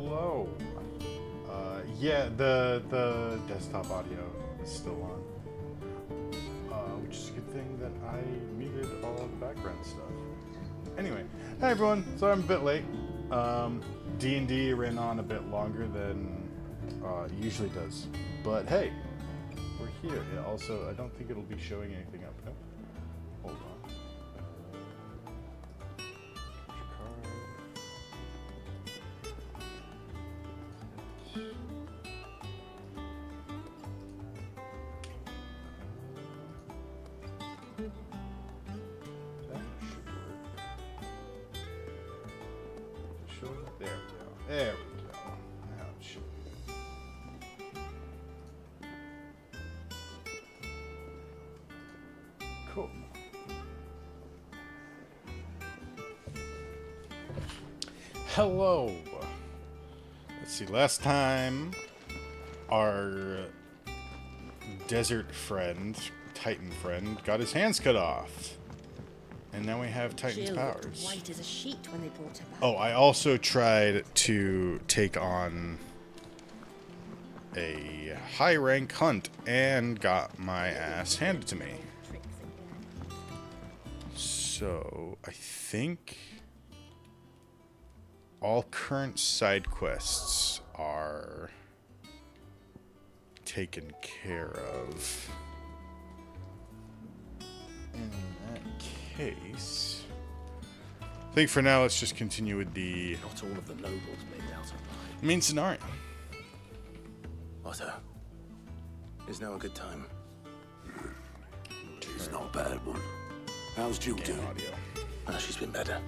Hello. Yeah, the desktop audio is still on, which is a good thing that I muted all of the background stuff. Anyway, hi everyone. Sorry I'm a bit late. D&D ran on a bit longer than it usually does, but hey, we're here. Yeah, also, I don't think it'll be showing anything up. Nope. Hold on. There we go. There we go. Now it should. Cool. Hello. Let's see. Last time, our desert friend, Titan friend, got his hands cut off. And now we have Titan's powers. White as a sheet when they brought her back. Oh, I also tried to take on a high-rank hunt and got my ass handed to me. So, I think all current side quests are taken care of. In that case, I think for now let's just continue with the Not all of the nobles made it out alive. main scenario. Otto, is now a good time? It's not a bad one. How's Jill doing? Audio. She's been better.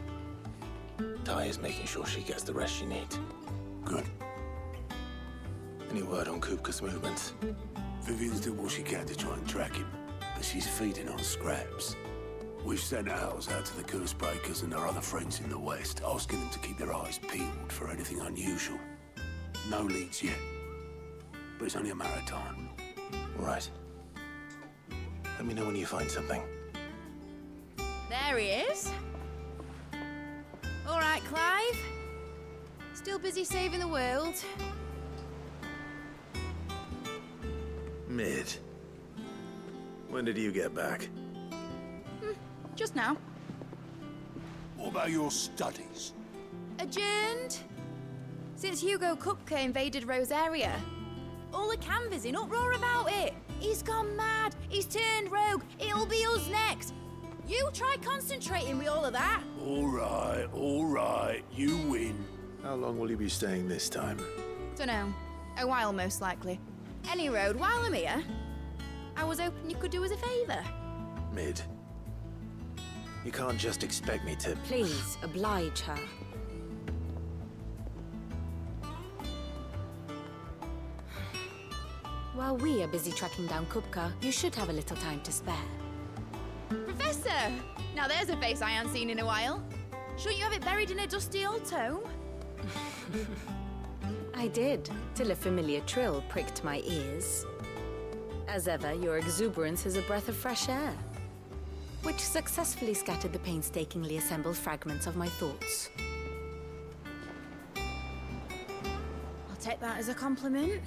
Ty is making sure she gets the rest she needs. Good. Any word on Kupka's movements? Vivian's did what she can to try and track him, but she's feeding on scraps. We've sent ours out to the curse breakers and our other friends in the west, asking them to keep their eyes peeled for anything unusual. No leads yet, but it's only a matter of time. Right. Let me know when you find something. There he is. All right, Clive. Still busy saving the world. Mid. When did you get back? Just now. What about your studies? Adjourned. Since Hugo Kupka invaded Rosaria. All the canvas in uproar about it. He's gone mad. He's turned rogue. It'll be us next. You try concentrating with all of that. All right, you win. How long will you be staying this time? Dunno. A while, most likely. Any road, while I'm here, I was hoping you could do us a favour. Mid. You can't just expect me to... Please, oblige her. While we are busy tracking down Kupka, you should have a little time to spare. Professor! Now there's a face I haven't seen in a while. Shouldn't you have it buried in a dusty old tome? I did, till a familiar trill pricked my ears. As ever, your exuberance is a breath of fresh air, which successfully scattered the painstakingly assembled fragments of my thoughts. I'll take that as a compliment.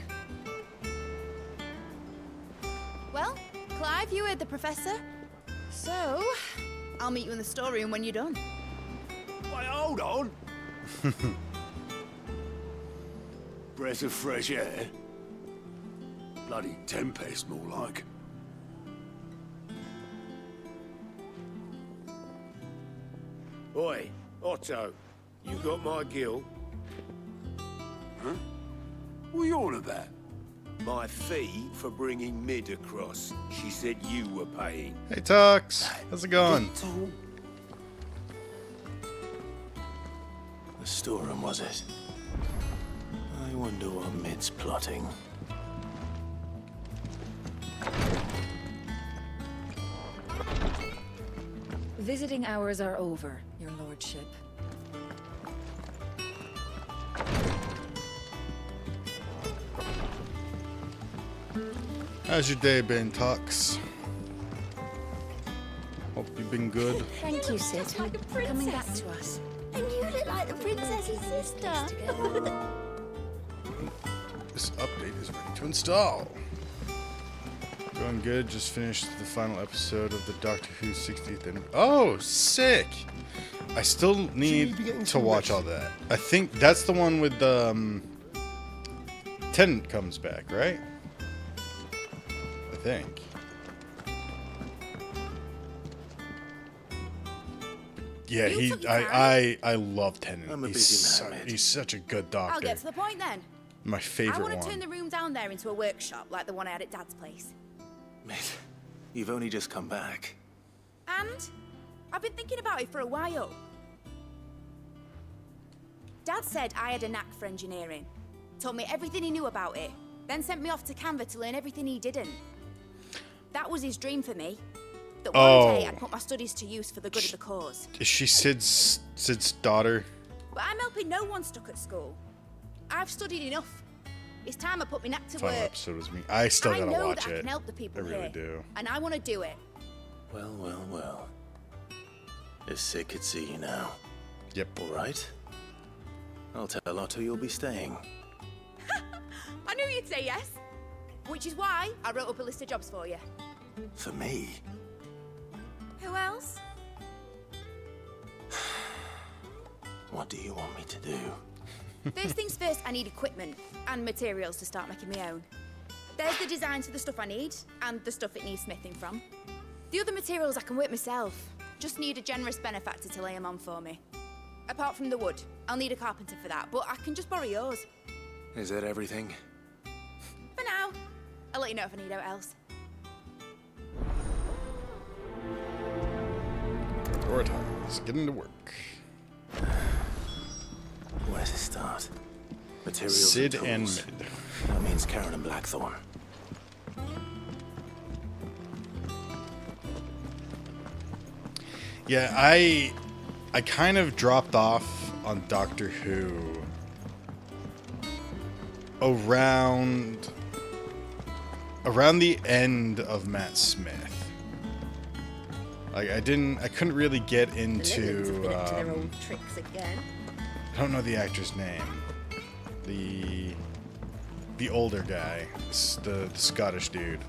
Well, Clive, you heard the professor. So, I'll meet you in the storeroom when you're done. Wait, hold on. Breath of fresh air. Bloody tempest, more like. Oi, Otto, you got my gill? Huh? What are you on about? My fee for bringing Mid across. She said you were paying. Hey Tux, how's it going? The storeroom, was it? I wonder what Mid's plotting. Visiting hours are over, your lordship. How's your day been, Tux? Hope you've been good. Thank you, Sid, like a for coming back princess. to us. And you look like the princess's sister. This update is ready to install. Going good. Just finished the final episode of the Doctor Who 60th anniversary. Oh, sick! I still need to watch all that. I think that's the one with Tennant comes back, right? I think. Yeah, I love Tennant. I'm a busy man, He's such a good doctor. I'll get to the point then. My favorite I one. want to turn the room down there into a workshop like the one I had at Dad's place. Mid, you've only just come back. And I've been thinking about it for a while. Dad said I had a knack for engineering. Told me everything he knew about it. Then sent me off to Canva to learn everything he didn't. That was his dream for me. That one day I'd put my studies to use for the good of the cause. Is she Sid's daughter? But I'm helping no one stuck at school. I've studied enough. It's time I put my knack to Final work. episode was me. I still gotta know watch that I it. can help the people I really here, do. and I want to do it. Well, well, well. If Sid could see you now. Yep. All right. I'll tell Otto you'll be staying. I knew you'd say yes. Which is why I wrote up a list of jobs for you. For me? Who else? What do you want me to do? First things first, I need equipment and materials to start making my own. There's the designs for the stuff I need and the stuff it needs smithing from. The other materials I can work myself. Just need a generous benefactor to lay them on for me. Apart from the wood, I'll need a carpenter for that, but I can just borrow yours. Is that everything? For now. I'll let you know if I need out else. Prioritize. Getting to work. Where to start? Materials Sid and and tools. Mid. That means Karen and Blackthorn. Yeah, I kind of dropped off on Doctor Who around the end of Matt Smith. Like I couldn't really get into their old tricks again. I don't know the actor's name. The older guy, the Scottish dude.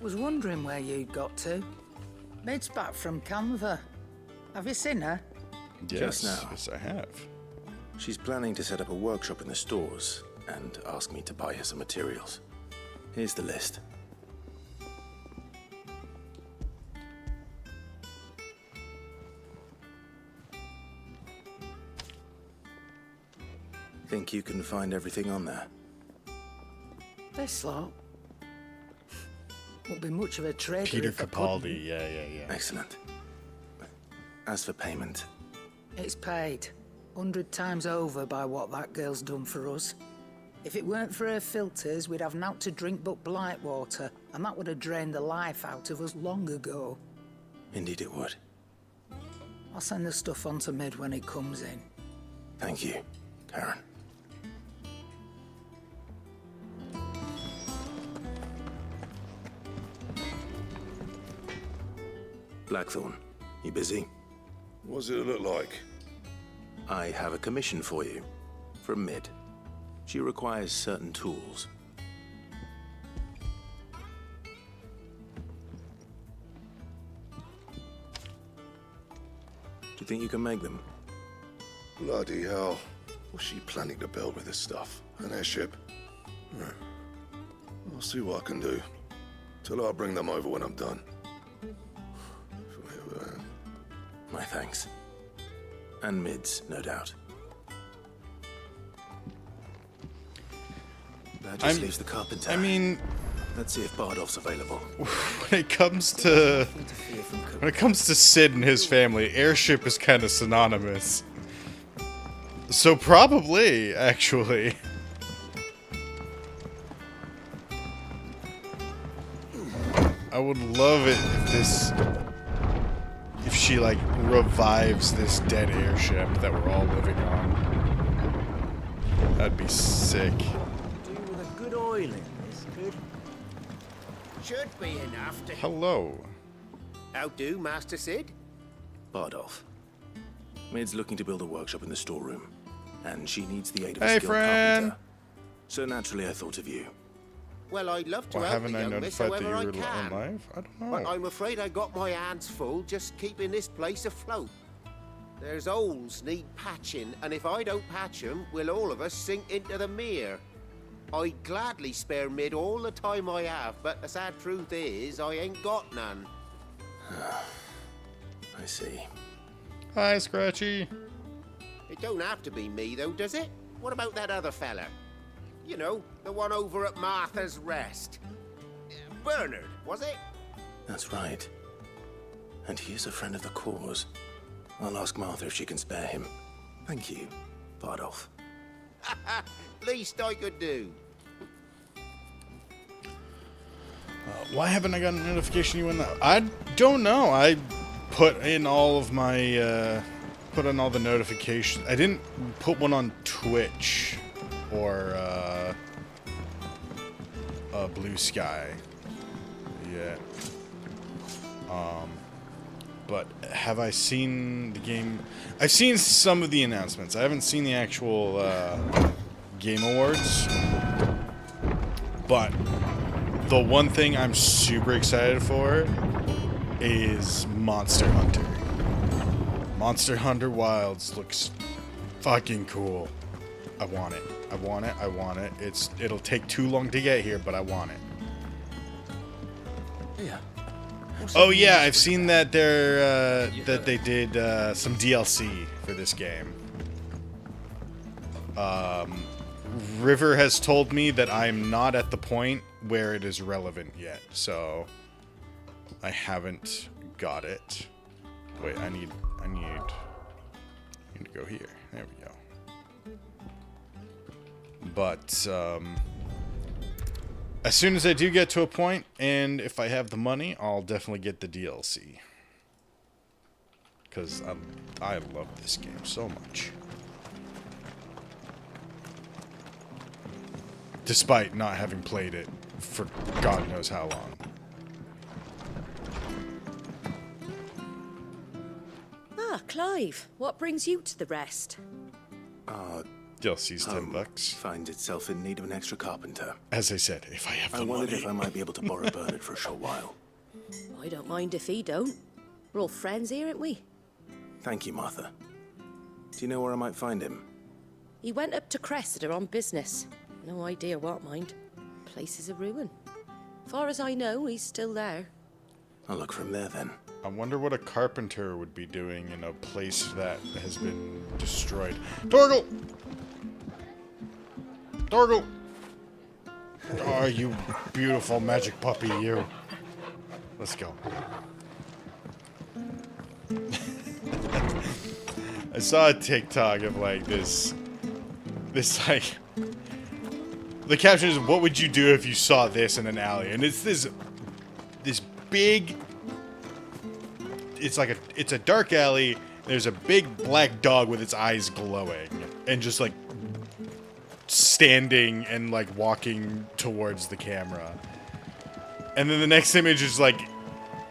Was wondering where you'd got to. Mid's back from Canva. Have you seen her? Yes, Just now. yes, I have. She's planning to set up a workshop in the stores and ask me to buy her some materials. Here's the list. Think you can find everything on there? This lot. Won't be much of a trader Peter if I Capaldi, couldn't. yeah. Excellent. As for payment, It's paid 100 times over by what that girl's done for us. If it weren't for her filters, we'd have naught to drink but blight water, and that would have drained the life out of us long ago. indeed it would. I'll send the stuff on to Mid when it comes in. Thank you, Karen. Blackthorn, you busy? What's it look like? I have a commission for you. From Mid. She requires certain tools. Do you think you can make them? Bloody hell. What's she planning to build with this stuff? An airship? I'll see what I can do. Tell her I'll bring them over when I'm done. My thanks. And Mid's, no doubt. That just leaves the carpenter. I mean, Let's see if Bardolph's available. when it comes to Sid and his family, airship is kind of synonymous. So probably, actually. I would love it if she like revives this dead airship that we're all living on. That'd be sick. Do with a good oil in this, good. Should be enough to... Hello. How do, Master Sid? Bardolph, Maid's looking to build a workshop in the storeroom, and she needs the aid of Hey, a skilled friend. carpenter. So naturally, I thought of you. Well, I'd love to Why help haven't the I young miss notified that however you I were can. alive? I don't know. But I'm afraid I got my hands full just keeping this place afloat. There's holes need patching, and if I don't patch 'em, we'll all of us sink into the mere. I'd gladly spare Mid all the time I have, but the sad truth is, I ain't got none. I see. Hi, Scratchy. It don't have to be me, though, does it? What about that other fella? You know, the one over at Martha's Rest. Bernard, was it? That's right. And he is a friend of the cause. I'll ask Martha if she can spare him. Thank you, Bardolph. Least I could do. Why haven't I gotten a notification you went that? I don't know. I put in all of my, put on all the notifications. I didn't put one on Twitch or, Blue Sky yet. But have I seen the game? I've seen some of the announcements. I haven't seen the actual, Game Awards. But the one thing I'm super excited for is Monster Hunter. Monster Hunter Wilds looks fucking cool. I want it. I want it. I want it. It'll take too long to get here, but I want it. Yeah. Oh yeah, I've seen that that they did some DLC for this game. River has told me that I'm not at the point where it is relevant yet, so I haven't got it. Wait, I need to go here. There we go. But as soon as I do get to a point, and if I have the money, I'll definitely get the DLC. Because I love this game so much. Despite not having played it for God knows how long. Ah, Clive, what brings you to the Rest? DLC's $10. Finds itself in need of an extra carpenter. As I said, if I have the I wondered money. if I might be able to borrow Bernard for a short while. I don't mind if he don't. We're all friends here, aren't we? Thank you, Martha. Do you know where I might find him? He went up to Cressida on business. No idea what, mind. Place is a ruin. Far as I know, he's still there. I'll look from there then. I wonder what a carpenter would be doing in a place that has been destroyed. Torgal! Torgal! Oh, you beautiful magic puppy, you. Let's go. I saw a TikTok of like this like, the caption is, what would you do if you saw this in an alley? And it's this big, it's a dark alley. There's a big black dog with its eyes glowing and just like standing and like walking towards the camera. And then the next image is like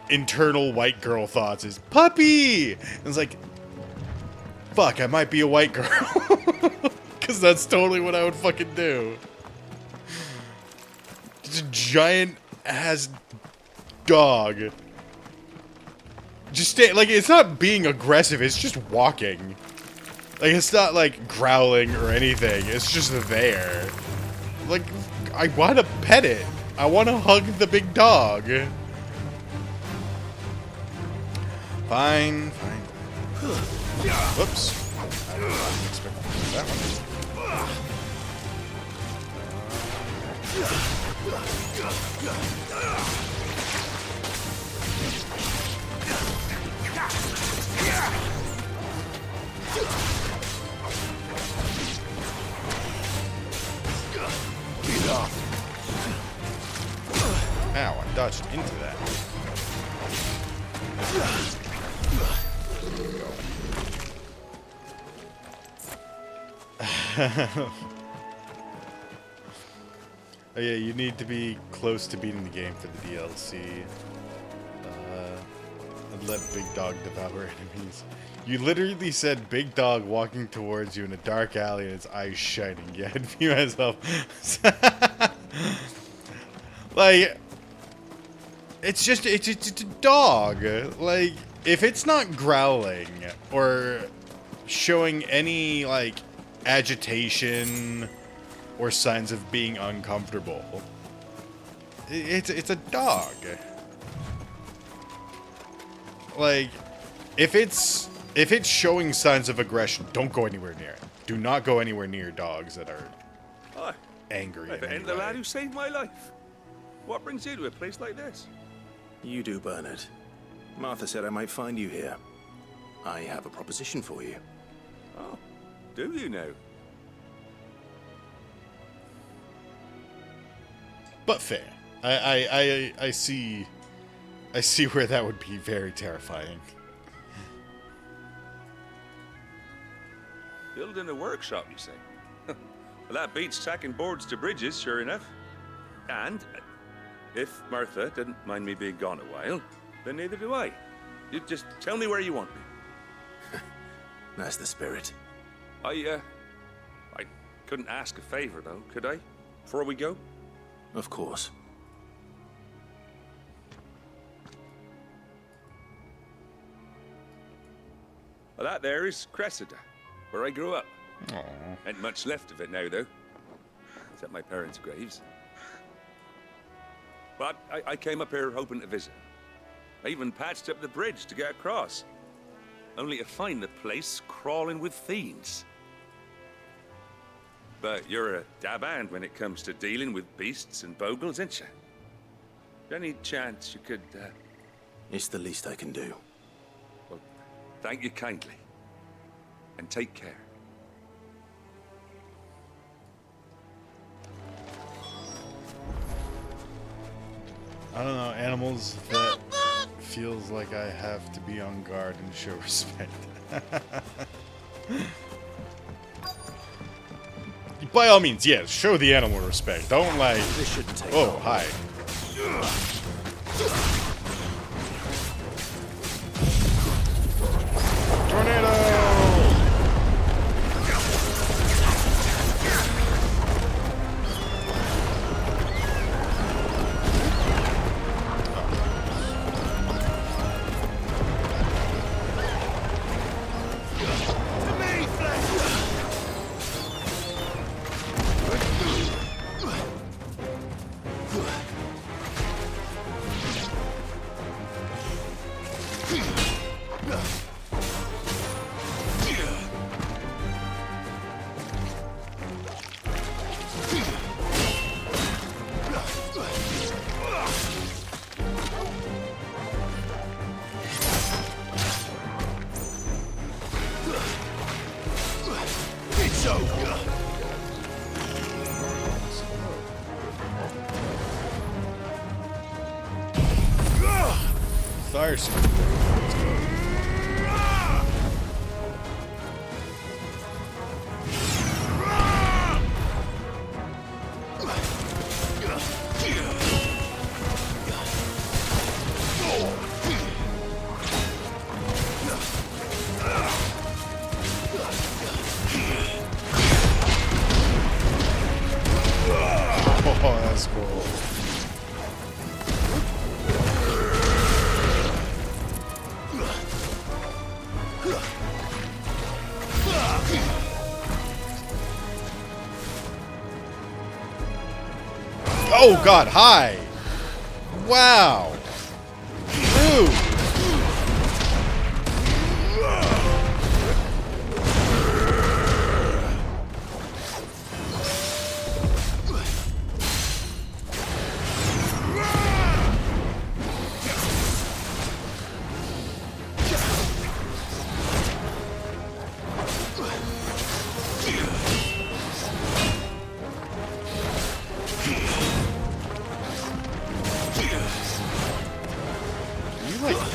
internal white girl thoughts is puppy. And it's like, fuck, I might be a white girl. Because that's totally what I would fucking do. Just a giant ass dog. Just stay, like, it's not being aggressive, it's just walking. Like, it's not like growling or anything, it's just there. Like, I want to pet it. I want to hug the big dog. Fine, fine. Whoops. I didn't expect to do that one. Ow, I dodged into that. Oh yeah, you need to be close to beating the game for the DLC. At let big dog devour enemies. You literally said big dog walking towards you in a dark alley and its eyes shining. Yeah, I'd view myself. Like, it's a dog. Like, if it's not growling or showing any, like, agitation or signs of being uncomfortable, it's a dog. Like, if it's showing signs of aggression, don't go anywhere near it. Do not go anywhere near dogs that are angry. I've been the lad who saved my life. What brings you to a place like this? You do, Bernard. Martha said I might find you here. I have a proposition for you. Oh, do you now? But fair. I see where that would be very terrifying. Building a workshop, you say? Well, that beats tacking boards to bridges, sure enough. And if Martha didn't mind me being gone a while, then neither do I. You just tell me where you want me. That's the spirit. I couldn't ask a favor, though, could I? Before we go? Of course. Well, that there is Cressida, where I grew up. Aww. Ain't much left of it now, though. Except my parents' graves. But I came up here hoping to visit. I even patched up the bridge to get across. Only to find the place crawling with fiends. But you're a dab hand when it comes to dealing with beasts and bogles, ain't you? Any chance you could, It's the least I can do. Well, thank you kindly. And take care. I don't know, animals that feels like I have to be on guard and show respect. By all means, yes, show the animal respect. Don't like... This shouldn't take Oh, long. hi. Tornado! Fire speed. Let's go. Oh, that's cool. Oh god, hi! Wow! Rude!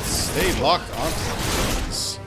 Stay locked onto things.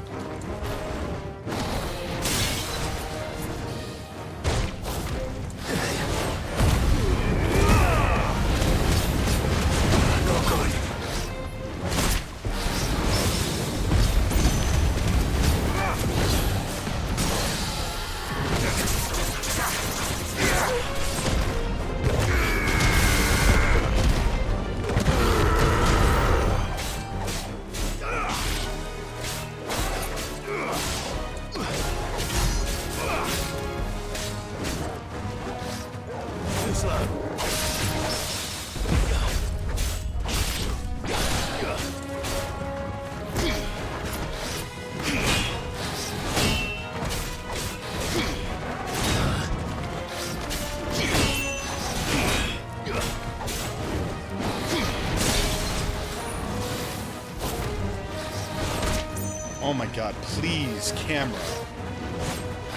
Oh my god, please, camera.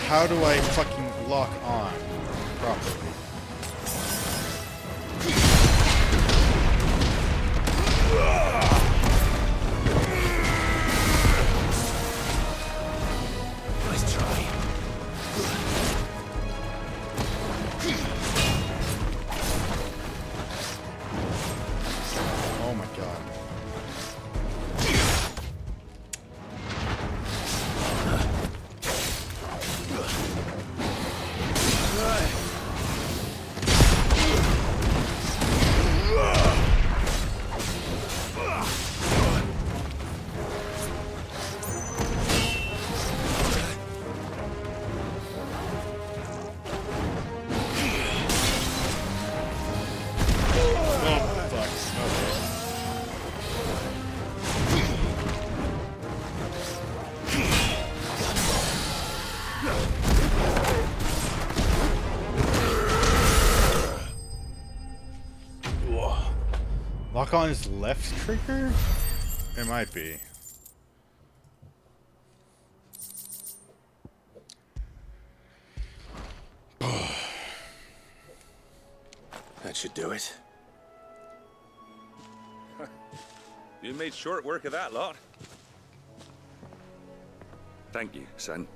How do I fucking lock on properly? Nice try. Oh my god. Lock on his left trigger? It might be. That should do it. You made short work of that lot. Thank you, son.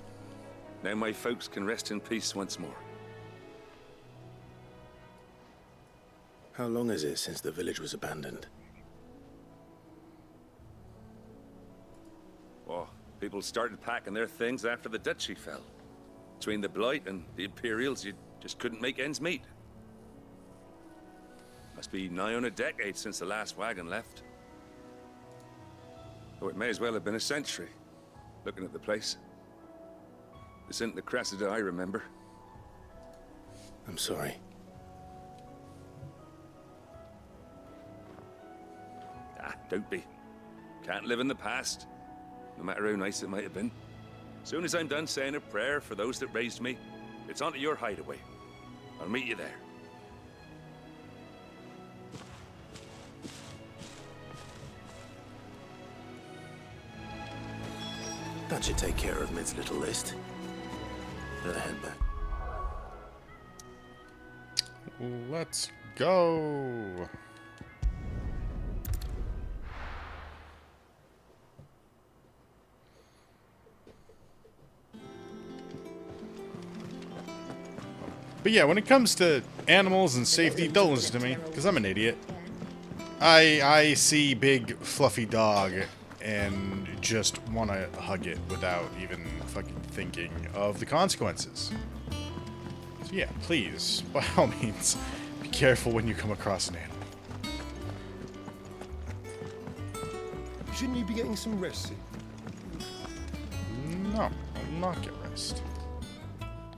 Now my folks can rest in peace once more. How long is it since the village was abandoned? Oh, people started packing their things after the duchy fell. Between the Blight and the Imperials, you just couldn't make ends meet. Must be nigh on a decade since the last wagon left. Oh, it may as well have been a century, looking at the place. This isn't the Cressida I remember. I'm sorry. Ah, don't be. Can't live in the past, no matter how nice it might have been. Soon as I'm done saying a prayer for those that raised me, it's on to your hideaway. I'll meet you there. That should take care of Mid's little list. Better head back. Let's go. But yeah, when it comes to animals and safety, don't listen to me, because I'm an idiot. I see big fluffy dog and just want to hug it without even fucking thinking of the consequences. So yeah, please, by all means, be careful when you come across an animal. Shouldn't you be getting some rest soon? No, I'll not get rest.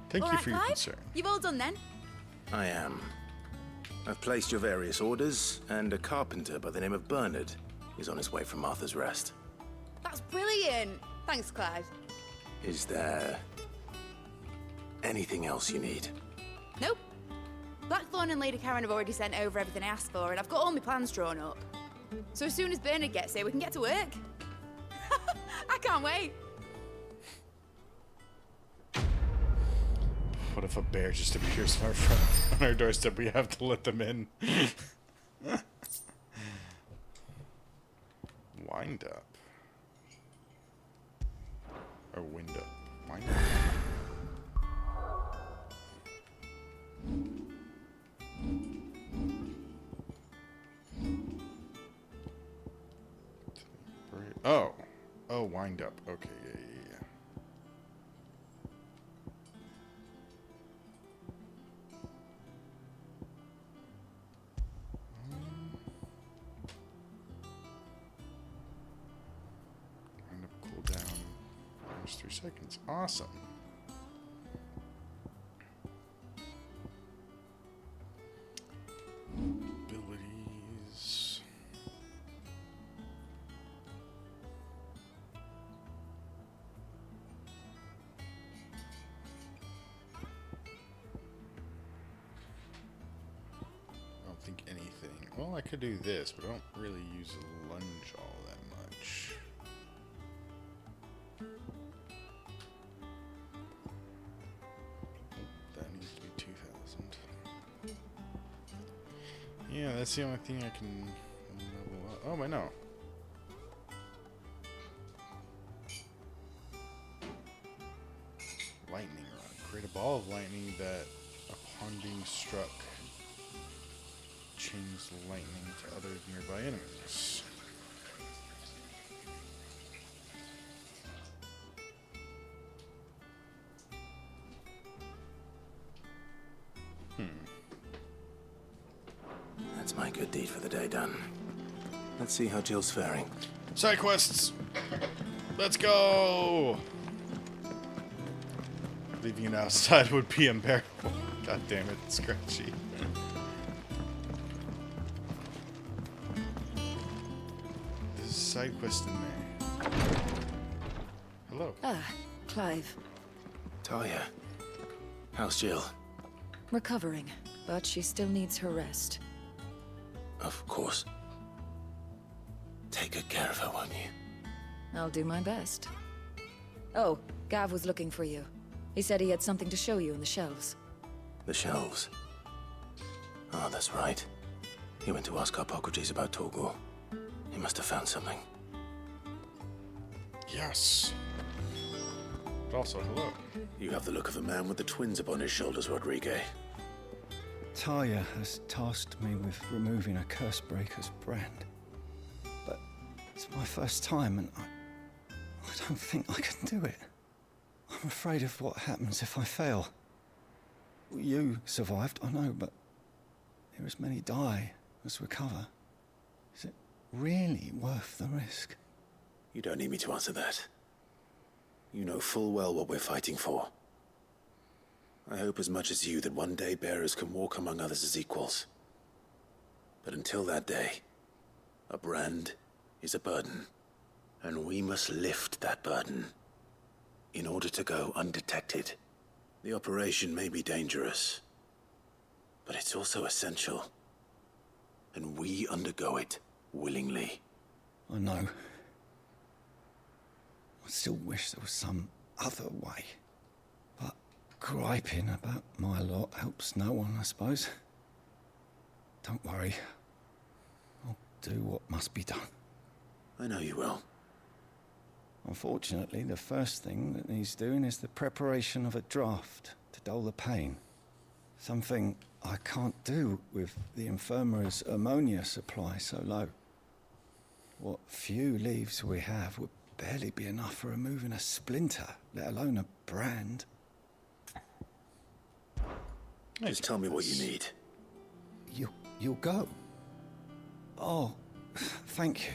Thank you for your concern. You've all done then? I am. I've placed your various orders, and a carpenter by the name of Bernard is on his way from Martha's Rest. That's brilliant. Thanks, Clyde. Is there anything else you need? Nope. Blackthorn and Lady Karen have already sent over everything I asked for, and I've got all my plans drawn up. So as soon as Bernard gets here, we can get to work. I can't wait. What if a bear just appears on our front, on our doorstep? We have to let them in. Wind up. Or wind up. Wind up. Oh. Oh, wind up. Okay, yeah. Wind up, cool down. Almost 3 seconds. Awesome. Abilities. I don't think anything. Well, I could do this, but I don't really use a lunge all that much. That needs to be 2,000. Yeah, that's the only thing I can level up. Oh, wait, no. Lightning rod. Create a ball of lightning that, upon being struck, chains lightning to other nearby enemies. That's my good deed for the day done. Let's see how Jill's faring. Side quests! Let's go! Leaving it outside would be unbearable. God damn it, Scratchy. This is side quest in there. Hello. Ah, Clive. Talia, how's Jill? Recovering, but she still needs her rest. Of course. Take good care of her, won't you? I'll do my best. Oh, Gav was looking for you. He said he had something to show you in the shelves. The shelves. Oh, that's right. He went to ask Harpocrates about Torgor. He must have found something. Yes. But also, hello. You have the look of a man with the twins upon his shoulders, Rodrigue. Talia has tasked me with removing a Cursebreaker's brand. But it's my first time and I don't think I can do it. I'm afraid of what happens if I fail. You survived, I know, but there as many die as recover. Is it really worth the risk? You don't need me to answer that. You know full well what we're fighting for. I hope as much as you that one day bearers can walk among others as equals. But until that day, a brand is a burden, and we must lift that burden in order to go undetected. The operation may be dangerous, but it's also essential, and we undergo it willingly. I know. I still wish there was some other way. But griping about my lot helps no one, I suppose. Don't worry. I'll do what must be done. I know you will. Unfortunately, the first thing that needs doing is the preparation of a draft to dull the pain. Something I can't do with the infirmary's ammonia supply so low. What few leaves we have would barely be enough for removing a splinter, let alone a brand. Just tell me what you need. You'll go? Oh, thank you.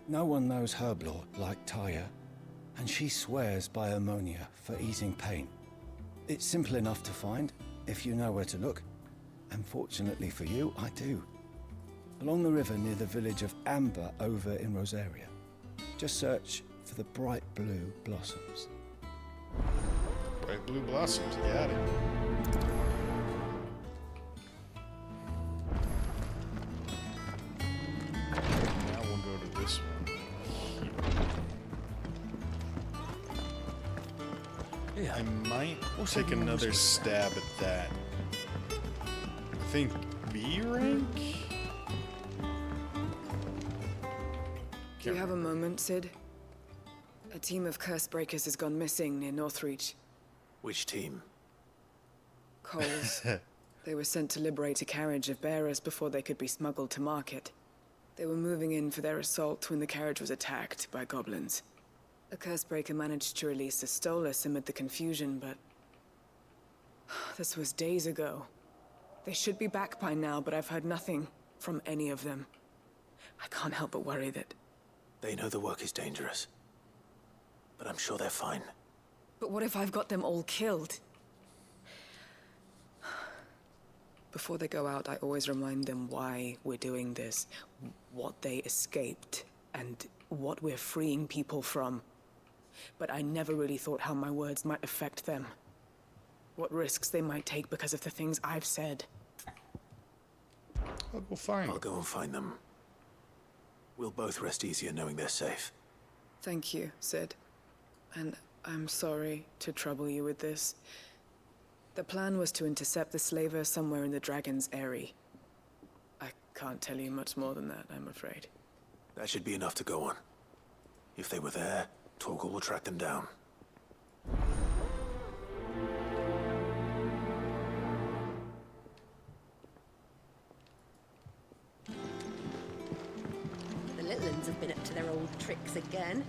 No one knows Herblore like Talia, and she swears by ammonia for easing pain. It's simple enough to find, if you know where to look. And fortunately for you, I do. Along the river near the village of Amber over in Rosaria. Just search for the bright blue blossoms. Bright blue blossoms, got it. Now we'll go to this one. Yeah. I might take another stab at that. I think B rank? Do you have a moment, Sid? A team of Cursebreakers has gone missing near Northreach. Which team? Coles. They were sent to liberate a carriage of bearers before they could be smuggled to market. They were moving in for their assault when the carriage was attacked by goblins. A Cursebreaker managed to release a Stolas amid the confusion, but... this was days ago. They should be back by now, but I've heard nothing from any of them. I can't help but worry that... They know the work is dangerous, but I'm sure they're fine. But what if I've got them all killed? Before they go out, I always remind them why we're doing this, what they escaped, and what we're freeing people from. But I never really thought how my words might affect them. What risks they might take because of the things I've said. I'll go find them. I'll go and find them. We'll both rest easier knowing they're safe. Thank you, Sid. and I'm sorry to trouble you with this. The plan was to intercept the slaver somewhere in the Dragon's Eyrie. I can't tell you much more than that, I'm afraid. That should be enough to go on. If they were there, Torgal will track them down. The little uns have been up to their old tricks again.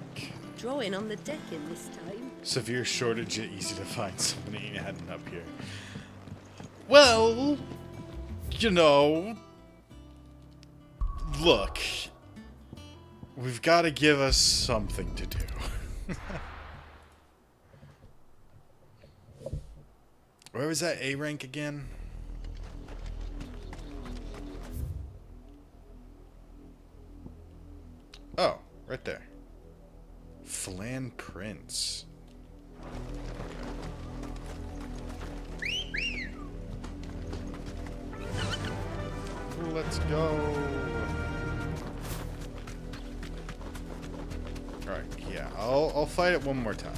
Drawing on the decking this time. Severe shortage, yet easy to find somebody heading up here. Well, you know, look, we've got to give us something to do. Where was that A rank again? Oh, right there. Flan Prince. Let's go. Alright, yeah, I'll fight it one more time.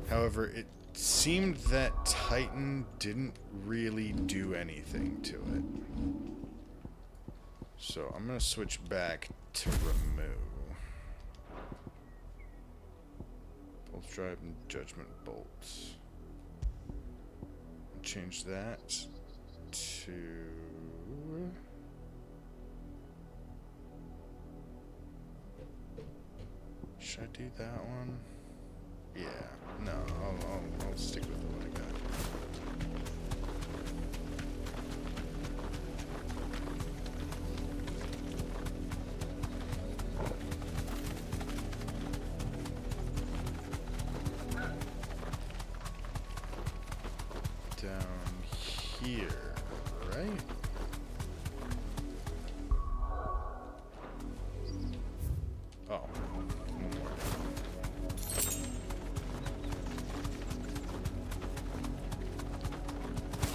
However, it seemed that Titan didn't really do anything to it. So I'm gonna switch back to remove. Pulse drive and judgment bolts. Change that to should I do that one? Yeah, no, I'll stick with what I got. Down here, right? Oh, one more.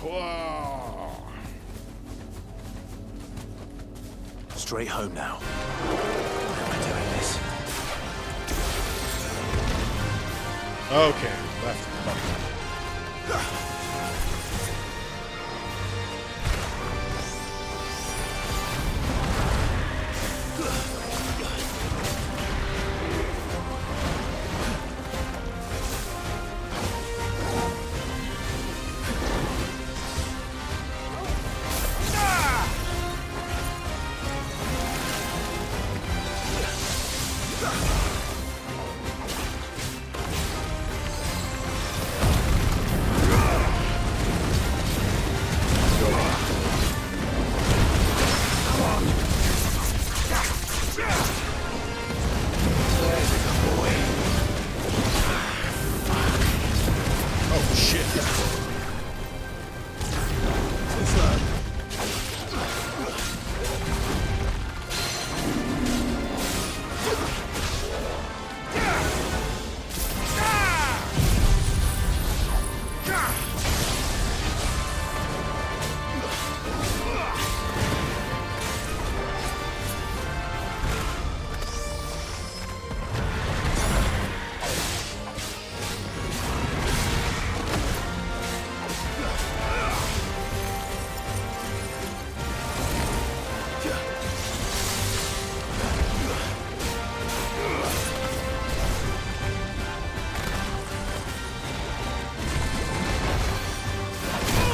Whoa! Straight home now. How am I doing this? Okay, left button.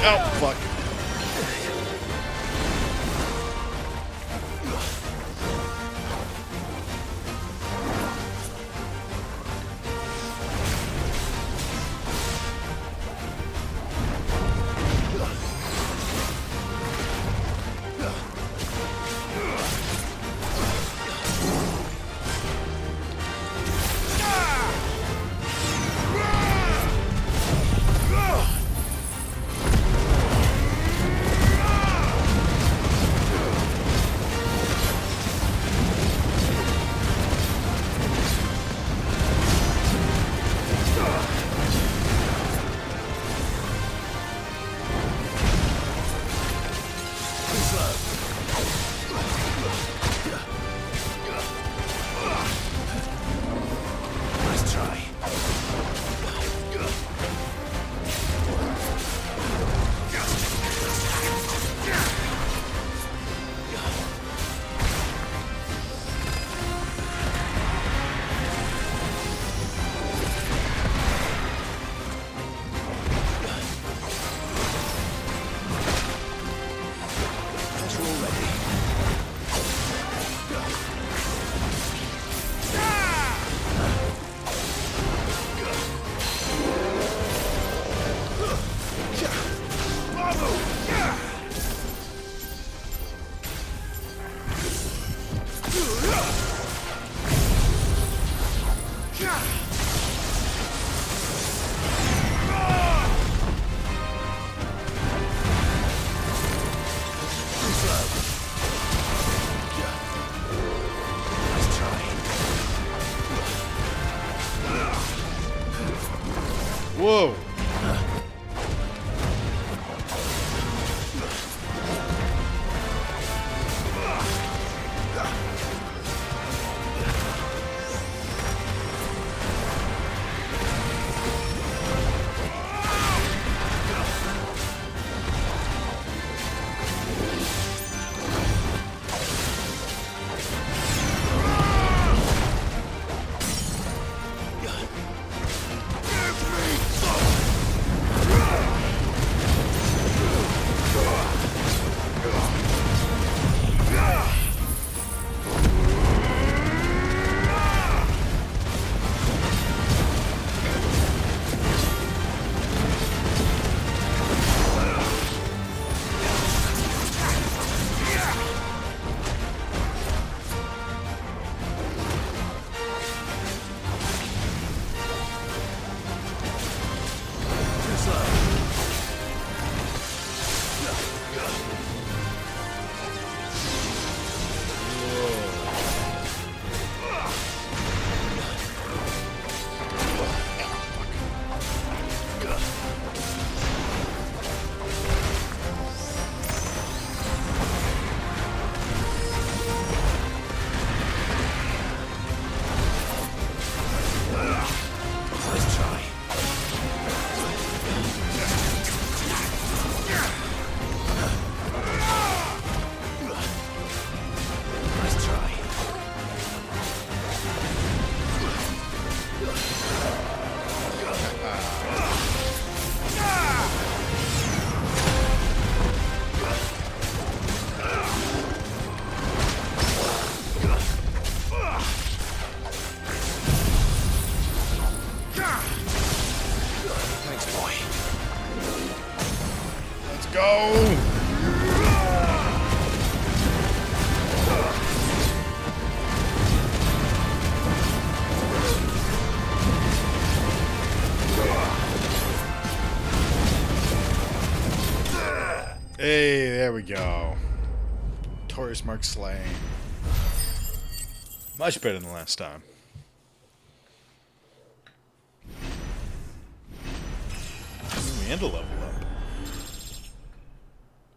Oh, fuck. Let's try. Whoa! Hey, there we go. Taurus Mark slain. Much better than last time. And a level up.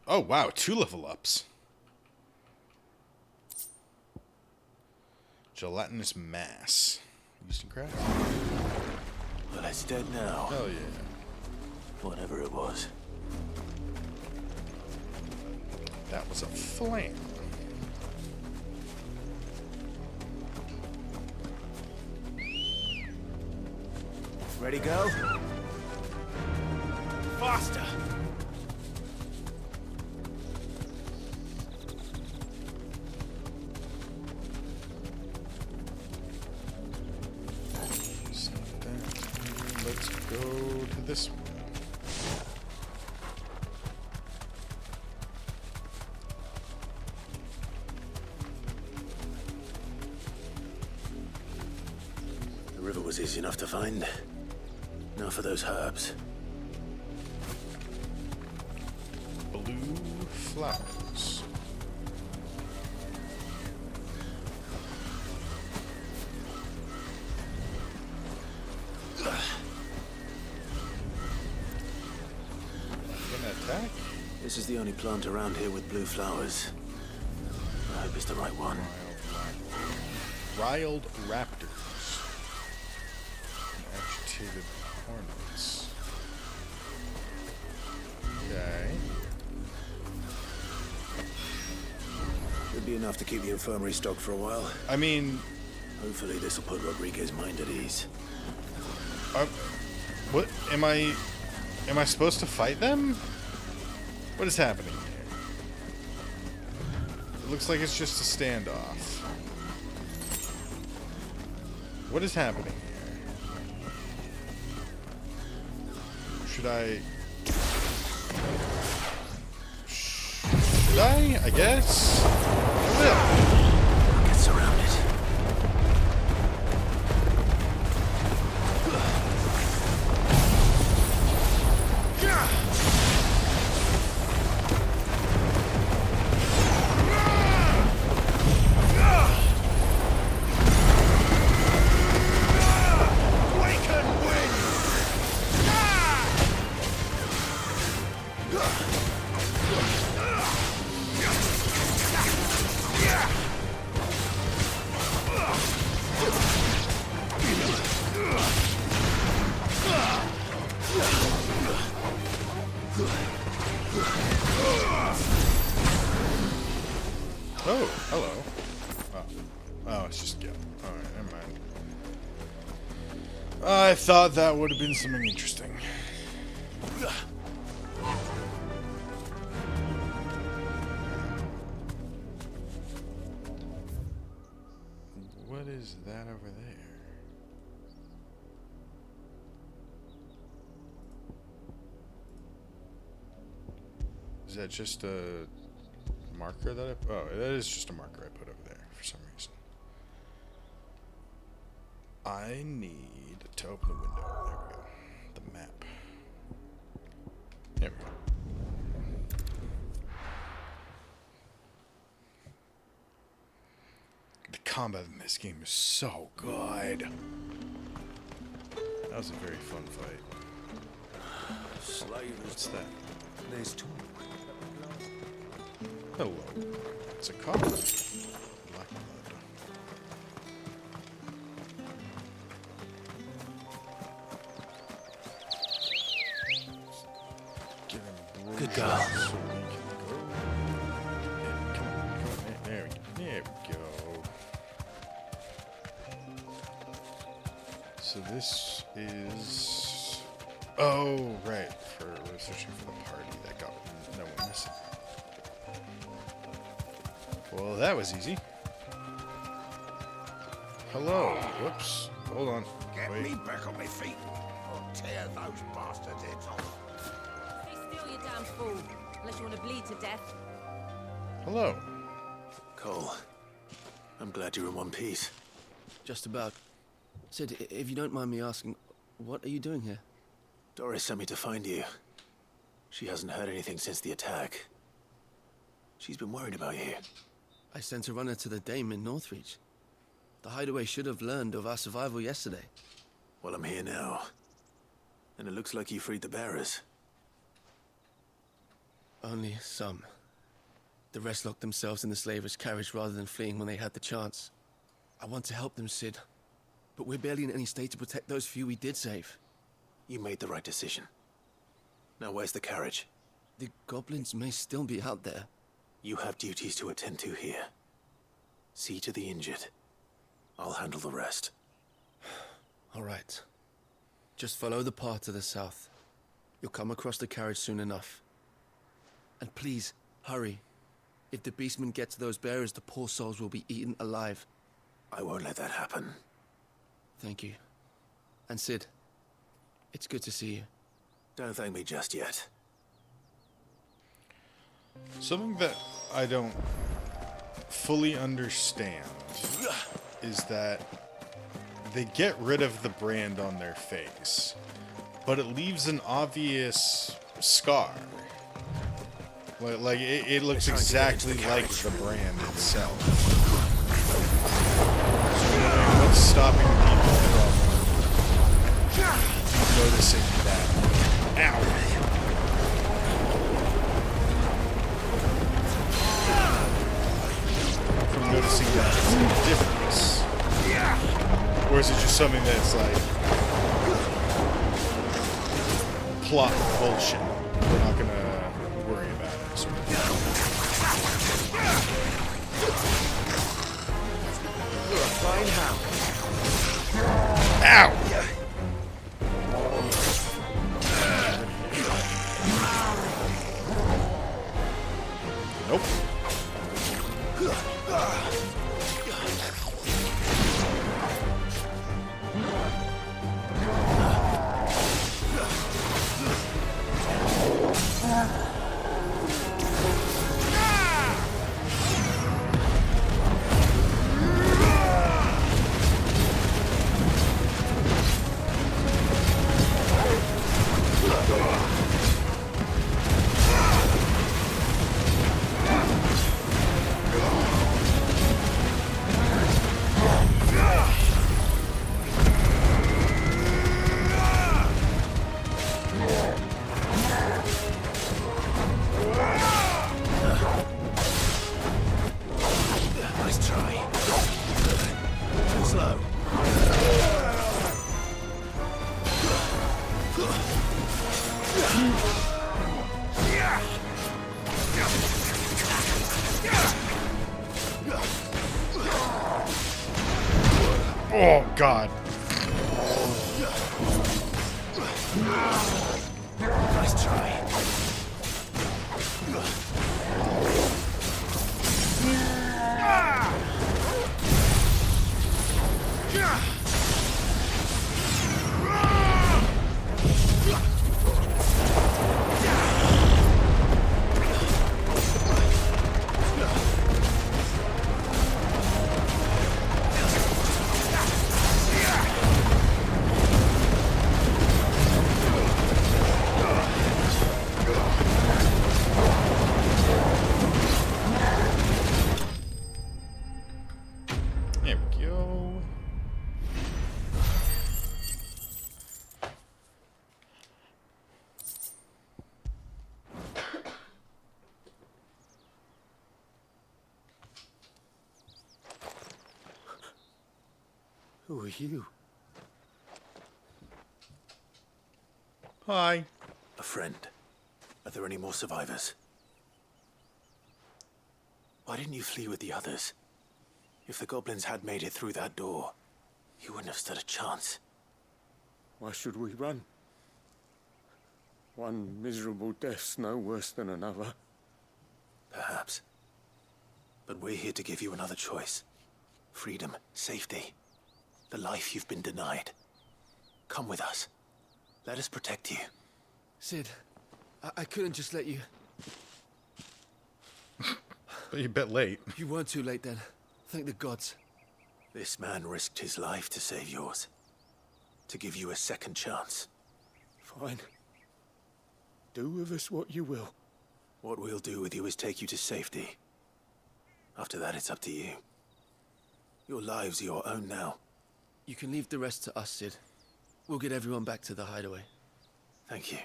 Oh wow, 2 level ups. Gelatinous mass. Used in craft. Well, it's dead now. Hell yeah. Whatever it was. That was a flame. Ready, go? Faster! Let's go to this one. The river was easy enough to find. Now for those herbs. Blue flowers. Gonna attack? This is the only plant around here with blue flowers. I hope it's the right one. Riled raptors. enough to keep the infirmary stocked for a while. I mean... Hopefully this will put Rodriguez's mind at ease. What? Am I supposed to fight them? What is happening here? It looks like it's just a standoff. What is happening here? Should I... Should I guess? I will. Get surrounded. Oh, hello. Oh, it's just Gil. Alright, never mind. I thought that would have been something interesting. What is that over there? Is that just a marker that oh, that is just a marker I put over there for some reason. I need to open the window. There we go. The map. There we go. The combat in this game is so good. That was a very fun fight. What's that? There's two. Hello. It's a car. Black blood. Good girl. So we can go. And come on. There we go. There we go. So this is... Oh, right. We're searching for the party that got no one missing. Well, that was easy. Hello. Whoops. Hold on. Get Wait. me back on my feet, or tear those bastards' heads off. Stay still, you damn fool. Unless you want to bleed to death. Hello. Cole, I'm glad you're in one piece. Just about. Sid, if you don't mind me asking, what are you doing here? Doris sent me to find you. She hasn't heard anything since the attack. She's been worried about you. I sent a runner to the Dame in Northreach. The hideaway should have learned of our survival yesterday. Well, I'm here now. And it looks like you freed the bearers. Only some. The rest locked themselves in the slaver's carriage rather than fleeing when they had the chance. I want to help them, Sid. But we're barely in any state to protect those few we did save. You made the right decision. Now where's the carriage? The goblins may still be out there. You have duties to attend to here. See to the injured. I'll handle the rest. All right. Just follow the path to the south. You'll come across the carriage soon enough. And please, hurry. If the beastmen get to those bearers, the poor souls will be eaten alive. I won't let that happen. Thank you. And Sid, it's good to see you. Don't thank me just yet. Something that I don't fully understand is that they get rid of the brand on their face, but it leaves an obvious scar. Like it looks exactly like the brand itself. So what's stopping people from noticing that? Ow! From noticing that difference? Or is it just something that's like plot bullshit? We're not gonna worry about it. Sort of. You're a fine hound. Ow! Nope. Nice try. Too slow. Oh, God. Nice try. There we go. Who are you? Hi. A friend. Are there any more survivors? Why didn't you flee with the others? If the goblins had made it through that door, you wouldn't have stood a chance. Why should we run? One miserable death's no worse than another. Perhaps. But we're here to give you another choice. Freedom, safety, the life you've been denied. Come with us. Let us protect you. Sid, I couldn't just let you... But you're a bit late. You weren't too late then. Thank the gods. This man risked his life to save yours. To give you a second chance. Fine. Do with us what you will. What we'll do with you is take you to safety. After that, it's up to you. Your lives are your own now. You can leave the rest to us, Sid. We'll get everyone back to the hideaway. Thank you.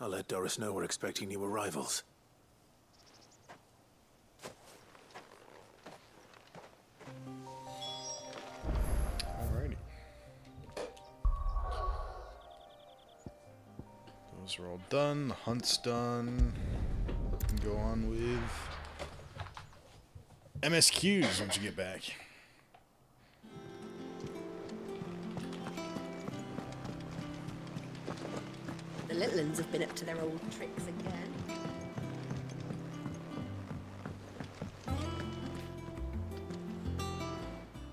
I'll let Doris know we're expecting new arrivals. Alrighty. Those are all done. The hunt's done. We can go on with MSQs once you get back. The little uns have been up to their old tricks again.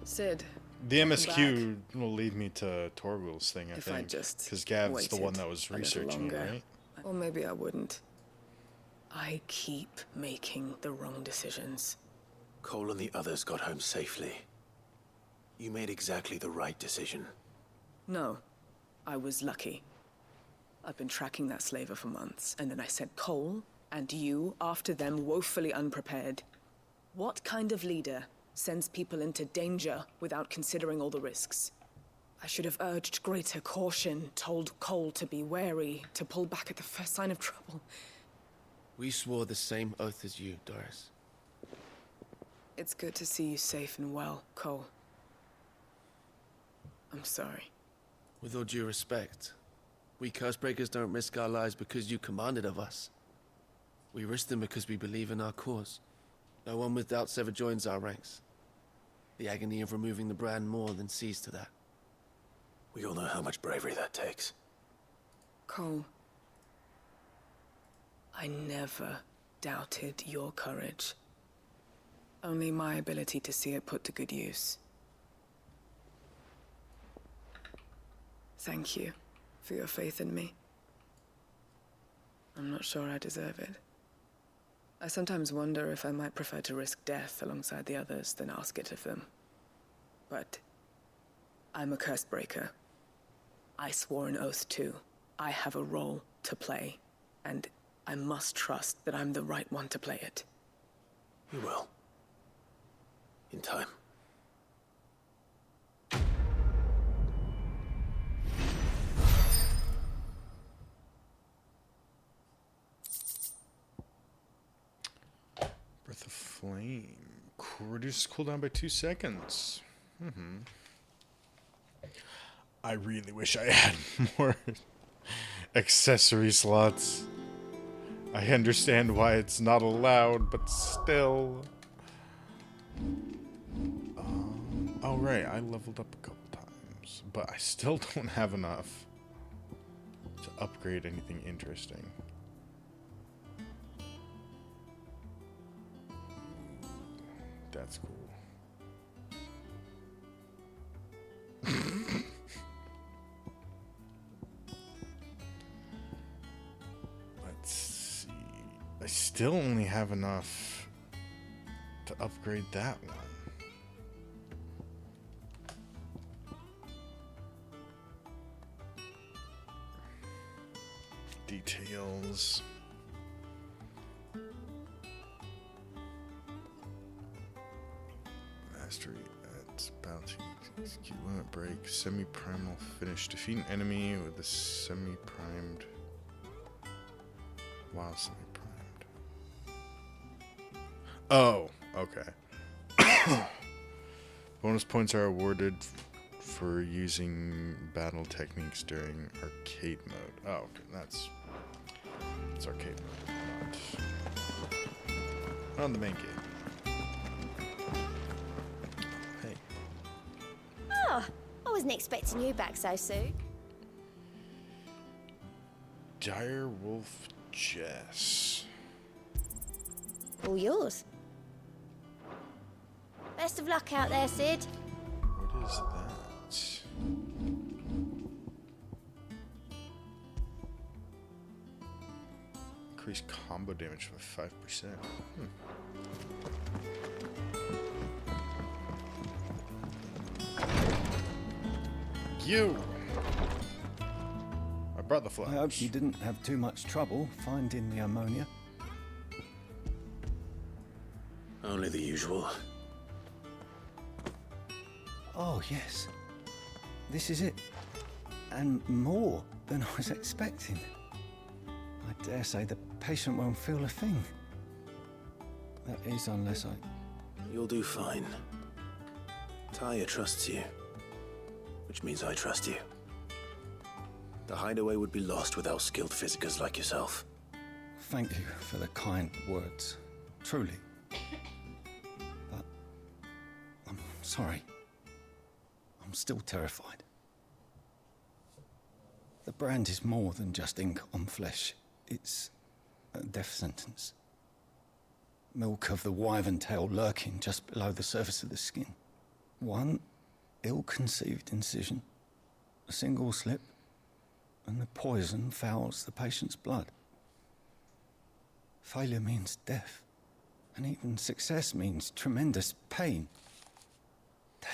Sid. The welcome MSQ will lead me to Torgul's thing, I If I think. just Because Gav's the one waited that was a little researching it, longer. right? Or maybe I wouldn't. I keep making the wrong decisions. Cole and the others got home safely. You made exactly the right decision. No, I was lucky. I've been tracking that slaver for months, and then I sent Cole and you after them woefully unprepared. What kind of leader sends people into danger without considering all the risks? I should have urged greater caution, told Cole to be wary, to pull back at the first sign of trouble. We swore the same oath as you, Doris. It's good to see you safe and well, Cole. I'm sorry. With all due respect, we Cursebreakers don't risk our lives because you commanded of us. We risk them because we believe in our cause. No one with doubts ever joins our ranks. The agony of removing the brand more than sees to that. We all know how much bravery that takes. Cole, I never doubted your courage. Only my ability to see it put to good use. Thank you for your faith in me. I'm not sure I deserve it. I sometimes wonder if I might prefer to risk death alongside the others than ask it of them. But I'm a curse breaker. I swore an oath too. I have a role to play, and I must trust that I'm the right one to play it. You will. In time. Breath of Flame. Reduces cooldown by 2 seconds. I really wish I had more accessory slots. I understand why it's not allowed, but still. Oh right, I leveled up a couple times, but I still don't have enough to upgrade anything interesting. That's cool. Let's see. I still only have enough to upgrade that one. Details. Mastery at bounty. Execute limit break. Semi-primal finish. Defeat an enemy with a semi-primed. Wow, semi-primed. Oh, okay. Bonus points are awarded for using battle techniques during arcade mode. Oh, okay, that's arcade mode, not on the main game. Hey. Oh, I wasn't expecting you back so soon. Dire Wolf Jess. All yours. Best of luck out there, Sid. What is that? Increase combo damage by 5%. You! I brought the flowers. I hope you didn't have too much trouble finding the ammonia. Only the usual. Oh, yes. This is it. And more than I was expecting. I dare say the patient won't feel a thing. That is, unless I... You'll do fine. Tyre trusts you. Which means I trust you. The hideaway would be lost without skilled physicers like yourself. Thank you for the kind words. Truly. But... I'm sorry. I'm still terrified. The brand is more than just ink on flesh. It's a death sentence. Milk of the wyvern tail lurking just below the surface of the skin. One ill-conceived incision, a single slip, and the poison fouls the patient's blood. Failure means death, and even success means tremendous pain.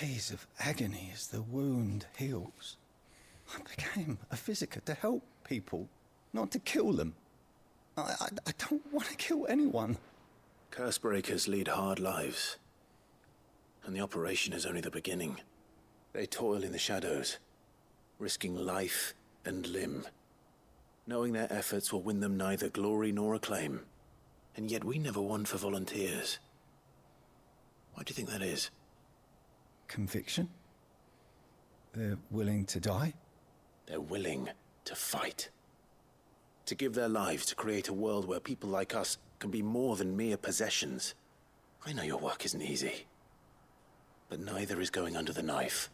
Days of agony as the wound heals. I became a physiker to help people, not to kill them. I don't want to kill anyone. Cursebreakers lead hard lives. And the operation is only the beginning. They toil in the shadows, risking life and limb, knowing their efforts will win them neither glory nor acclaim. And yet we never won for volunteers. Why do you think that is? Conviction? They're willing to die? They're willing to fight. To give their lives to create a world where people like us can be more than mere possessions. I know your work isn't easy, but neither is going under the knife.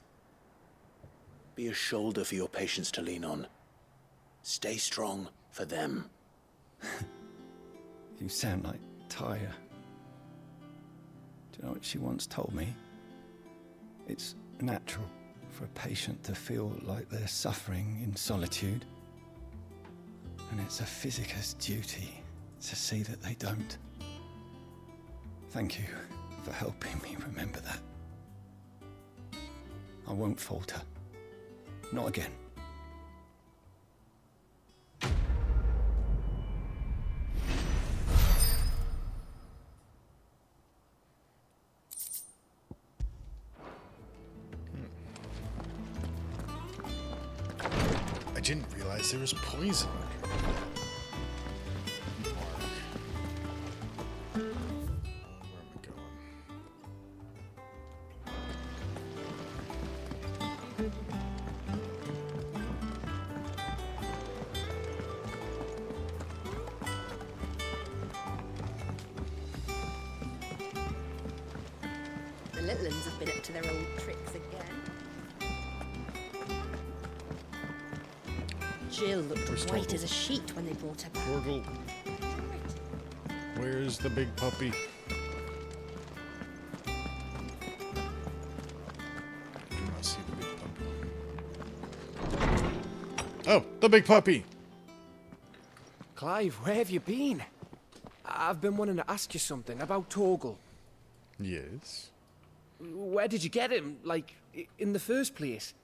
Be a shoulder for your patients to lean on. Stay strong for them. You sound like Tyre. Do you know what she once told me? It's natural for a patient to feel like they're suffering in solitude. And it's a physicist's duty to see that they don't. Thank you for helping me remember that. I won't falter. Not again. I didn't realize there was poison under it. Where am I going? The little uns have been up to their old tricks again. Jill looked Where's white Torgal? as a sheet when they brought her back. Torgal. Where's the big puppy? I do not see the big puppy. Oh, the big puppy! Clive, where have you been? I've been wanting to ask you something about Torgal. Yes? Where did you get him? Like, in the first place?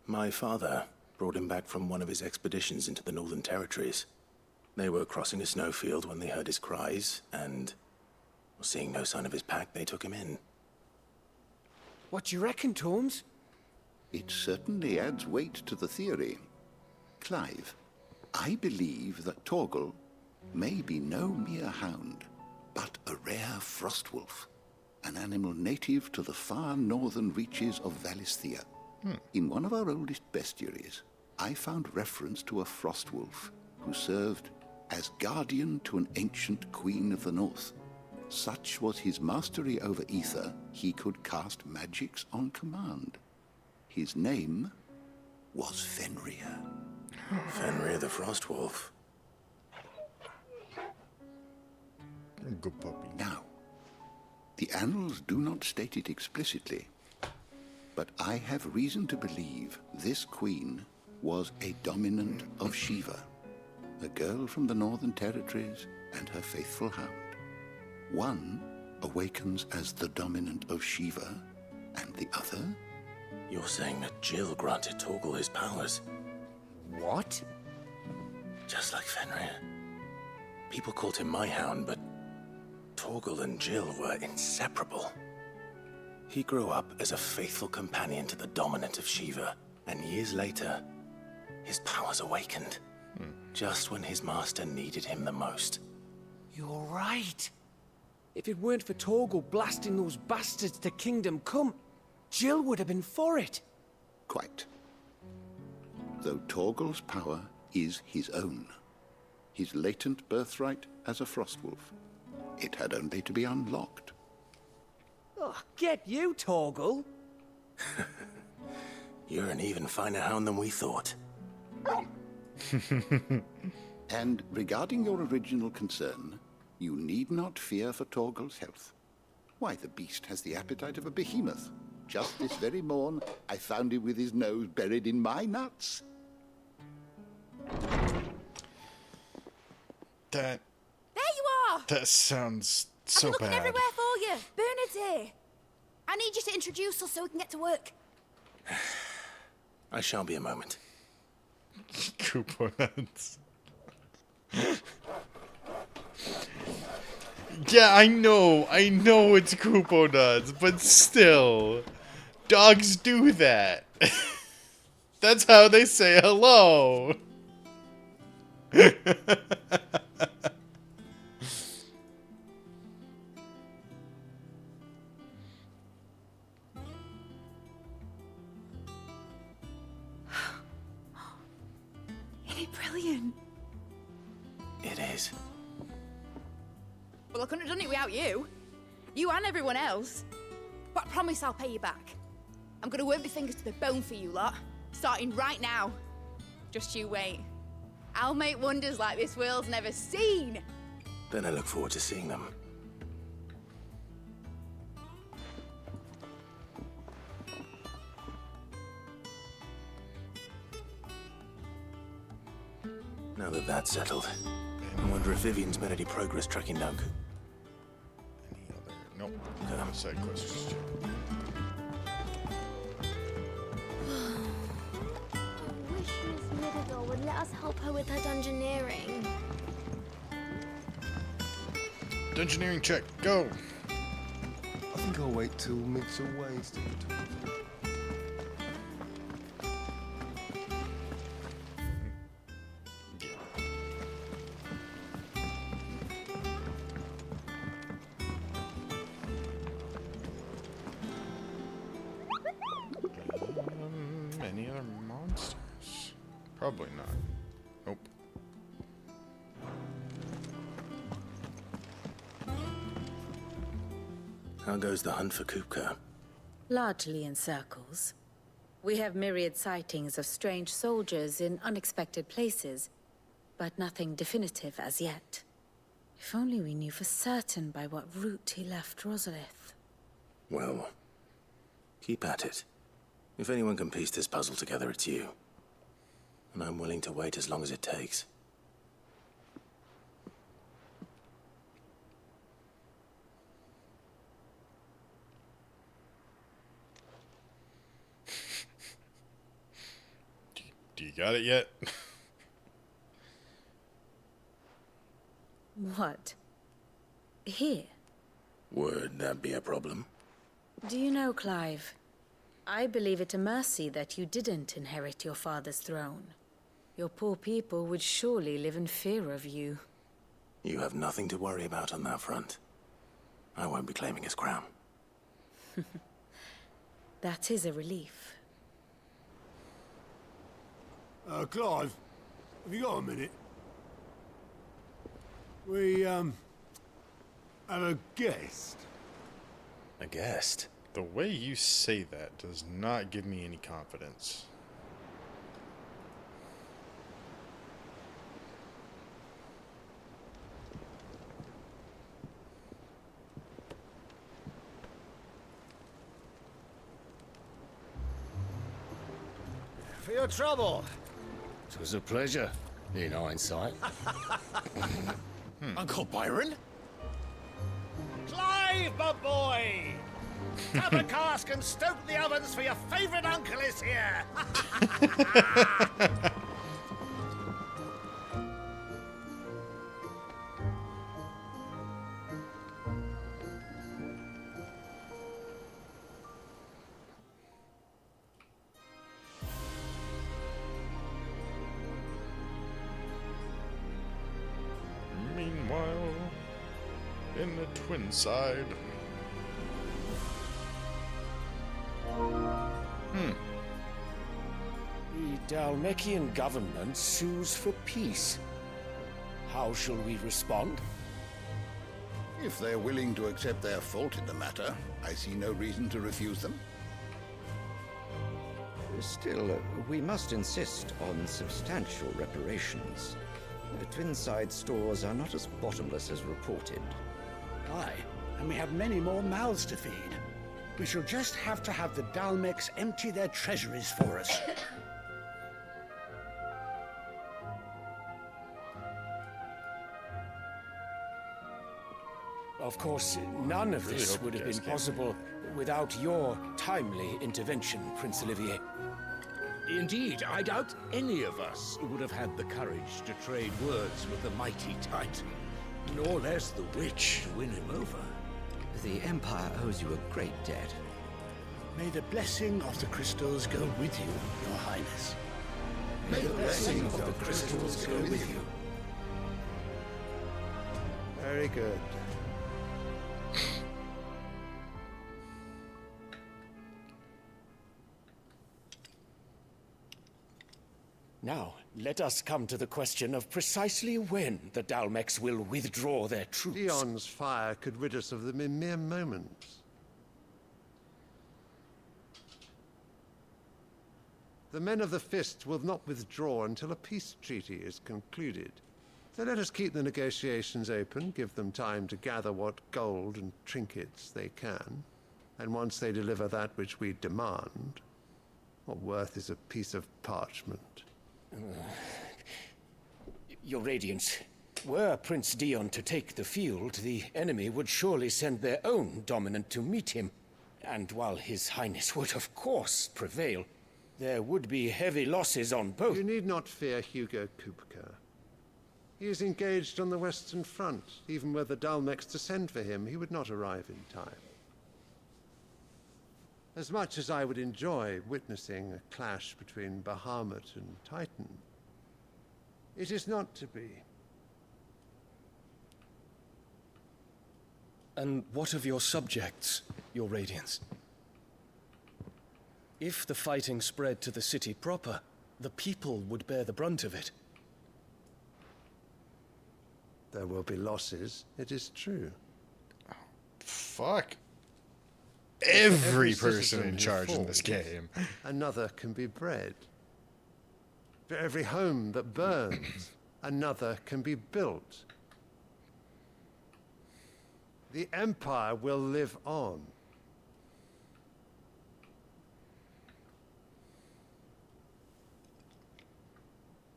My father brought him back from one of his expeditions into the Northern Territories. They were crossing a snowfield when they heard his cries, and seeing no sign of his pack, they took him in. What do you reckon, Tomes? It certainly adds weight to the theory. Clive, I believe that Torgal may be no mere hound, but a rare frostwolf, an animal native to the far northern reaches of Valisthea. In one of our oldest bestiaries, I found reference to a frostwolf who served as guardian to an ancient queen of the north. Such was his mastery over ether, he could cast magics on command. His name was Fenrir. Fenrir the Frostwolf. Good puppy. Now, the annals do not state it explicitly, but I have reason to believe this queen was a dominant of Shiva, a girl from the Northern Territories and her faithful hound. One awakens as the dominant of Shiva, and the other? You're saying that Jill granted Torgal his powers? What? Just like Fenrir. People called him my hound, but Torgal and Jill were inseparable. He grew up as a faithful companion to the dominant of Shiva, and years later, his powers awakened. Just when his master needed him the most. You're right. If it weren't for Torgal blasting those bastards to Kingdom Come, Jill would have been for it. Quite. Though Torgal's power is his own, his latent birthright as a frostwolf. It had only to be unlocked. Oh, get you, Torgal. You're an even finer hound than we thought. And regarding your original concern, you need not fear for Torgal's health. Why, the beast has the appetite of a behemoth. Just this very morn, I found him with his nose buried in my nuts. That There you are! that sounds I've so been looking bad. everywhere for you. Bernard's here. I need you to introduce us so we can get to work. I shall be a moment. Koopa nuts. Yeah, I know it's Koopa nuts, but still, dogs do that. That's how they say hello. Isn't it brilliant? It is. Well, Well, I couldn't have done it without you. You and everyone else. But I promise I'll pay you back. I'm gonna work my fingers to the bone for you lot, starting right now. Just you wait. I'll make wonders like this world's never seen. Then I look forward to seeing them. Now that that's settled, I wonder if Vivian's made any progress tracking down. Any other? Nope. No side questions. I wish Miss Middledore would let us help her with her dungeoneering. Dungeoneering check, go! I think I'll wait till Mick's away instead of talking to her. Any other monsters? Probably not. Nope. How goes the hunt for Kupka? Largely in circles. We have myriad sightings of strange soldiers in unexpected places, but nothing definitive as yet. If only we knew for certain by what route he left Rosalith. Well, keep at it. If anyone can piece this puzzle together, it's you. And I'm willing to wait as long as it takes. Do you got it yet? What? Here? Would that be a problem? Do you know, Clive? I believe it a mercy that you didn't inherit your father's throne. Your poor people would surely live in fear of you. You have nothing to worry about on that front. I won't be claiming his crown. That is a relief. Clive, have you got a minute? We, have a guest. A guest? The way you say that does not give me any confidence. For your trouble. It was a pleasure, in hindsight. Uncle Byron? Clive, my boy! Tap a cask and stoke the ovens for your favourite uncle is here! Meanwhile, in the twin side. The Dalmekian government sues for peace. How shall we respond? If they're willing to accept their fault in the matter, I see no reason to refuse them. Still, we must insist on substantial reparations. The Twinside stores are not as bottomless as reported. Aye, and we have many more mouths to feed. We shall just have to have the Dalmecs empty their treasuries for us. Of course, none of this would have been possible without your timely intervention, Prince Olivier. Indeed, I doubt any of us would have had the courage to trade words with the mighty Titan, nor less the witch to win him over. The Empire owes you a great debt. May the blessing of the crystals go with you, Your Highness. May the blessing of the crystals go with you. Very good. Now, let us come to the question of precisely when the Dalmex will withdraw their troops. Dion's fire could rid us of them in mere moments. The men of the Fist will not withdraw until a peace treaty is concluded. So let us keep the negotiations open, give them time to gather what gold and trinkets they can. And once they deliver that which we demand, what worth is a piece of parchment? Your Radiance, were Prince Dion to take the field, the enemy would surely send their own dominant to meet him. And while His Highness would of course prevail, there would be heavy losses on both. You need not fear Hugo Kupka. He is engaged on the Western Front. Even were the Dalmex to send for him, he would not arrive in time. As much as I would enjoy witnessing a clash between Bahamut and Titan, it is not to be. And what of your subjects, Your Radiance? If the fighting spread to the city proper, the people would bear the brunt of it. There will be losses, it is true. Fuck. Every person citizen in who charge in this falls, game. Another can be bred. For every home that burns, another can be built. The Empire will live on.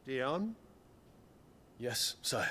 Dion? Yes, sire.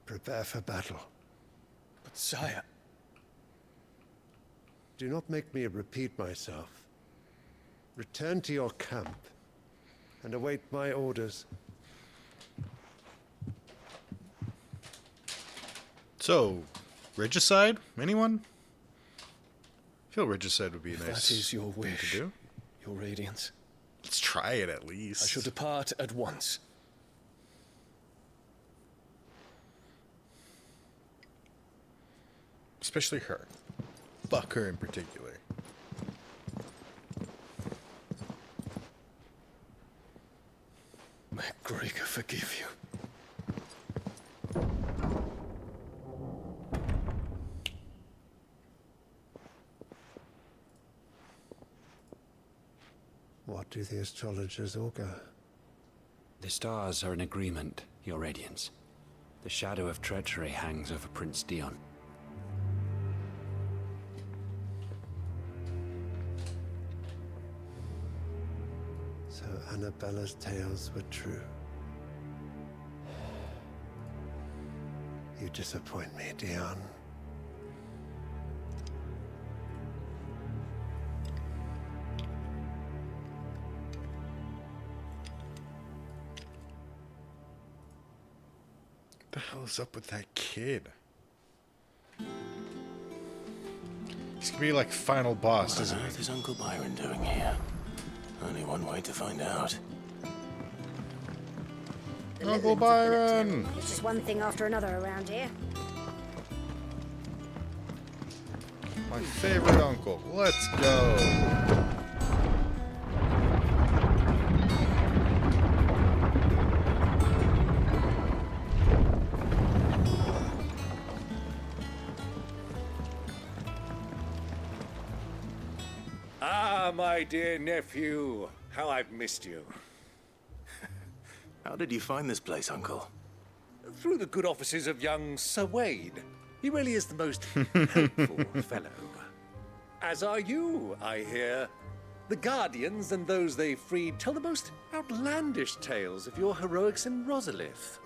Prepare for battle. But sire... Do not make me repeat myself. Return to your camp and await my orders. So, regicide? Anyone? I feel regicide would be If nice. that is your thing wish, to do. Your Radiance. Let's try it at least. I shall depart at once. Especially her. Fuck her in particular. May Gregor forgive you. What do the astrologers augur? The stars are in agreement, Your Radiance. The shadow of treachery hangs over Prince Dion. So Annabella's tales were true. You disappoint me, Dion. What the hell is up with that kid? He's gonna be like final boss, What isn't on he? earth is Uncle Byron doing here? Only one way to find out. Uncle Byron! It's just one thing after another around here. My favorite uncle. Let's go. Ah, my dear nephew. How I've missed you. How did you find this place, Uncle? Through the good offices of young Sir Wade. He really is the most helpful fellow. As are you, I hear. The Guardians and those they freed tell the most outlandish tales of your heroics in Rosalith.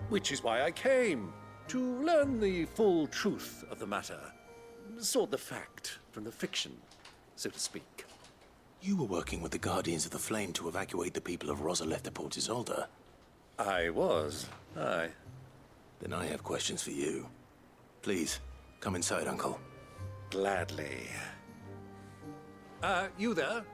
Which is why I came, to learn the full truth of the matter. Sort the fact from the fiction, so to speak. You were working with the Guardians of the Flame to evacuate the people of Rosalith to Port Isolde. I was, aye. Then I have questions for you. Please, come inside, Uncle. Gladly. You there?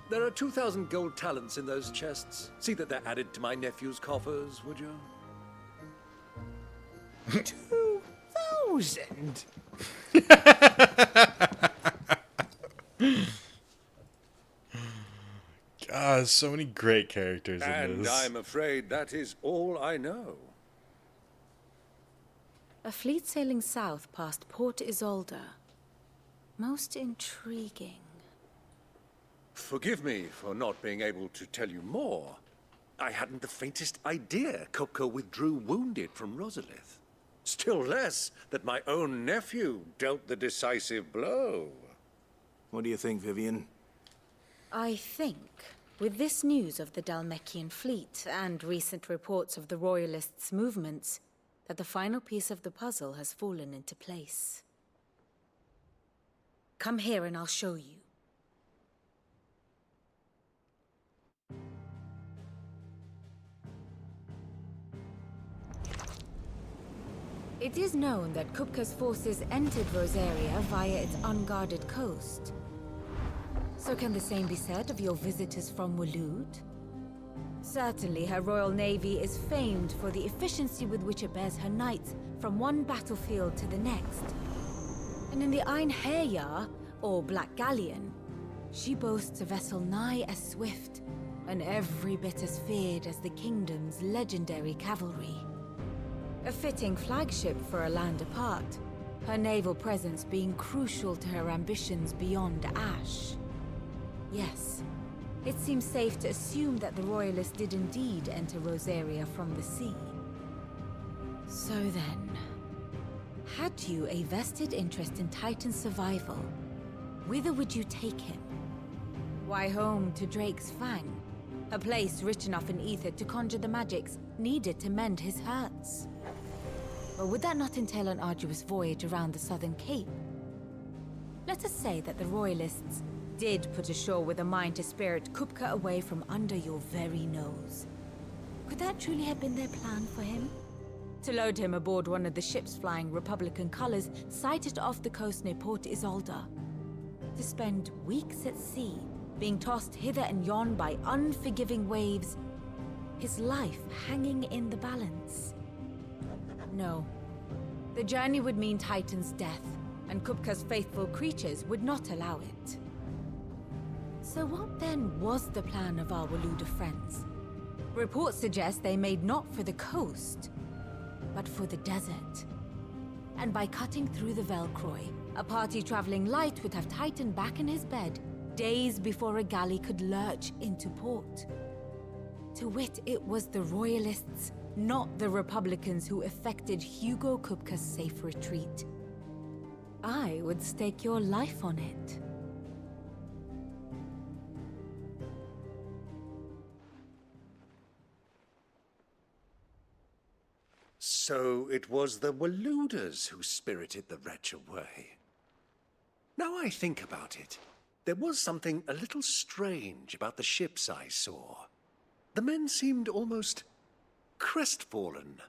There are 2,000 gold talents in those chests. See that they're added to my nephew's coffers, would you? 2,000? God, so many great characters in And this. I'm afraid that is all I know. A fleet sailing south past Port Isolde. Most intriguing. Forgive me for not being able to tell you more. I hadn't the faintest idea Kupka withdrew wounded from Rosalith. Still less that my own nephew dealt the decisive blow. What do you think, Vivian? I think, with this news of the Dhalmekian fleet and recent reports of the Royalists' movements, that the final piece of the puzzle has fallen into place. Come here and I'll show you. It is known that Kupka's forces entered Rosaria via its unguarded coast. So can the same be said of your visitors from Waloed? Certainly, her royal navy is famed for the efficiency with which it bears her knights from one battlefield to the next. And in the Einherjar, or Black Galleon, she boasts a vessel nigh as swift and every bit as feared as the kingdom's legendary cavalry. A fitting flagship for a land apart, her naval presence being crucial to her ambitions beyond Ash. Yes, it seems safe to assume that the Royalists did indeed enter Rosaria from the sea. So then, had you a vested interest in Titan's survival, whither would you take him? Why, home to Drake's Fang, a place rich enough in ether to conjure the magics needed to mend his hurts. Or would that not entail an arduous voyage around the southern cape? Let us say that the Royalists did put ashore with a mind to spirit Kupka away from under your very nose. Could that truly have been their plan for him? To load him aboard one of the ships flying Republican colors sighted off the coast near Port Isolde. To spend weeks at sea, being tossed hither and yon by unforgiving waves, his life hanging in the balance. No. The journey would mean Titan's death, and Kupka's faithful creatures would not allow it. So what then was the plan of our Waloed friends? Reports suggest they made not for the coast, but for the desert. And by cutting through the Velcroy, a party traveling light would have Titan back in his bed days before a galley could lurch into port. To wit, it was the Royalists, not the Republicans, who effected Hugo Kupka's safe retreat. I would stake your life on it. So it was the Waloeders who spirited the wretch away. Now I think about it, there was something a little strange about the ships I saw. The men seemed almost crestfallen,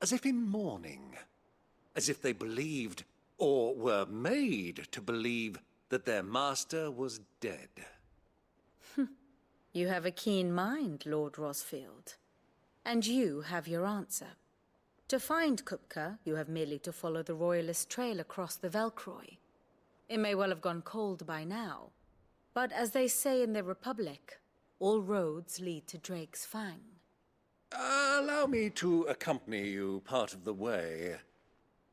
as if in mourning, as if they believed, or were made to believe, that their master was dead. You have a keen mind, Lord Rosfield. And you have your answer. To find Kupka, you have merely to follow the Royalist trail across the Velcroy. It may well have gone cold by now, but as they say in the Republic, all roads lead to Drake's Fang. Allow me to accompany you part of the way.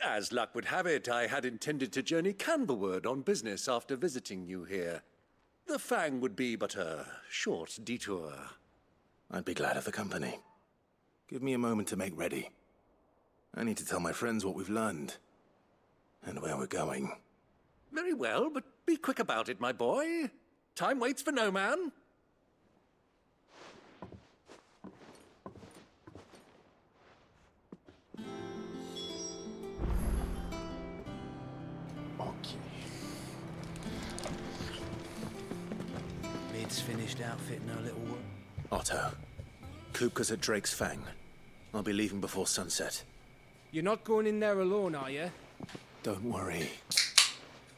As luck would have it, I had intended to journey Canberward on business after visiting you here. The Fang would be but a short detour. I'd be glad of the company. Give me a moment to make ready. I need to tell my friends what we've learned. and where we're going. Very well, but be quick about it, my boy. Time waits for no man. Mid's finished outfitting her little work. Otto, Kupka's at Drake's Fang. I'll be leaving before sunset. You're not going in there alone, are you? Don't worry.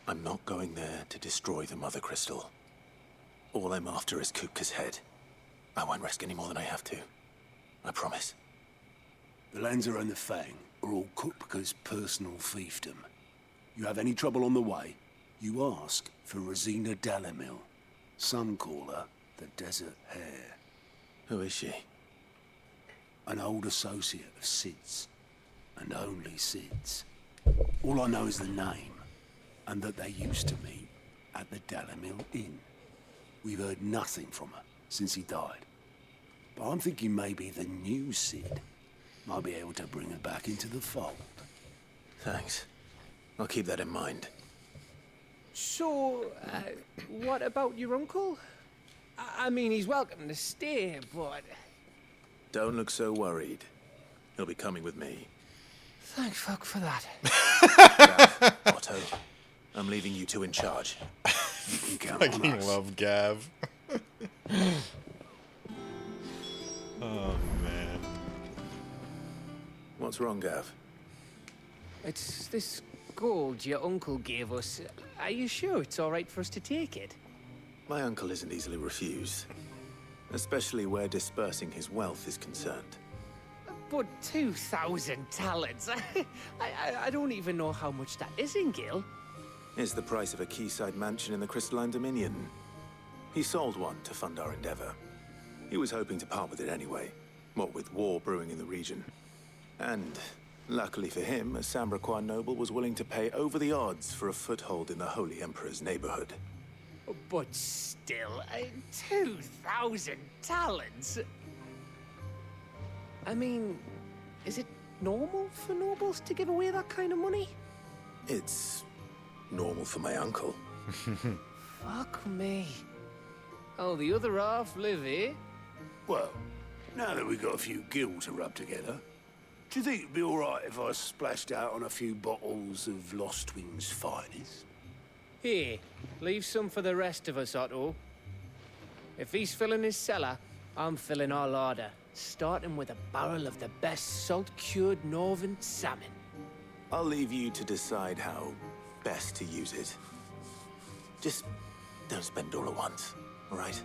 I'm not going there to destroy the Mother Crystal. All I'm after is Kupka's head. I won't risk any more than I have to. I promise. The Lanza and the Fang are all Kupka's personal fiefdom. You have any trouble on the way, you ask for Rosina Dalamil. Some call her the Desert Hare. Who is she? An old associate of Sid's, and only Sid's. All I know is the name, and that they used to meet at the Dalamil Inn. We've heard nothing from her since he died. But I'm thinking maybe the new Sid might be able to bring her back into the fold. Thanks. I'll keep that in mind. So, what about your uncle? I mean, he's welcome to stay, but... Don't look so worried. He'll be coming with me. Thank fuck for that. Gav, Otto, I'm leaving you two in charge. You can count on Fucking us. love Gav. Oh, man. What's wrong, Gav? It's this gold your uncle gave us. Are you sure it's all right for us to take it? My uncle isn't easily refused, especially where dispersing his wealth is concerned. But 2,000 talents. I don't even know how much that is in Gil. It's the price of a quayside mansion in the Crystalline Dominion. He sold one to fund our endeavor. He was hoping to part with it anyway, what with war brewing in the region. And, luckily for him, a Sambraquan noble was willing to pay over the odds for a foothold in the Holy Emperor's neighborhood. But still, 2,000 talents? I mean, is it normal for nobles to give away that kind of money? It's normal for my uncle. Fuck me. Oh, the other half live here? Well, now that we've got a few gil to rub together, do you think it'd be all right if I splashed out on a few bottles of Lost Wing's finest? Here, leave some for the rest of us, Otto. If he's filling his cellar, I'm filling our larder, starting with a barrel of the best salt-cured northern salmon. I'll leave you to decide how best to use it. Just don't spend all at once, all right?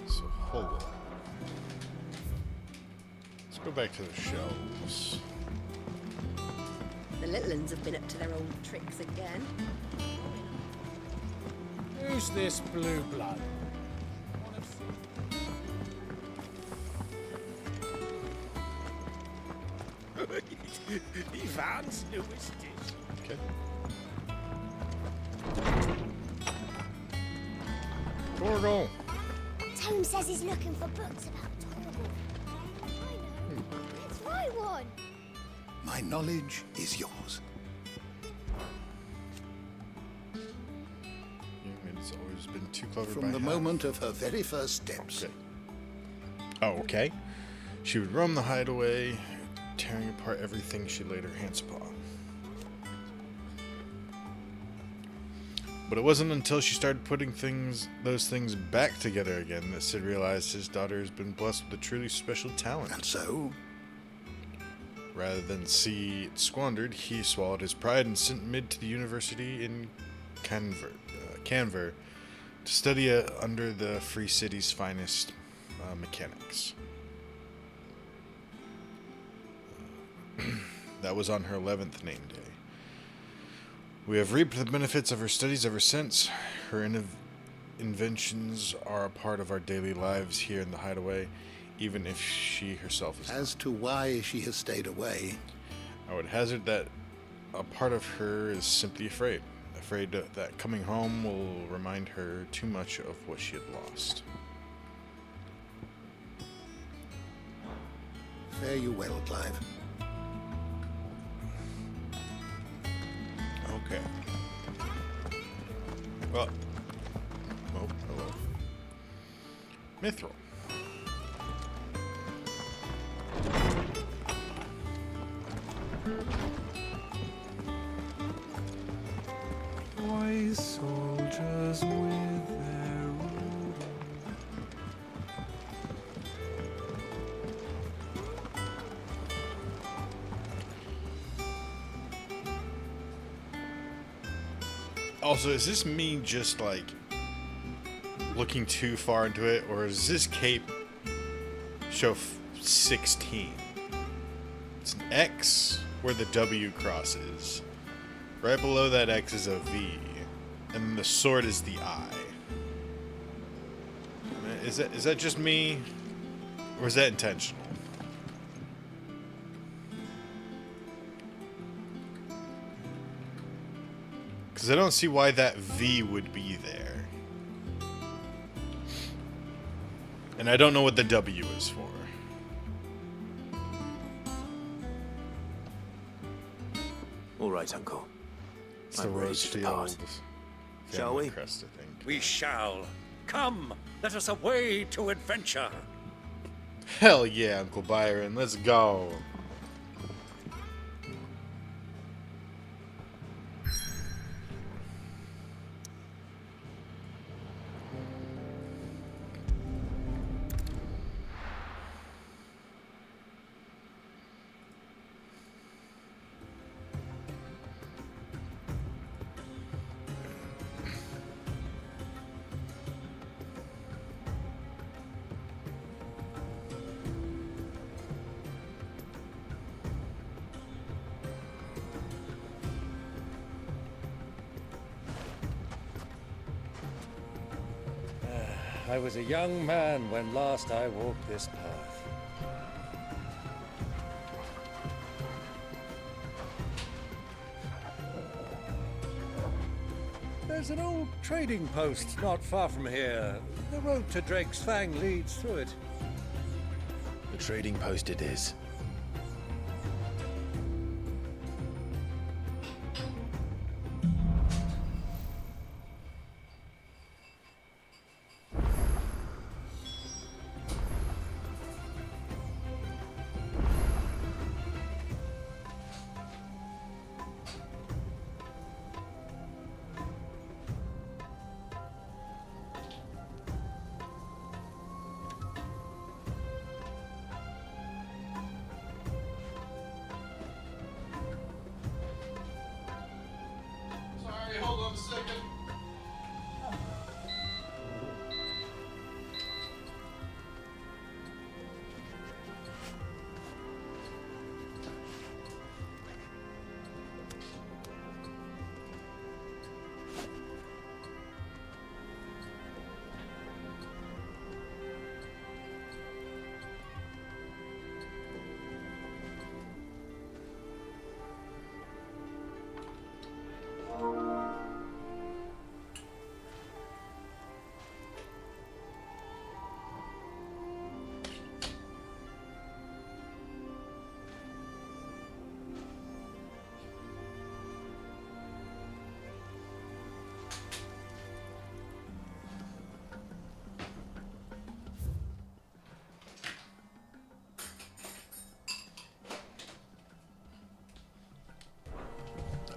So, hold on. Let's go back to the shelves. The little uns have been up to their old tricks again. Who's this blue blood? Ivan's newest dish. Okay. Torgal. Tone says he's looking for books about Torgal. I know. Let's write one. My knowledge is yours. It's always been too clever From by the half. moment of her very first steps. Okay. Oh, okay. She would roam the hideaway, tearing apart everything she laid her hands upon. But it wasn't until she started putting those things back together again that Sid realized his daughter has been blessed with a truly special talent. And so? Rather than see it squandered, he swallowed his pride and sent Mid to the university in Canver to study under the Free City's finest mechanics. That was on her 11th name day. We have reaped the benefits of her studies ever since. Her inventions are a part of our daily lives here in the hideaway, even if she herself is As to why she has stayed away, I would hazard that a part of her is simply afraid that coming home will remind her too much of what she had lost. Fare you well, Clive. Okay. Well. Oh, hello. Mithril. Wise soldiers with their rule. Also, is this me just like looking too far into it, or does this cape show 16? It's an X where the W cross is. Right below that X is a V, and the sword is the I. Is that just me, or is that intentional? Because I don't see why that V would be there. And I don't know what the W is for. All right, Uncle. It's the I'm ready rose to field. depart. Shall we? Crest, I think. We shall. Come, let us away to adventure. Hell yeah, Uncle Byron. Let's go. I was a young man when last I walked this path. There's an old trading post not far from here. The road to Drake's Fang leads through it. The trading post it is. Sorry, hold on a second.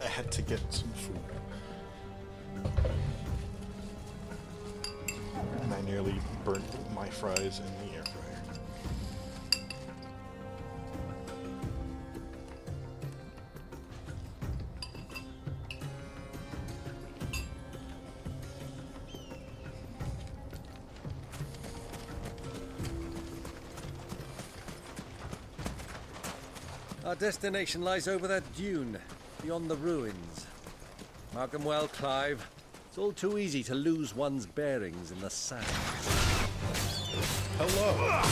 I had to get some food. And I nearly burnt my fries in the air fryer. Our destination lies over that dune, beyond the ruins. Mark 'em well, Clive. It's all too easy to lose one's bearings in the sand. Hello.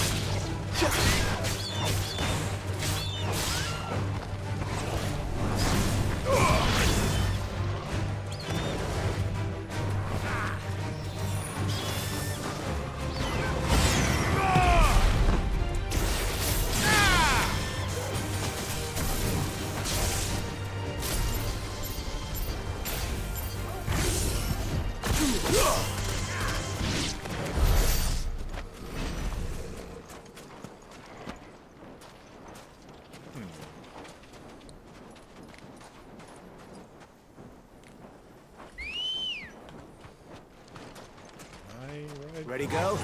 Ready, go?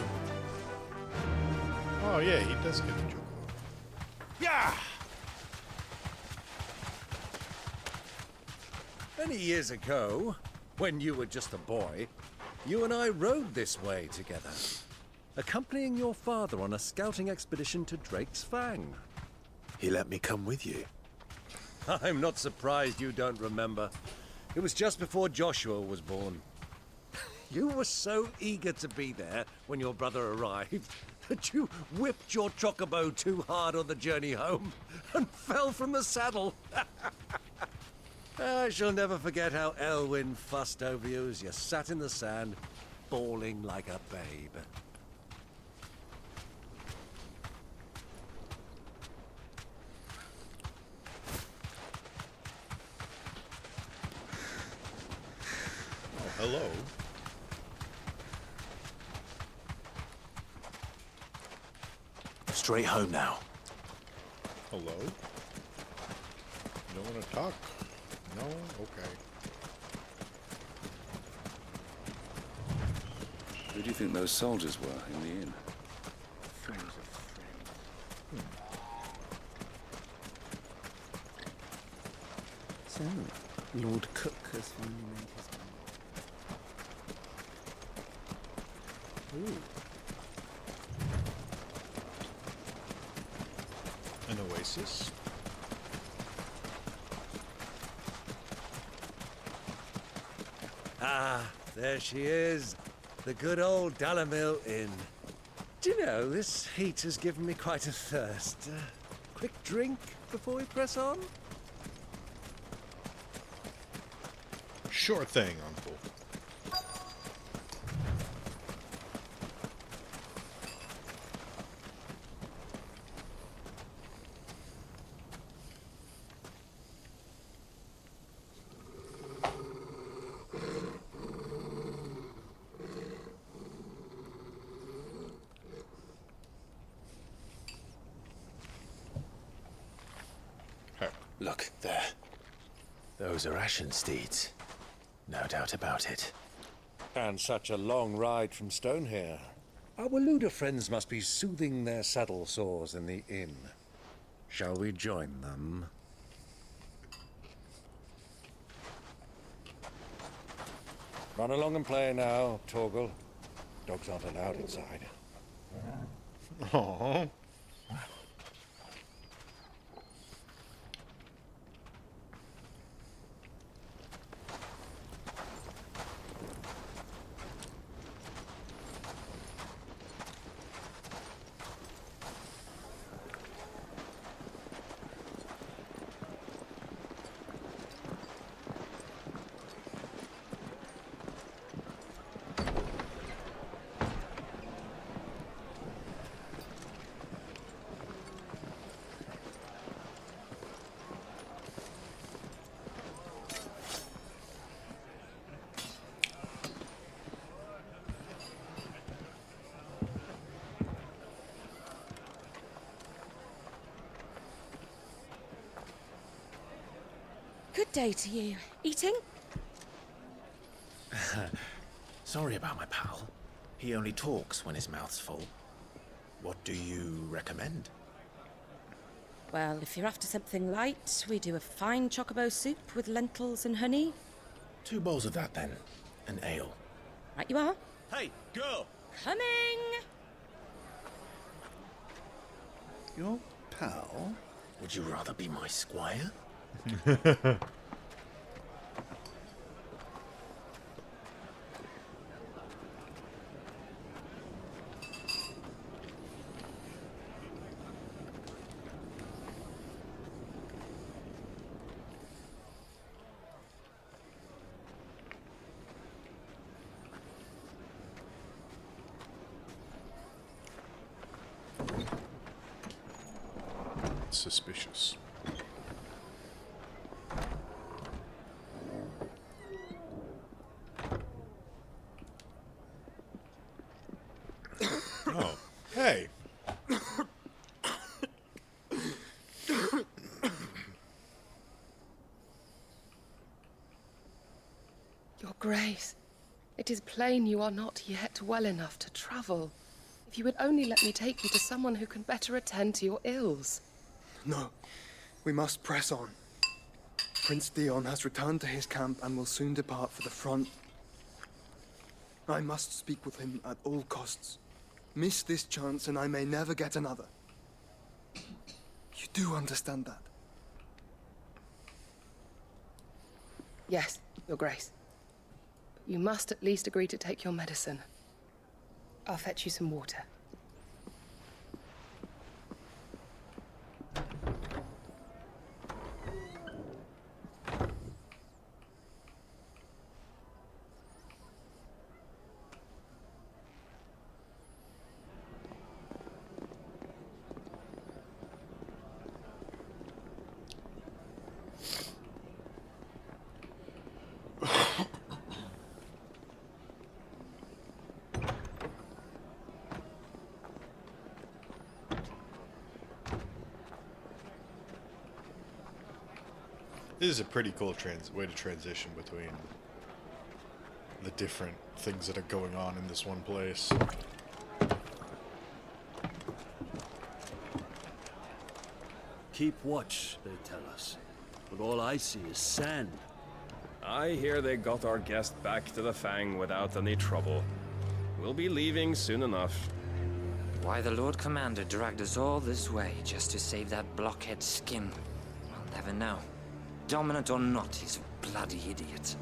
Oh yeah, he does get the joke. Yeah! Many years ago, when you were just a boy, you and I rode this way together, accompanying your father on a scouting expedition to Drake's Fang. He let me come with you. I'm not surprised you don't remember. It was just before Joshua was born. You were so eager to be there when your brother arrived that you whipped your chocobo too hard on the journey home and fell from the saddle. I shall never forget how Elwyn fussed over you as you sat in the sand, bawling like a babe. Oh, hello. Straight home now. Hello? You don't want to talk? No? Okay. Who do you think those soldiers were in the inn? Friends of friends. So, Lord Cook has finally made his mind. An oasis? Ah, there she is. The good old Dalamil Inn. Do you know, this heat has given me quite a thirst. Quick drink before we press on? Sure thing, Uncle. Look, there. Those are Ashen steeds. No doubt about it. And such a long ride from Stonehair. Our Waluda friends must be soothing their saddle sores in the inn. Shall we join them? Run along and play now, Torgal. Dogs aren't allowed inside. Aww. Good day to you. Eating? Sorry about my pal. He only talks when his mouth's full. What do you recommend? Well, if you're after something light, we do a fine chocobo soup with lentils and honey. 2 bowls of that, then. An ale. Right you are. Hey, girl! Coming! Your pal? Would you rather be my squire? Suspicious. Oh, hey. Your Grace, it is plain you are not yet well enough to travel. If you would only let me take you to someone who can better attend to your ills. No, we must press on. Prince Dion has returned to his camp and will soon depart for the front. I must speak with him at all costs. Miss this chance and I may never get another. You do understand that? Yes, Your Grace. But you must at least agree to take your medicine. I'll fetch you some water. This is a pretty cool way to transition between the different things that are going on in this one place. Keep watch, they tell us. But all I see is sand. I hear they got our guest back to the Fang without any trouble. We'll be leaving soon enough. Why the Lord Commander dragged us all this way just to save that blockhead's skin, I'll never know. Dominant or not, he's a bloody idiot.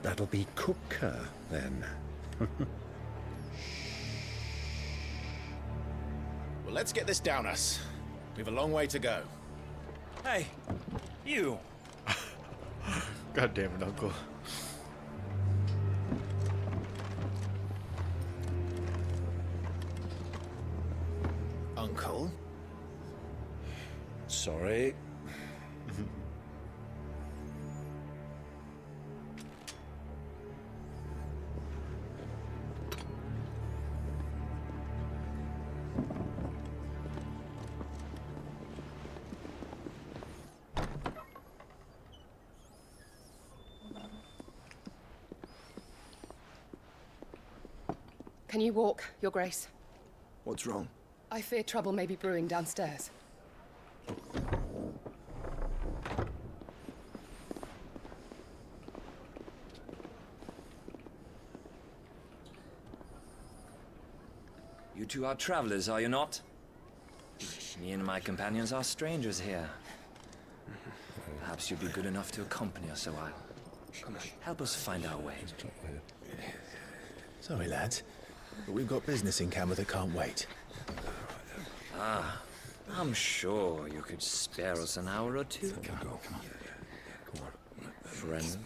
That'll be Cooker, then. Well, let's get this down us. We've a long way to go. Hey, you! God damn it, Uncle. Uncle? Sorry. Can you walk, Your Grace? What's wrong? I fear trouble may be brewing downstairs. You two are travelers, are you not? Me and my companions are strangers here. Perhaps you'd be good enough to accompany us a while. Help us find our way. Sorry, lads, but we've got business in camera that can't wait. Ah, I'm sure you could spare us an hour or two. Come on. Friend.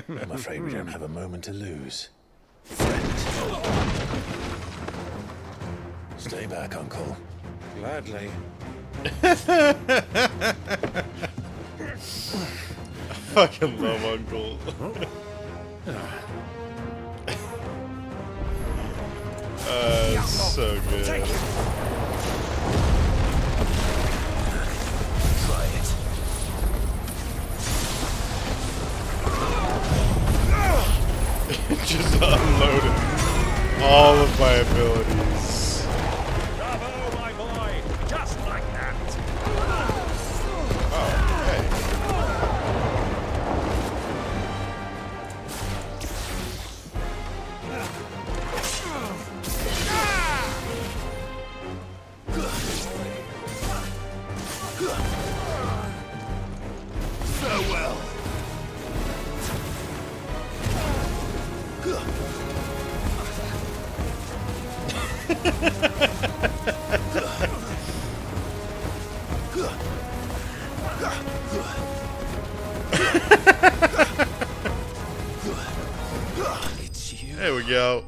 I'm afraid we don't have a moment to lose. Stay back, Uncle. Gladly. Fucking love Uncle. So good. Try it. Just unloaded all of my abilities. Bravo, my boy! Just like that! Oh, hey. Farewell. It's you. There we go.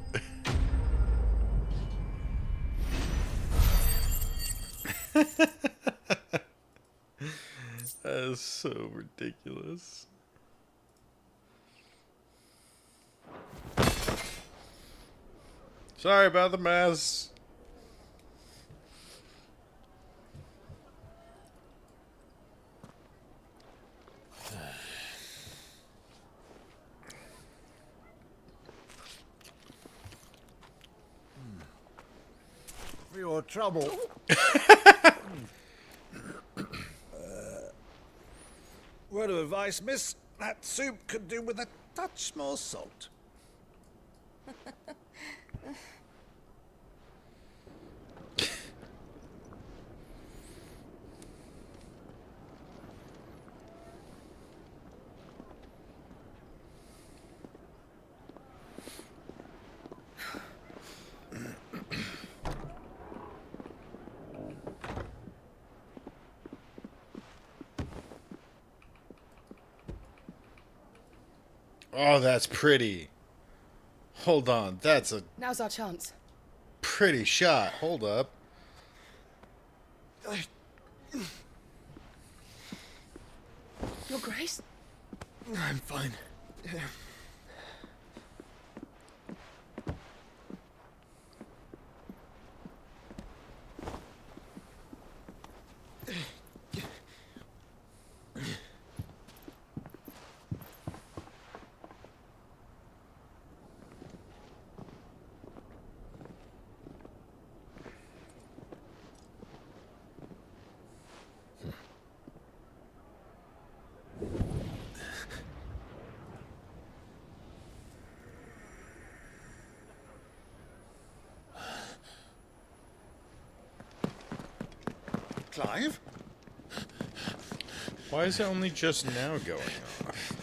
So ridiculous. Sorry about the mess. For your trouble. Word of advice, miss. That soup could do with a touch more salt. Oh, that's pretty. Hold on, that's a Now's our chance. pretty shot. Hold up. Your Grace? I'm fine. Clive? Why is it only just now going off?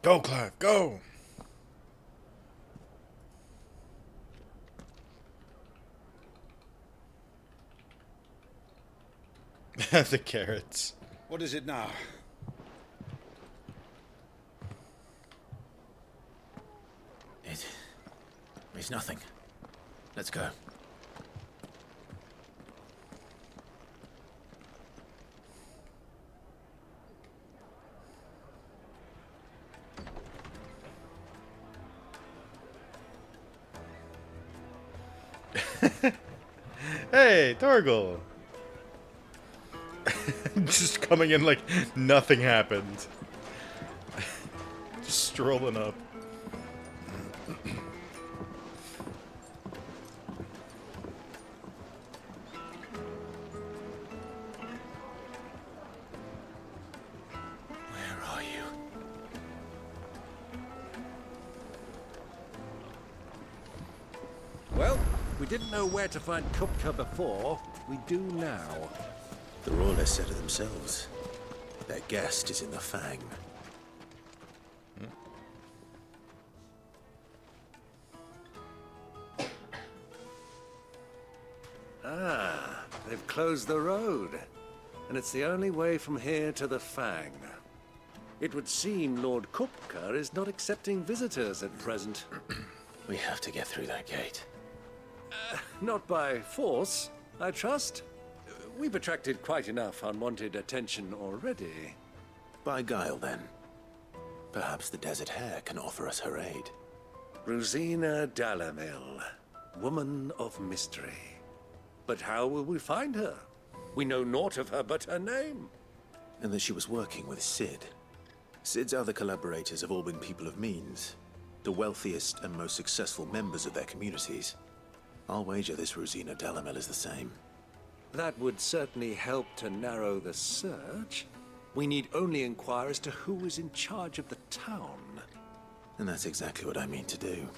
Go, Clive, go! The carrots. What is it now? It's nothing. Let's go. Hey, Torgal! Just coming in like nothing happened. Just strolling up. Where are you? Well, we didn't know where to find Kupka before. We do now. The Royalists said it themselves. Their guest is in the Fang. Ah, they've closed the road. And it's the only way from here to the Fang. It would seem Lord Kupka is not accepting visitors at present. We have to get through that gate. Not by force, I trust. We've attracted quite enough unwanted attention already. By guile, then. Perhaps the Desert Hare can offer us her aid. Rosina Dalamil, woman of mystery. But how will we find her? We know naught of her but her name. And that she was working with Sid. Sid's other collaborators have all been people of means. The wealthiest and most successful members of their communities. I'll wager this Rosina Dalamil is the same. That would certainly help to narrow the search. We need only inquire as to who is in charge of the town. And that's exactly what I mean to do.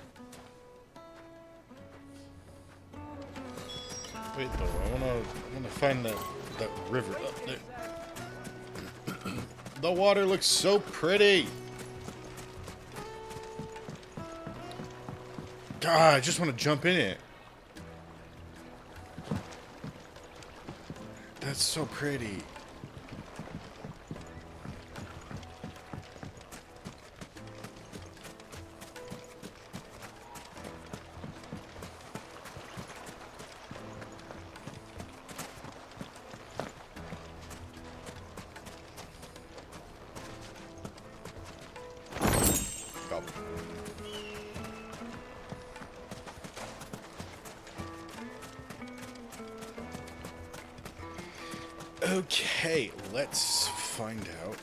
Wait though, I wanna find that river up there. The water looks so pretty. God, I just want to jump in it. That's so pretty. Okay, let's find out.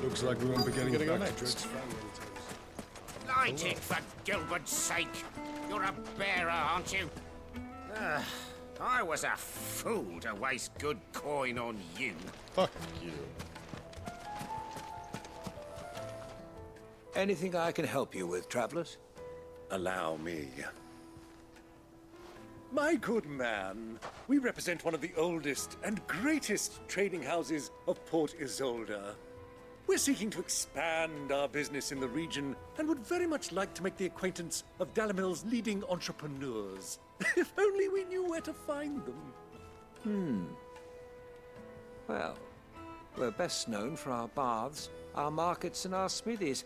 Looks like we won't be getting Gonna go back to next. Dred's family tales. Light it, for Gilbert's sake. You're a bearer, aren't you? I was a fool to waste good coin on you. Fuck you. Anything I can help you with, travelers? Allow me. My good man, we represent one of the oldest and greatest trading houses of Port Isolde. We're seeking to expand our business in the region and would very much like to make the acquaintance of Dalamil's leading entrepreneurs. If only we knew where to find them. Well, we're best known for our baths, our markets, and our smithies.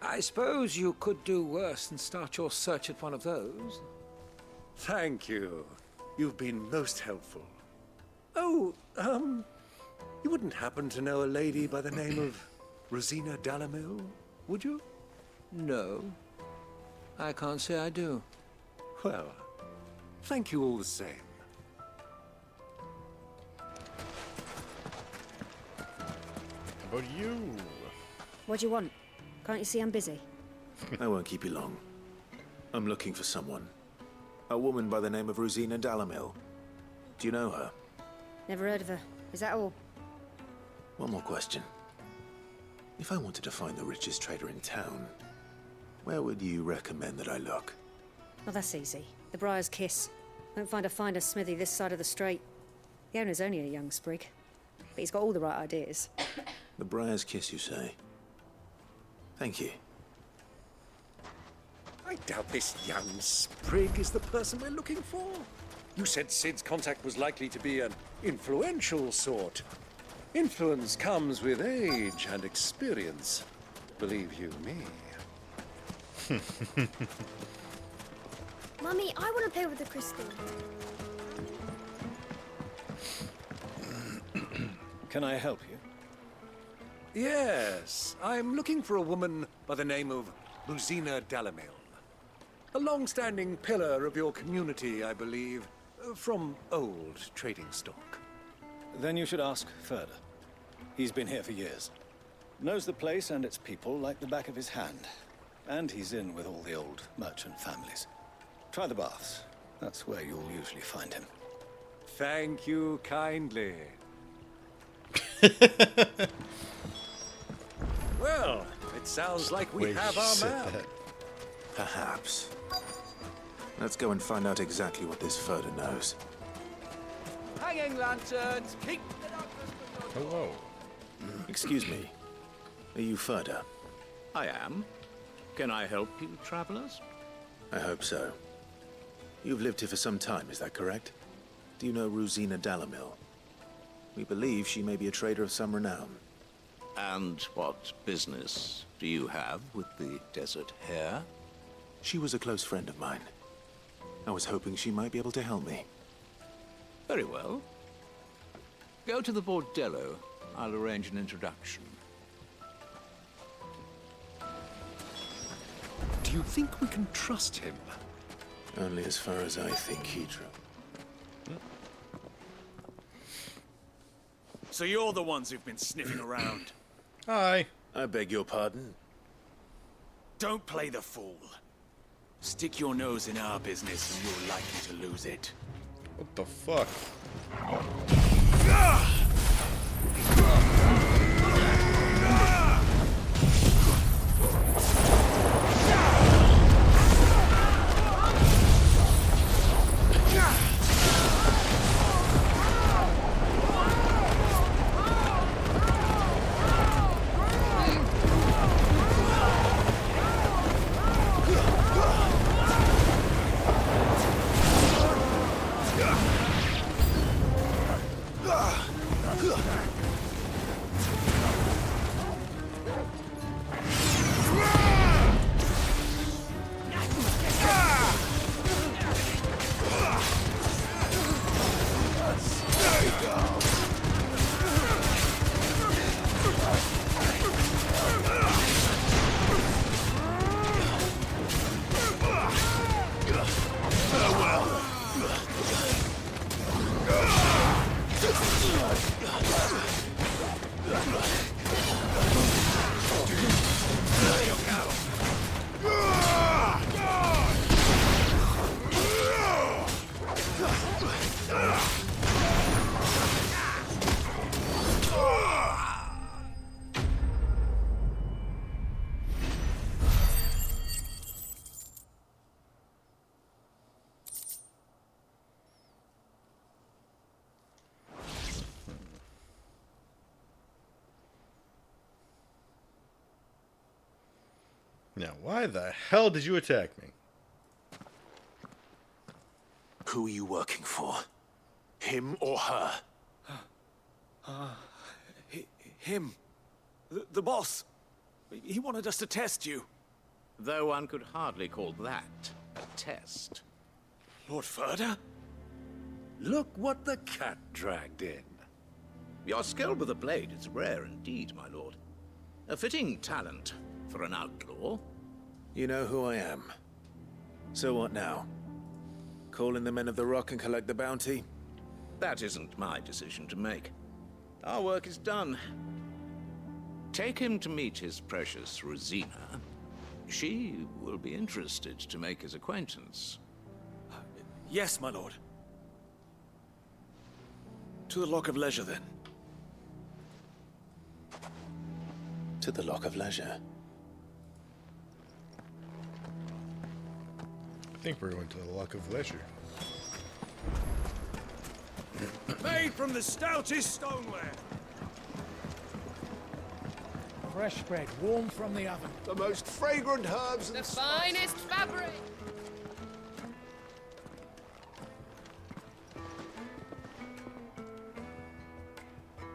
I suppose you could do worse than start your search at one of those. Thank you. You've been most helpful. Oh, you wouldn't happen to know a lady by the name of Rosina Dalamil, would you? No. I can't say I do. Well, thank you all the same. How about you? What do you want? Can't you see I'm busy? I won't keep you long. I'm looking for someone. A woman by the name of Rosina Dalamil. Do you know her? Never heard of her. Is that all? One more question. If I wanted to find the richest trader in town, where would you recommend that I look? Well, that's easy. The Briar's Kiss. Won't find a finer smithy this side of the strait. The owner's only a young sprig, but he's got all the right ideas. The Briar's Kiss, you say? Thank you. I doubt this young sprig is the person we're looking for. You said Sid's contact was likely to be an influential sort. Influence comes with age and experience. Believe you me. Mummy, I want to play with the crystal. Can I help you? Yes, I'm looking for a woman by the name of Rosina Dalamil. A long-standing pillar of your community, I believe, from old trading stock. Then you should ask further. He's been here for years. Knows the place and its people like the back of his hand. And he's in with all the old merchant families. Try the baths. That's where you'll usually find him. Thank you kindly. Well, it sounds like we have our man. Perhaps. Let's go and find out exactly what this Furder knows. Hanging lanterns, keep the darkness. Hello. Excuse me. Are you Furder? I am. Can I help you, travelers? I hope so. You've lived here for some time, is that correct? Do you know Rosina Dalamil? We believe she may be a trader of some renown. And what business do you have with the desert hare? She was a close friend of mine. I was hoping she might be able to help me. Very well. Go to the bordello. I'll arrange an introduction. Do you think we can trust him? Only as far as I think, Hydra. So you're the ones who've been sniffing around. Hi. I beg your pardon? Don't play the fool. Stick your nose in our business and you're likely to lose it. What the fuck? Now, why the hell did you attack me? Who are you working for? Him or her? Him. The boss. He wanted us to test you. Though one could hardly call that a test. Lord Ferda? Look what the cat dragged in. Your skill with the blade is rare indeed, my lord. A fitting talent for an outlaw. You know who I am. So what now? Call in the Men of the Rock and collect the bounty? That isn't my decision to make. Our work is done. Take him to meet his precious Rosina. She will be interested to make his acquaintance. Yes, my lord. To the Lock of Leisure, then. To the Lock of Leisure. I think we're going to the Lock of Leisure. Made from the stoutest stoneware. Fresh bread, warm from the oven. The most fragrant herbs and The finest fabric.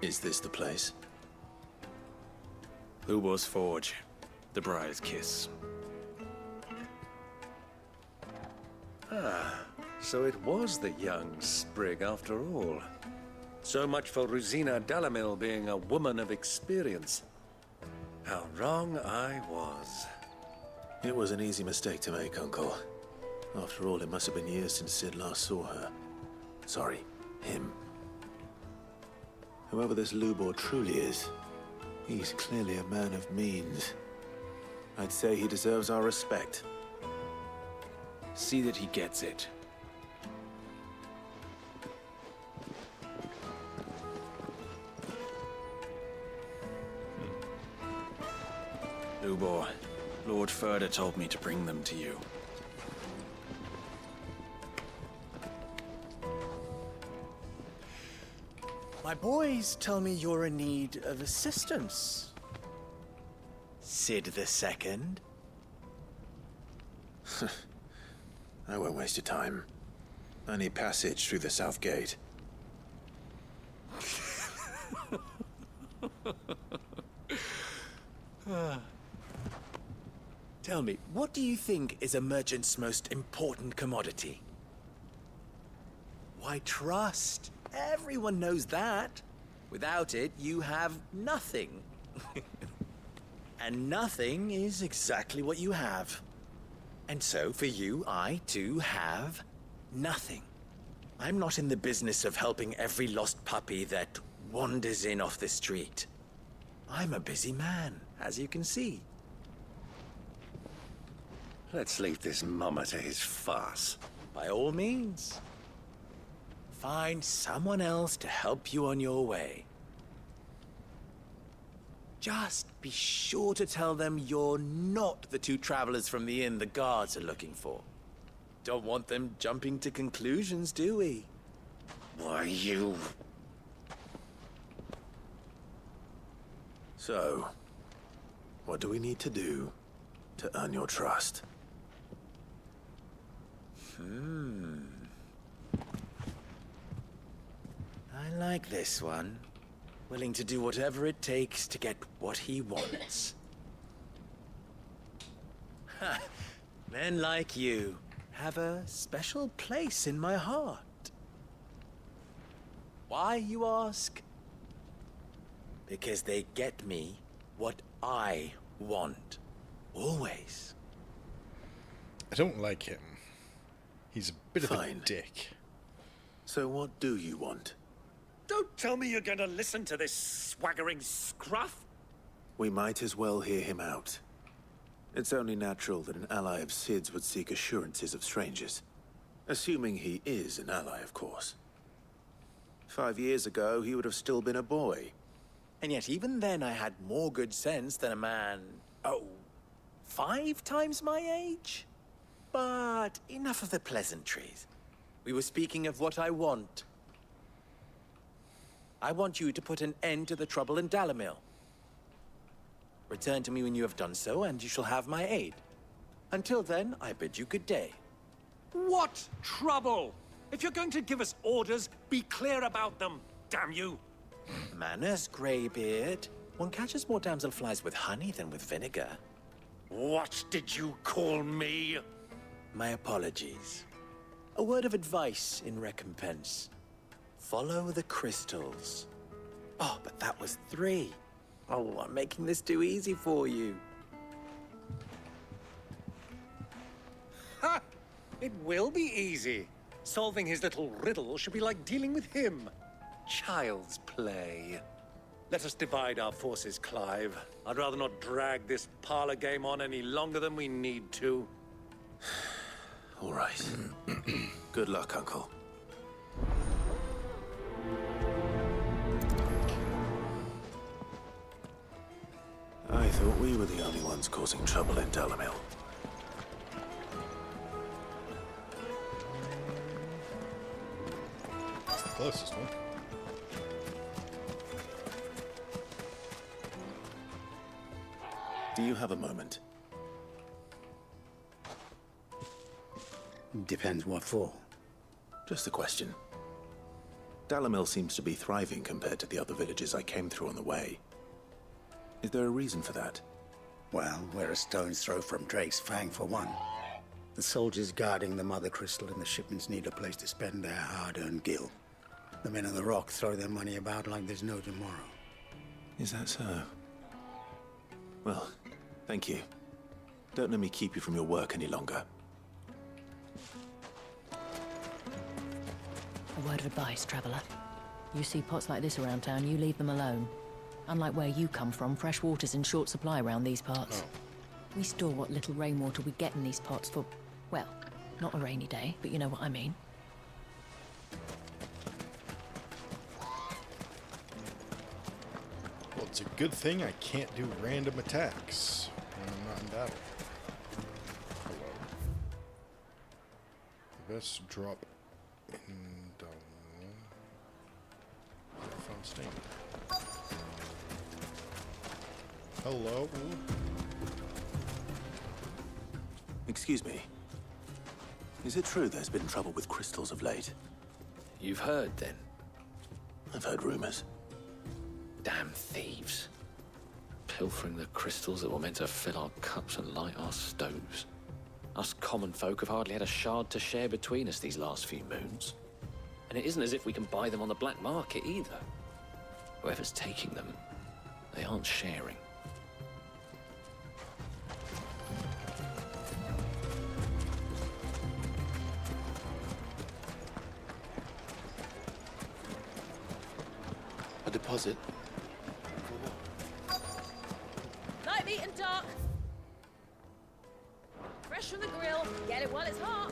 Is this the place? Ubor's Forge. The Briar's Kiss. Ah, so it was the young sprig after all. So much for Rosina Dalamil being a woman of experience. How wrong I was. It was an easy mistake to make, Uncle. After all, it must have been years since Sid last saw her. Sorry, him. Whoever this Lubor truly is, he's clearly a man of means. I'd say he deserves our respect. See that he gets it. Lubor, Lord Ferda told me to bring them to you. My boys tell me you're in need of assistance. Sid the Second. I won't waste your time. I need passage through the south gate. Tell me, what do you think is a merchant's most important commodity? Why, trust. Everyone knows that. Without it, you have nothing. And nothing is exactly what you have. And so, for you, I, too, have nothing. I'm not in the business of helping every lost puppy that wanders in off the street. I'm a busy man, as you can see. Let's leave this mummer to his farce. By all means. Find someone else to help you on your way. Just be sure to tell them you're not the two travelers from the inn the guards are looking for. Don't want them jumping to conclusions, do we? Why, you... So, what do we need to do to earn your trust? I like this one. Willing to do whatever it takes to get what he wants. Men like you have a special place in my heart. Why, you ask? Because they get me what I want. Always. I don't like him. He's a bit of a Fine. dick. So what do you want? Don't tell me you're gonna listen to this swaggering scruff! We might as well hear him out. It's only natural that an ally of Sid's would seek assurances of strangers. Assuming he is an ally, of course. 5 years ago, he would have still been a boy. And yet even then I had more good sense than a man, 5 times my age? But enough of the pleasantries. We were speaking of what I want. I want you to put an end to the trouble in Dalamil. Return to me when you have done so, and you shall have my aid. Until then, I bid you good day. What trouble? If you're going to give us orders, be clear about them, damn you! Manners, Greybeard. One catches more damselflies with honey than with vinegar. What did you call me? My apologies. A word of advice in recompense. Follow the crystals. Oh, but that was 3. Oh, I'm making this too easy for you. Ha! It will be easy. Solving his little riddle should be like dealing with him. Child's play. Let us divide our forces, Clive. I'd rather not drag this parlor game on any longer than we need to. All right. Good luck, Uncle. I thought we were the only ones causing trouble in Dalamil. That's the closest one. Do you have a moment? Depends what for. Just a question. Dalamil seems to be thriving compared to the other villages I came through on the way. Is there a reason for that? Well, we're a stone's throw from Drake's Fang, for one. The soldiers guarding the Mother Crystal and the shipments need a place to spend their hard-earned gil. The men of the Rock throw their money about like there's no tomorrow. Is that so? Well, thank you. Don't let me keep you from your work any longer. A word of advice, traveller. You see pots like this around town, you leave them alone. Unlike where you come from, fresh water's in short supply around these parts. We store what little rainwater we get in these pots for, well, not a rainy day, but you know what I mean. Well, it's a good thing I can't do random attacks when I'm not in battle. Hello. The best drop in Dalamil. Found stain. Hello? Excuse me. Is it true there's been trouble with crystals of late? You've heard, then? I've heard rumors. Damn thieves. Pilfering the crystals that were meant to fill our cups and light our stoves. Us common folk have hardly had a shard to share between us these last few moons. And it isn't as if we can buy them on the black market either. Whoever's taking them, they aren't sharing. A deposit? Light, meat, and dark. Fresh from the grill. Get it while it's hot.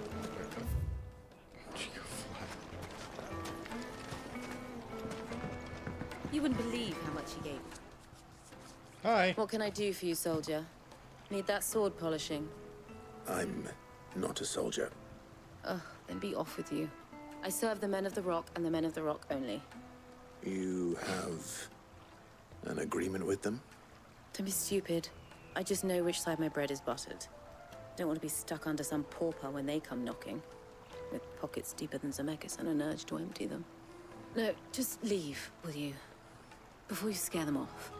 You wouldn't believe how much he gave. Hi. What can I do for you, soldier? Need that sword polishing? I'm not a soldier. Ugh, then be off with you. I serve the men of the Rock and the men of the Rock only. You have an agreement with them? Don't be stupid. I just know which side my bread is buttered. Don't want to be stuck under some pauper when they come knocking. With pockets deeper than Zemeckis and an urge to empty them. No, just leave, will you? Before you scare them off.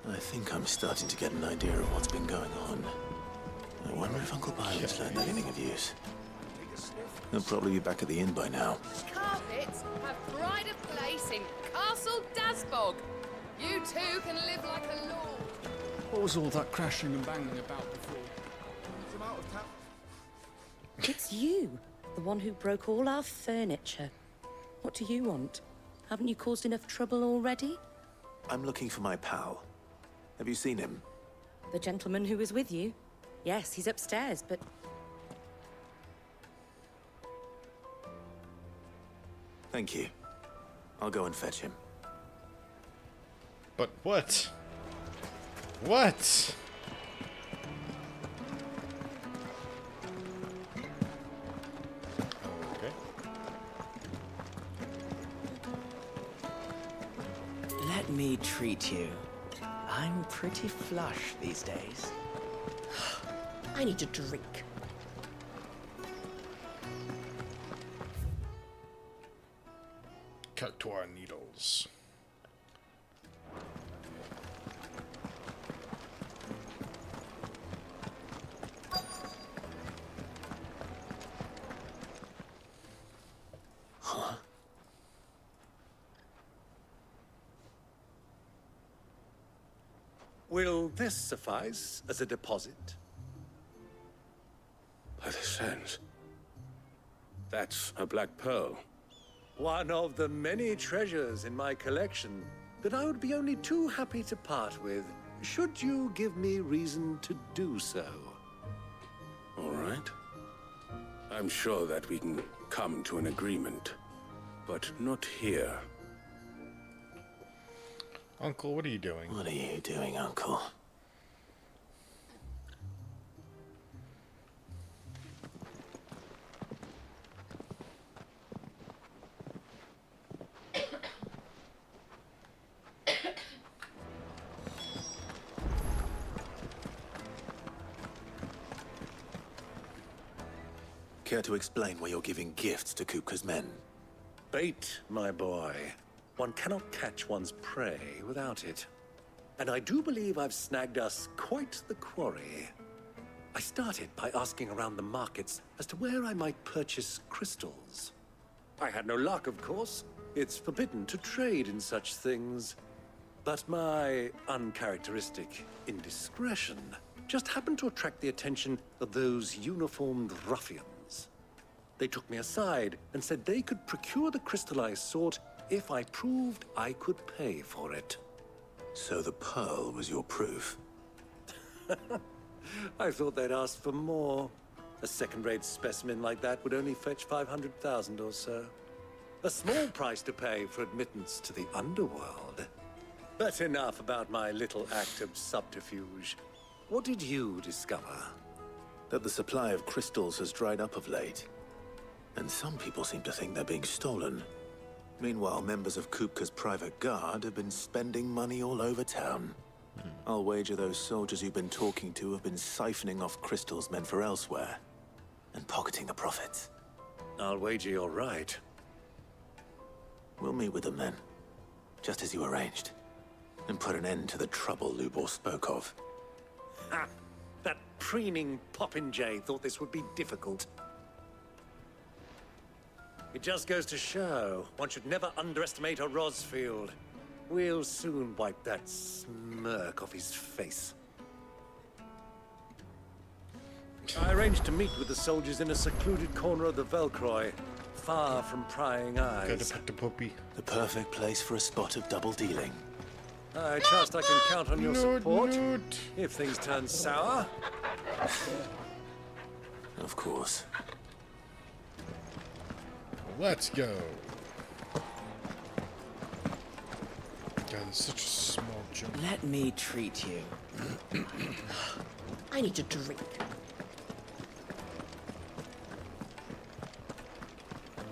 I think I'm starting to get an idea of what's been going on. I wonder if Uncle Byron's learned anything of use. He'll probably be back at the inn by now. Carpets have pride of place in Castle Dasbog. You too can live like a lord. What was all that crashing and banging about before? It's you, the one who broke all our furniture. What do you want? Haven't you caused enough trouble already? I'm looking for my pal. Have you seen him? The gentleman who was with you? Yes, he's upstairs, but... Thank you. I'll go and fetch him. But what? What? Let me treat you. I'm pretty flush these days. I need a drink. Cut to our needles. Huh? Will this suffice as a deposit? By the sands. That's a black pearl. One of the many treasures in my collection that I would be only too happy to part with, should you give me reason to do so. All right. I'm sure that we can come to an agreement, but not here. Uncle, what are you doing? What are you doing, Uncle? Care to explain why you're giving gifts to Kupka's men? Bait, my boy. One cannot catch one's prey without it. And I do believe I've snagged us quite the quarry. I started by asking around the markets as to where I might purchase crystals. I had no luck, of course. It's forbidden to trade in such things. But my uncharacteristic indiscretion just happened to attract the attention of those uniformed ruffians. They took me aside and said they could procure the crystal I sought if I proved I could pay for it. So the pearl was your proof? I thought they'd asked for more. A second-rate specimen like that would only fetch 500,000 or so. A small price to pay for admittance to the underworld. But enough about my little act of subterfuge. What did you discover? That the supply of crystals has dried up of late. And some people seem to think they're being stolen. Meanwhile, members of Kupka's private guard have been spending money all over town. I'll wager those soldiers you've been talking to have been siphoning off crystals meant for elsewhere, and pocketing the profits. I'll wager you're right. We'll meet with them then, just as you arranged, and put an end to the trouble Lubor spoke of. Ha! That preening popinjay thought this would be difficult. It just goes to show, one should never underestimate a Rosfield. We'll soon wipe that smirk off his face. I arranged to meet with the soldiers in a secluded corner of the Velcroy, far from prying eyes. Gotta pet the puppy. The perfect place for a spot of double dealing. I trust I can count on your support if things turn sour. Of course. Let's go. God, it's such a small jump. Let me treat you. I need a drink.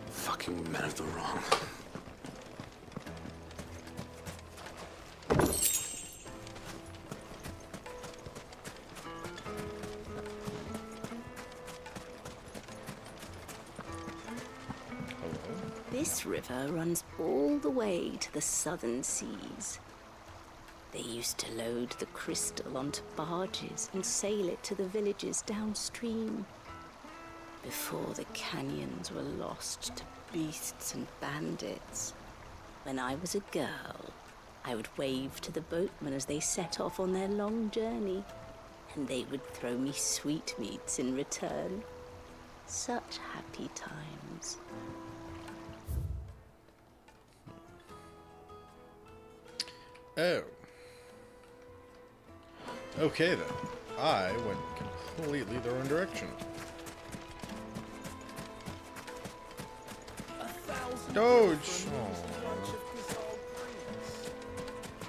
Fucking men of the wrong. This river runs all the way to the southern seas. They used to load the crystal onto barges and sail it to the villages downstream. Before the canyons were lost to beasts and bandits. When I was a girl, I would wave to the boatmen as they set off on their long journey, and they would throw me sweetmeats in return. Such happy times. Oh. Okay then. I went completely the wrong direction. Doge!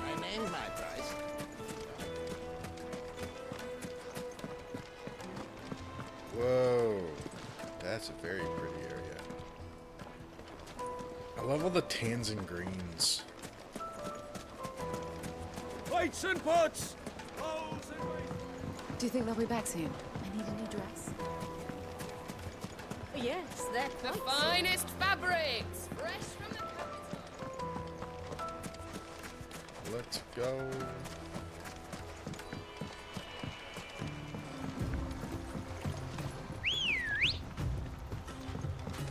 I named my price. Whoa. That's a very pretty area. I love all the tans and greens. Weights and butts! Do you think they'll be back soon? I need a new dress. Yes, they're The finest fabrics, fresh from the capital. Let's go.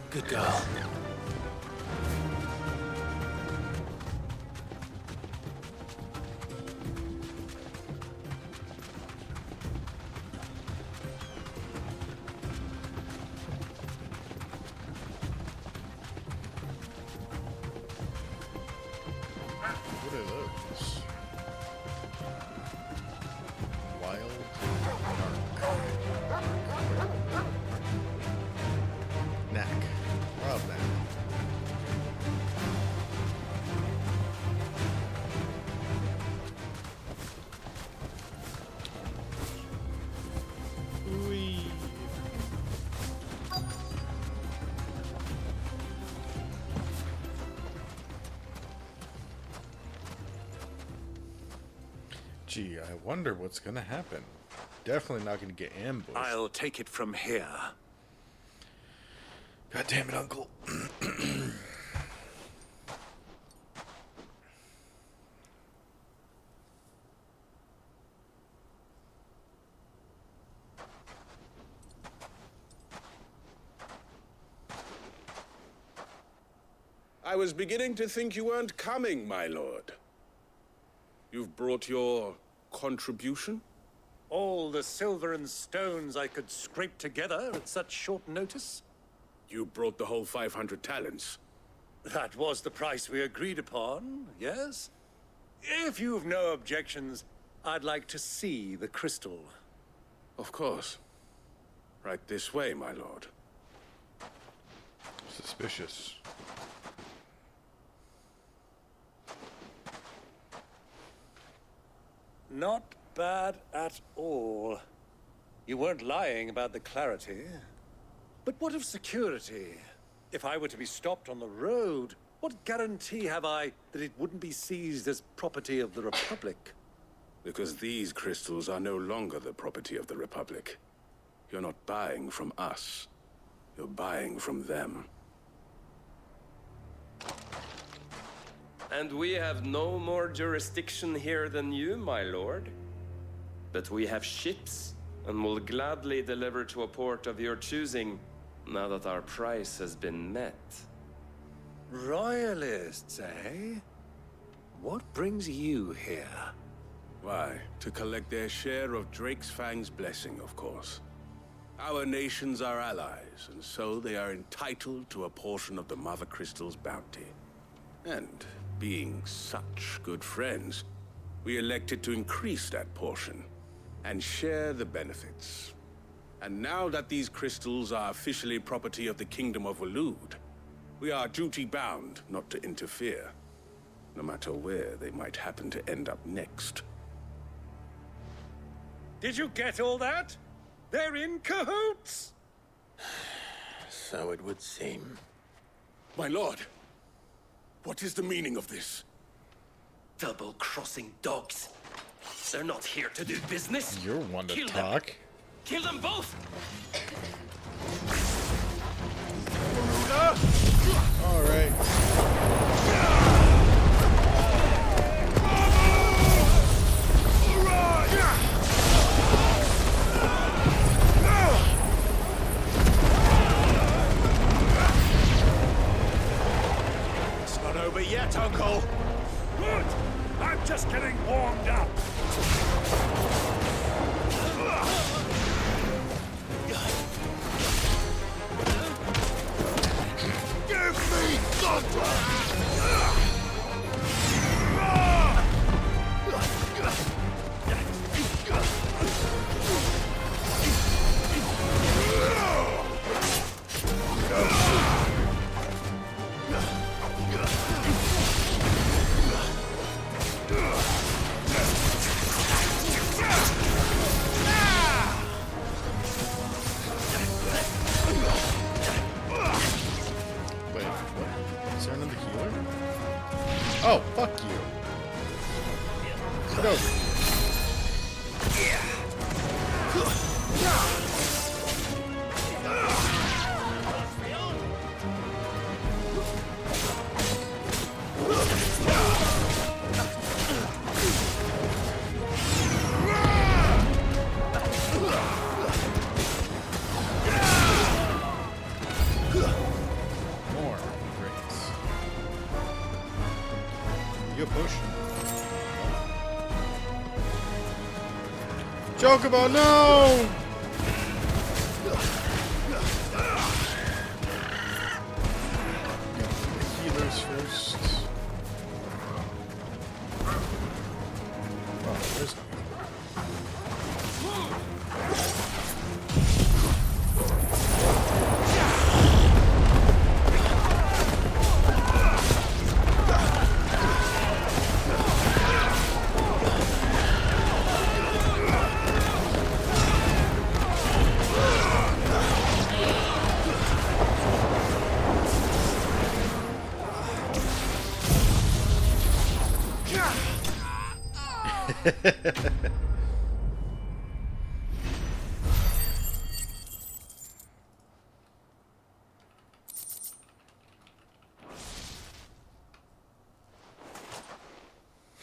Good girl. What are those? Wild Knack. Wild Knack. Whee. Gee, I wonder what's gonna happen. Definitely not gonna get ambushed. I'll take it from here. God damn it, Uncle. I was beginning to think you weren't coming, my lord. You've brought your contribution? All the silver and stones I could scrape together at such short notice? You brought the whole 500 talents. That was the price we agreed upon, yes? If you've no objections, I'd like to see the crystal. Of course. Right this way, my lord. Suspicious. Not bad at all. You weren't lying about the clarity. But what of security? If I were to be stopped on the road, what guarantee have I that it wouldn't be seized as property of the Republic? Because these crystals are no longer the property of the Republic. You're not buying from us. You're buying from them. And we have no more jurisdiction here than you, my lord. But we have ships, and will gladly deliver to a port of your choosing, now that our price has been met. Royalists, eh? What brings you here? Why, to collect their share of Drake's Fang's blessing, of course. Our nations are allies, and so they are entitled to a portion of the Mother Crystal's bounty. And being such good friends, we elected to increase that portion and share the benefits. And now that these crystals are officially property of the Kingdom of Waloed, we are duty-bound not to interfere, no matter where they might happen to end up next. Did you get all that? They're in cahoots! So it would seem. My lord, what is the meaning of this? Double-crossing dogs. They're not here to do business. You're one to Kill them. talk. Kill them both! All right. It's not over yet, Uncle. Good. I'm just getting warmed up. Give me thunder! Wait, what? Is there another healer? Get over here. More drinks. You push. Chocobo, no! Healers first. Oh, there's no.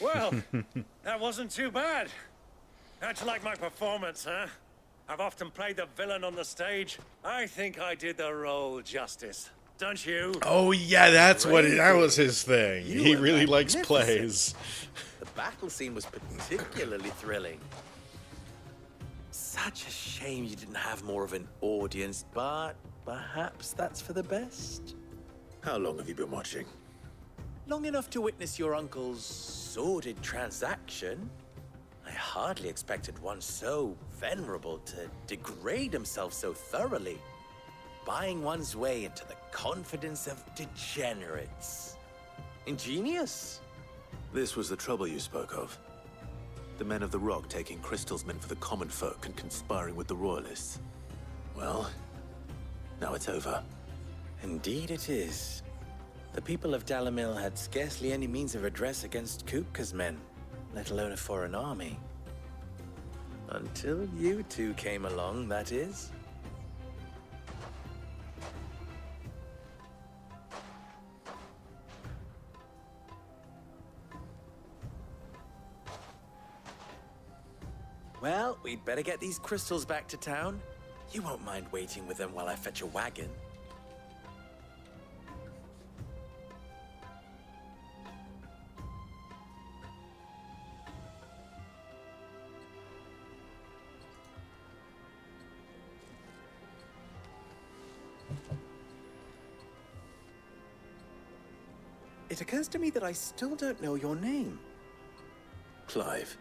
Well, that wasn't too bad. How'd you like my performance, huh? I've often played the villain on the stage. I think I did the role justice. Don't you? Oh yeah, that's what that was his thing. You He were really likes magnificent. plays. The battle scene was particularly thrilling. Such a shame you didn't have more of an audience, but perhaps that's for the best. How long have you been watching? Long enough to witness your uncle's sordid transaction. I hardly expected one so venerable to degrade himself so thoroughly, buying one's way into the confidence of degenerates. Ingenious. This was the trouble you spoke of. The men of the Rock taking Crystal's men for the common folk and conspiring with the Royalists. Well, now it's over. Indeed it is. The people of Dalamil had scarcely any means of redress against Kupka's men, let alone a foreign army. Until you two came along, that is. Well, we'd better get these crystals back to town. You won't mind waiting with them while I fetch a wagon. It occurs to me that I still don't know your name. Clive.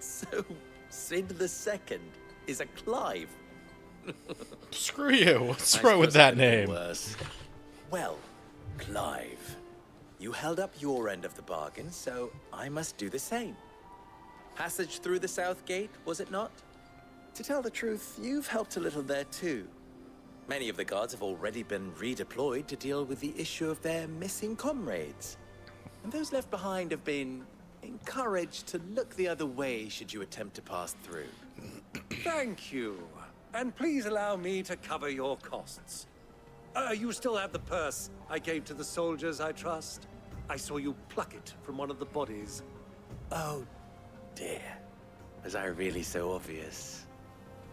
So, Sid the Second is a Clive. Screw you. What's I wrong with suppose that it could be name? worse. Well, Clive, you held up your end of the bargain, so I must do the same. Passage through the South Gate, was it not? To tell the truth, you've helped a little there too. Many of the guards have already been redeployed to deal with the issue of their missing comrades. And those left behind have been encouraged to look the other way should you attempt to pass through. Thank you. And please allow me to cover your costs. You still have the purse I gave to the soldiers, I trust? I saw you pluck it from one of the bodies. Oh, dear. Was I really so obvious?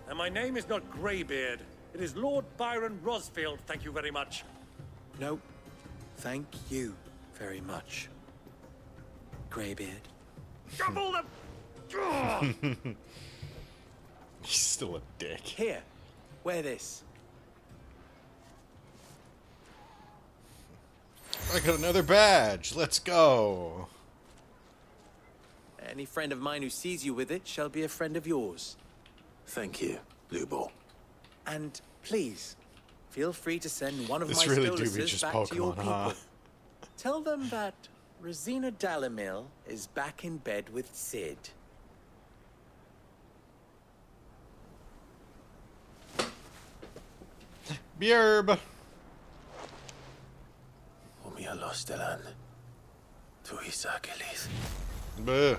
And my name is not Greybeard. It is Lord Byron Rosfield, thank you very much. No, thank you very much, Greybeard. Double the... He's still a dick. Here, wear this. I got another badge. Let's go. Any friend of mine who sees you with it shall be a friend of yours. Thank you, Lubo. And please, feel free to send one of This my really do be stoluses just back to your Pokemon, people. huh? Tell them that Rosina Dalamil is back in bed with Sid. Bjerb. Omia Lostelan. Tu Isaac Elith. Bleh.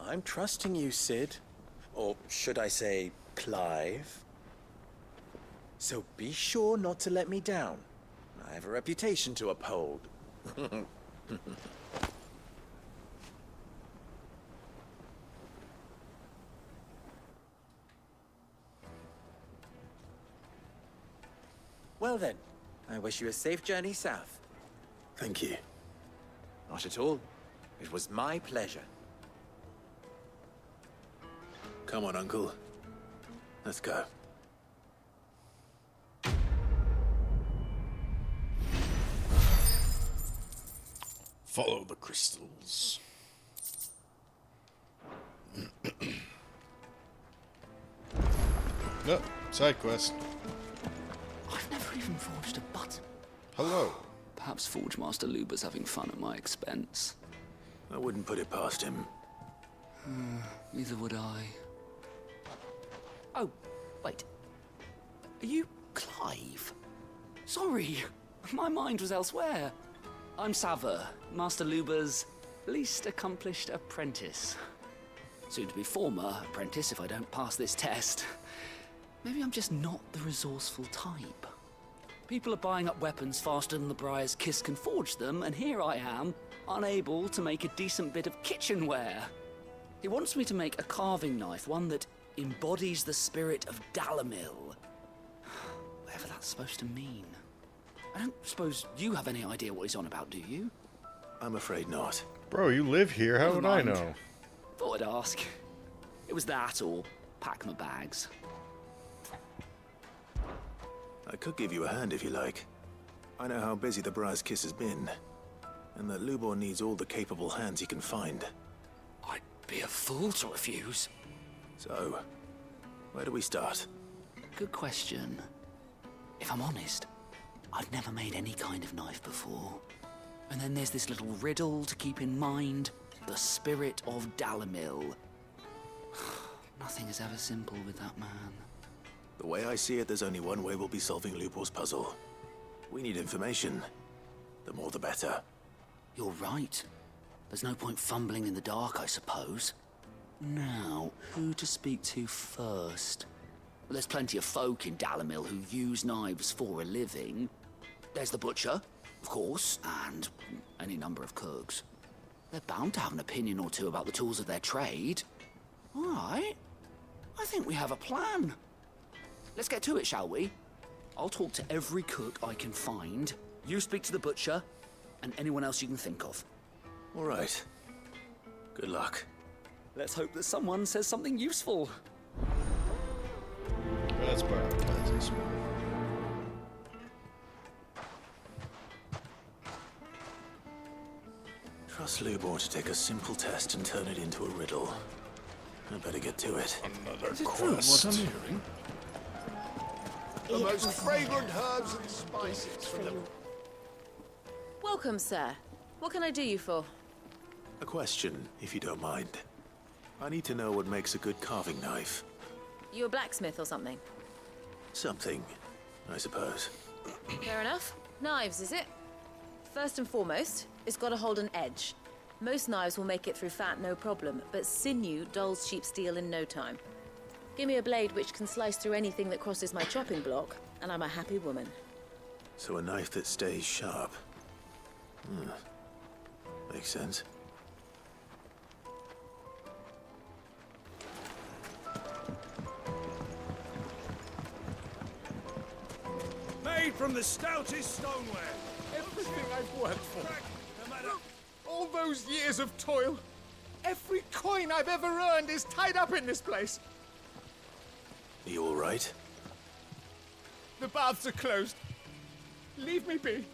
I'm trusting you, Sid. Or should I say, Clive? So be sure not to let me down. I have a reputation to uphold. Well then, I wish you a safe journey south. Thank you. Not at all. It was my pleasure. Come on, Uncle. Let's go. Follow the crystals. No, side quest. I've never even forged a button. Hello. Perhaps Forge Master Luber's having fun at my expense. I wouldn't put it past him. Neither would I. Oh, wait. Are you Clive? Sorry, my mind was elsewhere. I'm Sava, Master Luber's least accomplished apprentice. Soon to be former apprentice if I don't pass this test. Maybe I'm just not the resourceful type. People are buying up weapons faster than the Briar's Kiss can forge them, and here I am, unable to make a decent bit of kitchenware. He wants me to make a carving knife, one that embodies the spirit of Dalamil. Whatever that's supposed to mean. I don't suppose you have any idea what he's on about, do you? I'm afraid not. Bro, you live here. How Never would I mind. know? Thought I'd ask. It was that or pack my bags. I could give you a hand if you like. I know how busy the Briar's Kiss has been, and that Lubor needs all the capable hands he can find. I'd be a fool to refuse. So, where do we start? Good question. If I'm honest, I've never made any kind of knife before. And then there's this little riddle to keep in mind. The spirit of Dalamil. Nothing is ever simple with that man. The way I see it, there's only one way we'll be solving Lubor's puzzle. We need information. The more the better. You're right. There's no point fumbling in the dark, I suppose. Now, who to speak to first? Well, there's plenty of folk in Dalamil who use knives for a living. There's the butcher, of course, and any number of cooks. They're bound to have an opinion or two about the tools of their trade. All right. I think we have a plan. Let's get to it, shall we? I'll talk to every cook I can find. You speak to the butcher, and anyone else you can think of. All right. Good luck. Let's hope that someone says something useful. Let's prioritize this one. Trust Lubor to take a simple test and turn it into a riddle. I better get to it. Another Is it true what I'm hearing? The most fragrant herbs and spices from the... Welcome, sir. What can I do you for? A question, if you don't mind. I need to know what makes a good carving knife. You a blacksmith or something? Something, I suppose. Fair enough. Knives, is it? First and foremost, it's got to hold an edge. Most knives will make it through fat, no problem, but sinew dulls cheap steel in no time. Give me a blade which can slice through anything that crosses my chopping block, and I'm a happy woman. So a knife that stays sharp. Makes sense. Made from the stoutest stoneware. Everything I've worked for. All those years of toil. Every coin I've ever earned is tied up in this place. Are you all right? The baths are closed. Leave me be.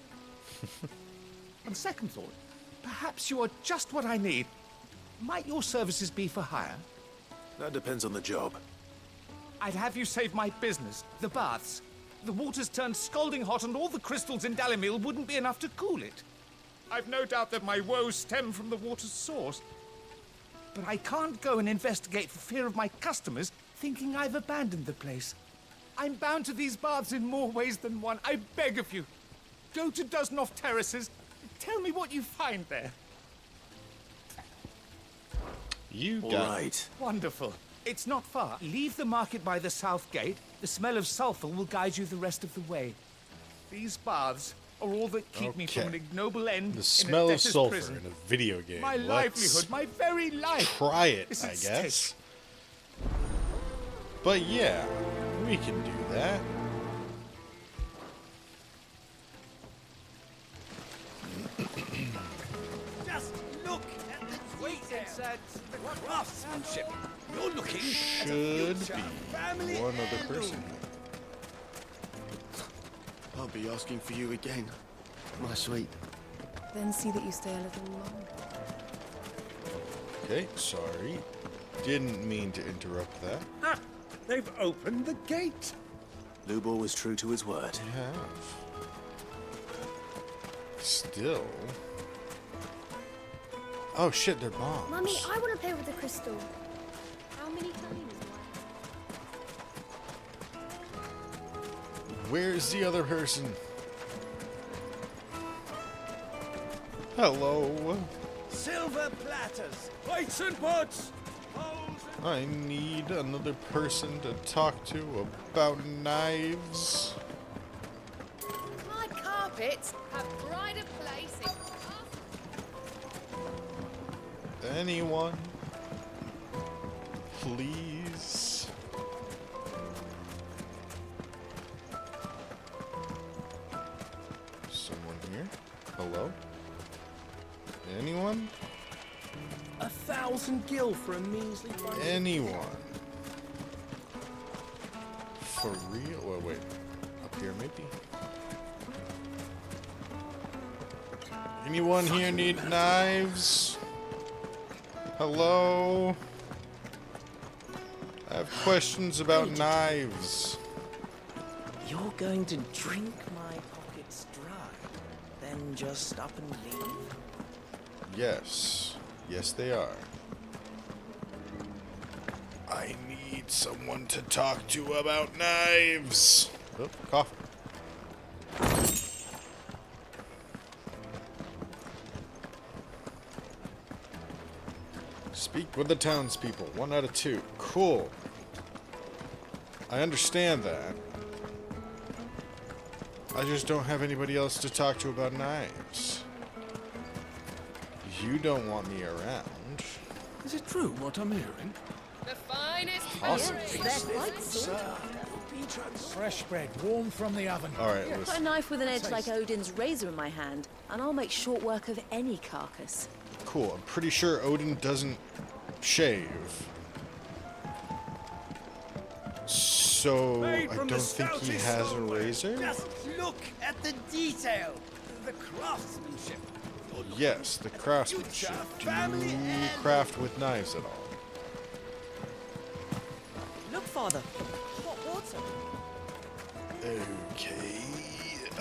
On second thought, perhaps you are just what I need. Might your services be for hire? That depends on the job. I'd have you save my business, the baths. The water's turned scalding hot and all the crystals in Dalamil wouldn't be enough to cool it. I've no doubt that my woes stem from the water's source. but I can't go and investigate for fear of my customers thinking I've abandoned the place. I'm bound to these baths in more ways than one. I beg of you, go to Dusnoff Terraces. Tell me what you find there. You All got right. Wonderful. It's not far. Leave the market by the south gate. The smell of sulfur will guide you the rest of the way. These baths are all that keep me from an ignoble end. The in smell a of debtor's sulfur prison. in a video game. My Let's livelihood, my very life. try it, is I at guess. stake. But yeah, we can do that. Just look at the detail, the craftsmanship. You're looking at a Should future be family one other heirloom. person. I'll be asking for you again, my sweet. Then see that you stay a little longer. Okay, sorry. Didn't mean to interrupt that. Ah, they've opened the gate. Lubor was true to his word. You have. Still. Oh shit, they're bombs. Mummy, I want to play with the crystal. How many times? Where's the other person? Hello. Silver platters, plates and pots. I need another person to talk to about knives. My carpets have pride of place in Anyone? Please? Someone here? Hello? Anyone? 1,000 gil for a measly price. Anyone? For real? Well, wait. Up here, maybe? Anyone here need knives? Hello? I have questions about knives. You're going to drink my pockets dry, then just up and leave? Yes. Yes, they are. I need someone to talk to about knives. Oh, coffee. Speak with the townspeople. 1 out of 2. Cool. I understand that. I just don't have anybody else to talk to about knives. You don't want me around. Is it true what I'm hearing? the finest Possibly. berries. They're quite sorted. Fresh bread, warm from the oven. All right, Put a listen. knife with an edge like Odin's razor in my hand, and I'll make short work of any carcass. Cool. I'm pretty sure Odin doesn't shave. So I don't think he has a razor. Just look at the detail, the craftsmanship. Yes, the craftsmanship. Do you craft with knives at all? Look, Father. Hot water. Okay.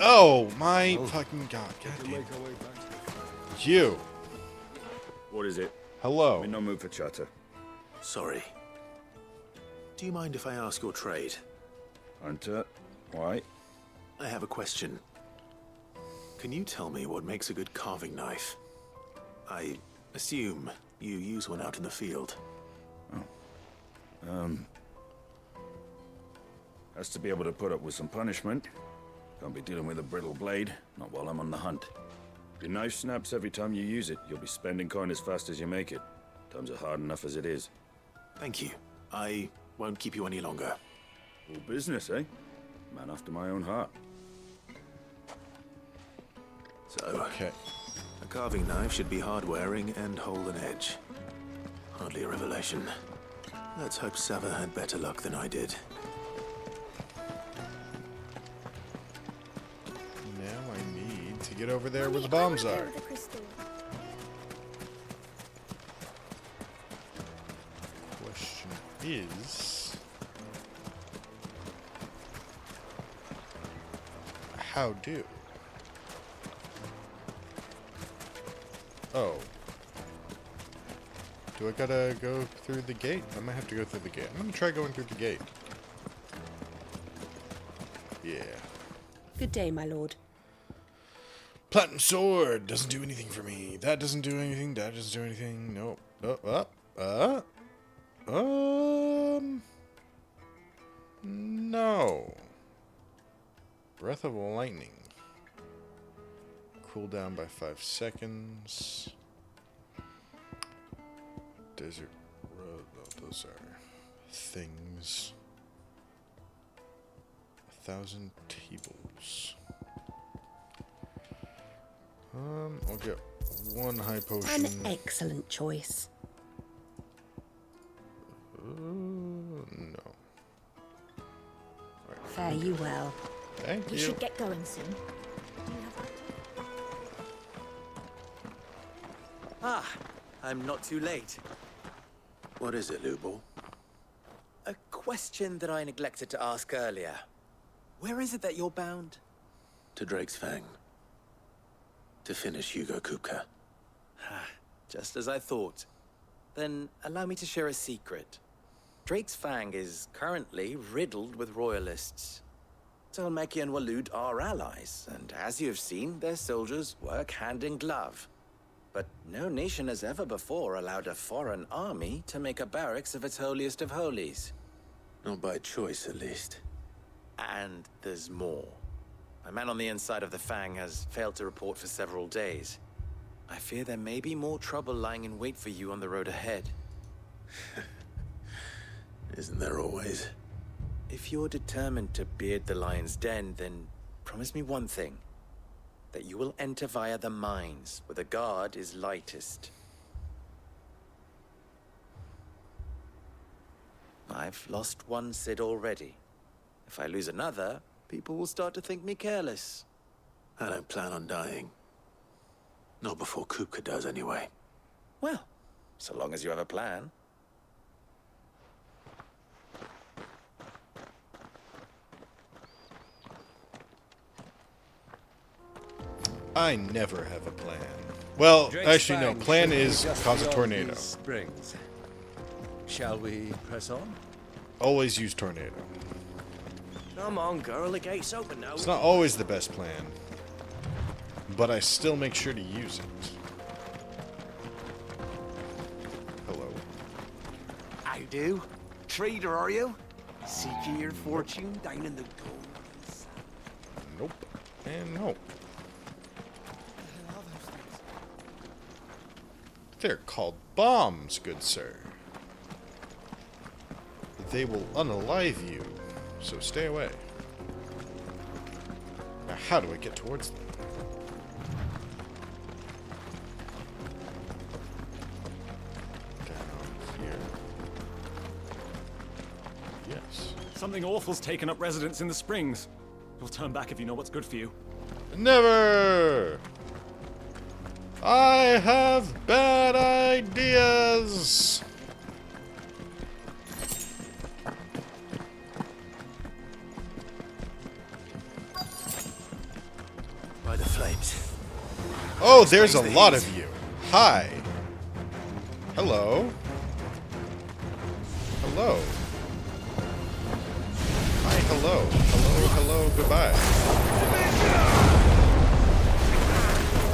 Oh my fucking god! Goddamn. You. What is it? Hello. I'm in no mood for chatter. Sorry. Do you mind if I ask your trade? Hunter, why? I have a question. Can you tell me what makes a good carving knife? I assume you use one out in the field. Has to be able to put up with some punishment. Can't be dealing with a brittle blade, not while I'm on the hunt. If your knife snaps every time you use it, you'll be spending coin as fast as you make it. Times are hard enough as it is. Thank you. I won't keep you any longer. All business, eh? Man after my own heart. So, a carving knife should be hard-wearing and hold an edge. Hardly a revelation. Let's hope Sava had better luck than I did. Now I need to get over there where the bombs are. Question is, how do? Oh. Do I gotta go through the gate? I might have to go through the gate. I'm gonna try going through the gate. Yeah. Good day, my lord. Platinum sword doesn't do anything for me. That doesn't do anything. That doesn't do anything. Nope. No. Breath of lightning. Cool down by 5 seconds. Desert road. No, those are things. 1,000 tables. I'll get 1 high potion. An excellent choice. No. Fare you well. Thank We you. should get going soon. Ah, I'm not too late. What is it, Lubor? A question that I neglected to ask earlier. Where is it that you're bound? To Drake's Fang. To finish Hugo Kupka. Just as I thought. Then allow me to share a secret. Drake's Fang is currently riddled with royalists. Talmeki and Waloed are allies, and as you have seen, their soldiers work hand in glove. But no nation has ever before allowed a foreign army to make a barracks of its holiest of holies. Not by choice, at least. And there's more. A man on the inside of the Fang has failed to report for several days. I fear there may be more trouble lying in wait for you on the road ahead. Isn't there always? If you're determined to beard the lion's den, then promise me one thing. That you will enter via the mines, where the guard is lightest. I've lost one Cid already. If I lose another, people will start to think me careless. I don't plan on dying. Not before Kupka does, anyway. Well, so long as you have a plan. I never have a plan. Well, Drake's actually, no. Fang Plan should be is just cause a beyond tornado. these Springs. Shall we press on? Always use tornado. Come on, girl, the gate's open now. It's not always the best plan, but I still make sure to use it. Hello. I do. Trader, are you? Seeking your fortune down in the gold. Nope. And nope. They're called bombs, good sir. They will unalive you, so stay away. Now, how do I get towards them? Down here. Yes. Something awful's taken up residence in the springs. You'll turn back if you know what's good for you. Never! I have bad ideas! By the flames. Oh, there's a lot of you. Hi. Hello. Hello. Hi, hello. Hello, hello, goodbye.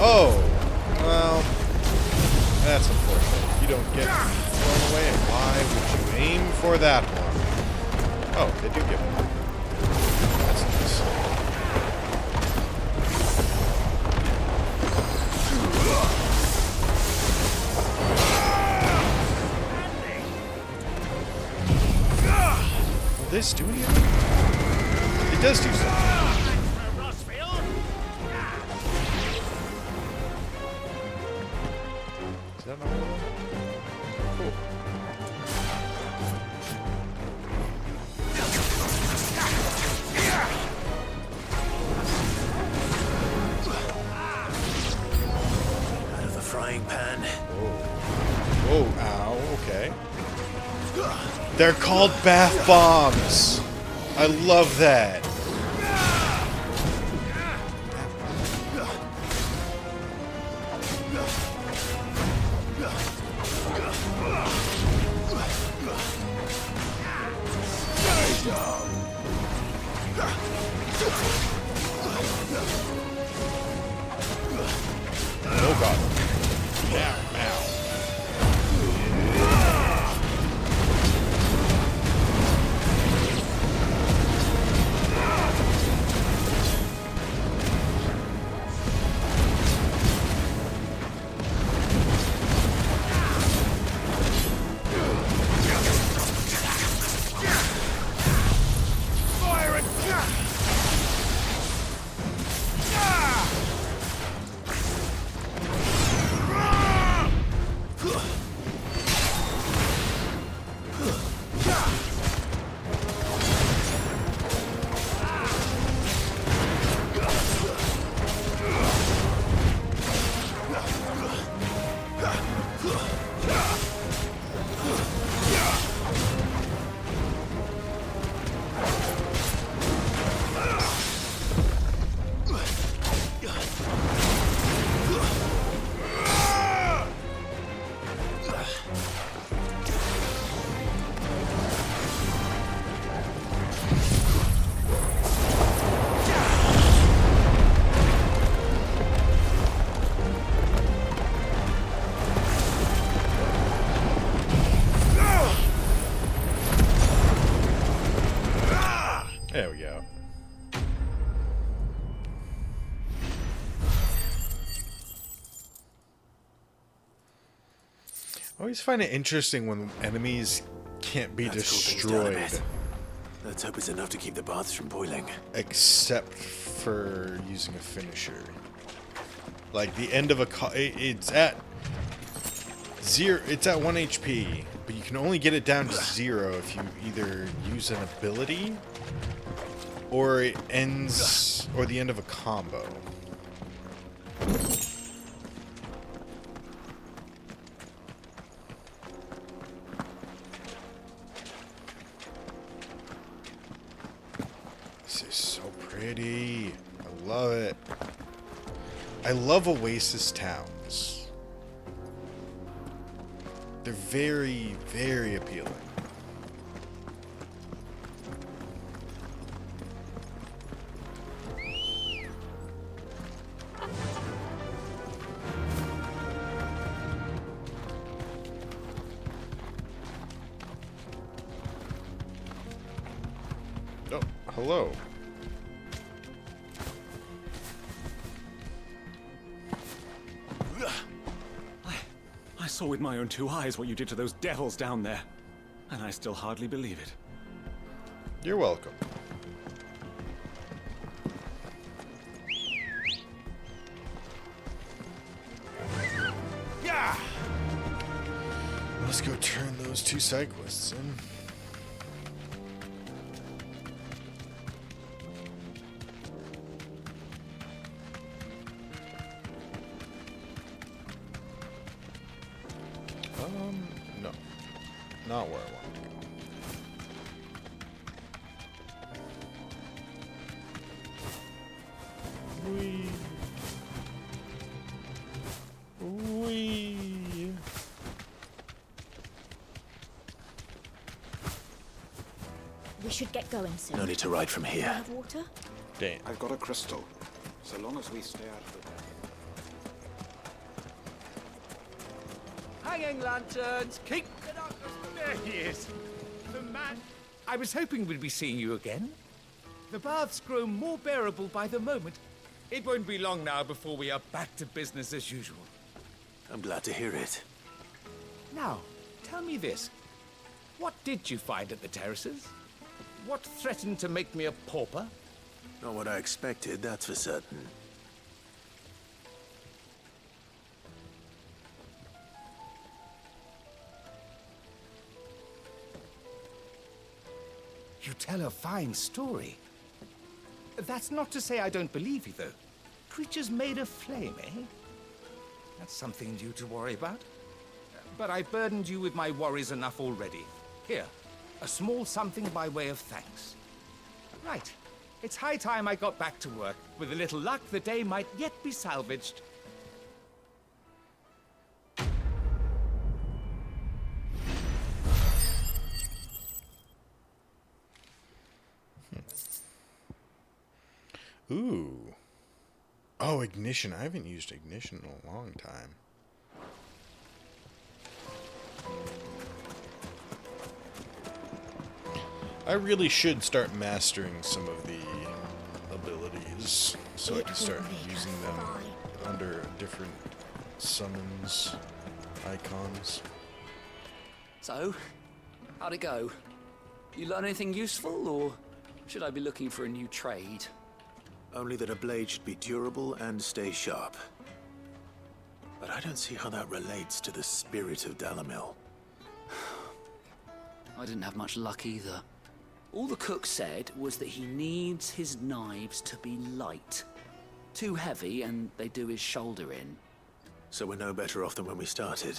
Oh. Well, that's unfortunate. You don't get thrown away, and why would you aim for that one? Oh, they do get one. That's nice. Will this do anything? It does do something. Is that not cool? Out of the frying pan. Oh, ow, okay. They're called bath bombs. I love that. Oh god. Ow, ow. Fire and... There we go. I always find it interesting when enemies can't be destroyed. Let's hope it's enough to keep the baths from boiling. Except for using a finisher. Like the end of a it's at 0, it's at 1 HP, but you can only get it down to 0 if you either use an ability or it ends, or the end of a combo. This is so pretty. I love it. I love oasis towns. They're very, very appealing. Oh, hello. I saw with my own 2 eyes what you did to those devils down there, and I still hardly believe it. You're welcome. Yeah. Let's go turn those 2 side quests in. No. Not where I wanted to go. Whee. Whee. We should get going soon. No need to ride from Do you here. have water? Damn. I've got a crystal. So long as we stay out of the way. Hanging lanterns, keep the darkness. There he is. The man. I was hoping we'd be seeing you again. The baths grow more bearable by the moment. It won't be long now before we are back to business as usual. I'm glad to hear it. Now, tell me this. What did you find at the terraces? What threatened to make me a pauper? Not what I expected, that's for certain. You tell a fine story. That's not to say I don't believe you, though. Creatures made of flame, eh? That's something new to worry about. But I burdened you with my worries enough already. Here, a small something by way of thanks. Right. It's high time I got back to work. With a little luck, the day might yet be salvaged. Ooh. Oh, ignition. I haven't used ignition in a long time. I really should start mastering some of the abilities so I can start using them under different summons icons. So, how'd it go? You learn anything useful, or should I be looking for a new trade? Only that a blade should be durable and stay sharp. But I don't see how that relates to the spirit of Dalamil. I didn't have much luck either. All the cook said was that he needs his knives to be light. Too heavy and they do his shoulder in. So we're no better off than when we started.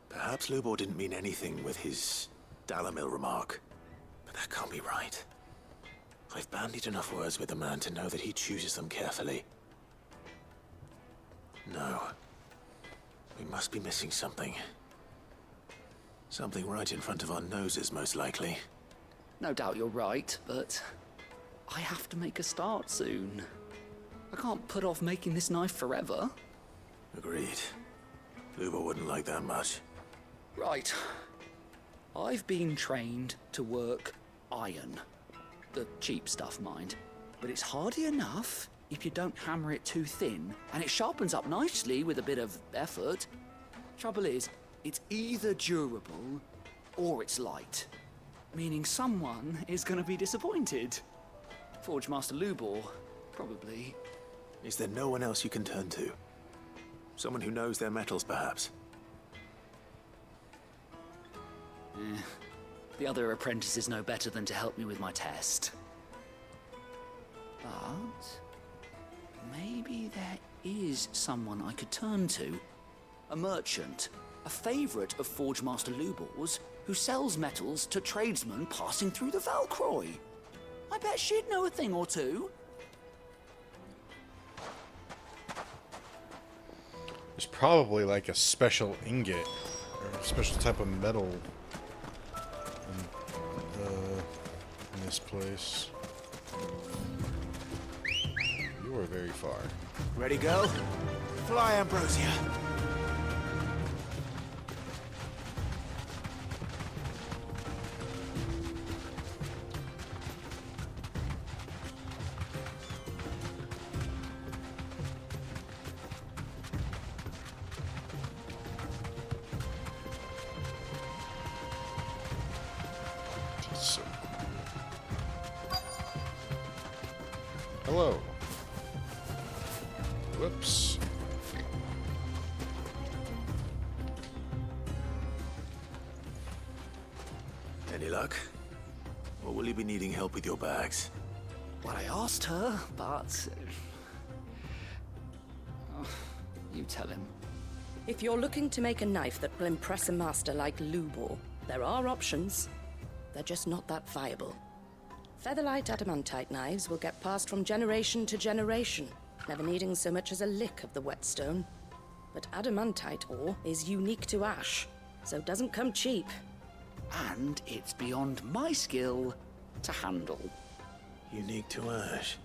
Perhaps Lubor didn't mean anything with his Dalamil remark. But that can't be right. I've bandied enough words with the man to know that he chooses them carefully. No. We must be missing something. Something right in front of our noses, most likely. No doubt you're right, but I have to make a start soon. I can't put off making this knife forever. Agreed. Lubor wouldn't like that much. Right. I've been trained to work iron. The cheap stuff, mind. But it's hardy enough if you don't hammer it too thin, and it sharpens up nicely with a bit of effort. Trouble is, it's either durable or it's light. Meaning someone is going to be disappointed. Forge Master Lubor, probably. Is there no one else you can turn to? Someone who knows their metals, perhaps? The other apprentices know better than to help me with my test. But maybe there is someone I could turn to. A merchant, a favorite of Forge Master Lubor's, who sells metals to tradesmen passing through the Valcroy. I bet she'd know a thing or two. There's probably like a special ingot or a special type of metal in this place. You are very far. Ready, go? Fly, Ambrosia. So hello. Whoops. Any luck? Or will you be needing help with your bags? Well, I asked her, but... Oh, you tell him. If you're looking to make a knife that will impress a master like Lubor, there are options. They're just not that viable. Featherlight adamantite knives will get passed from generation to generation, never needing so much as a lick of the whetstone. But adamantite ore is unique to ash, so it doesn't come cheap. And it's beyond my skill to handle. Unique to ash.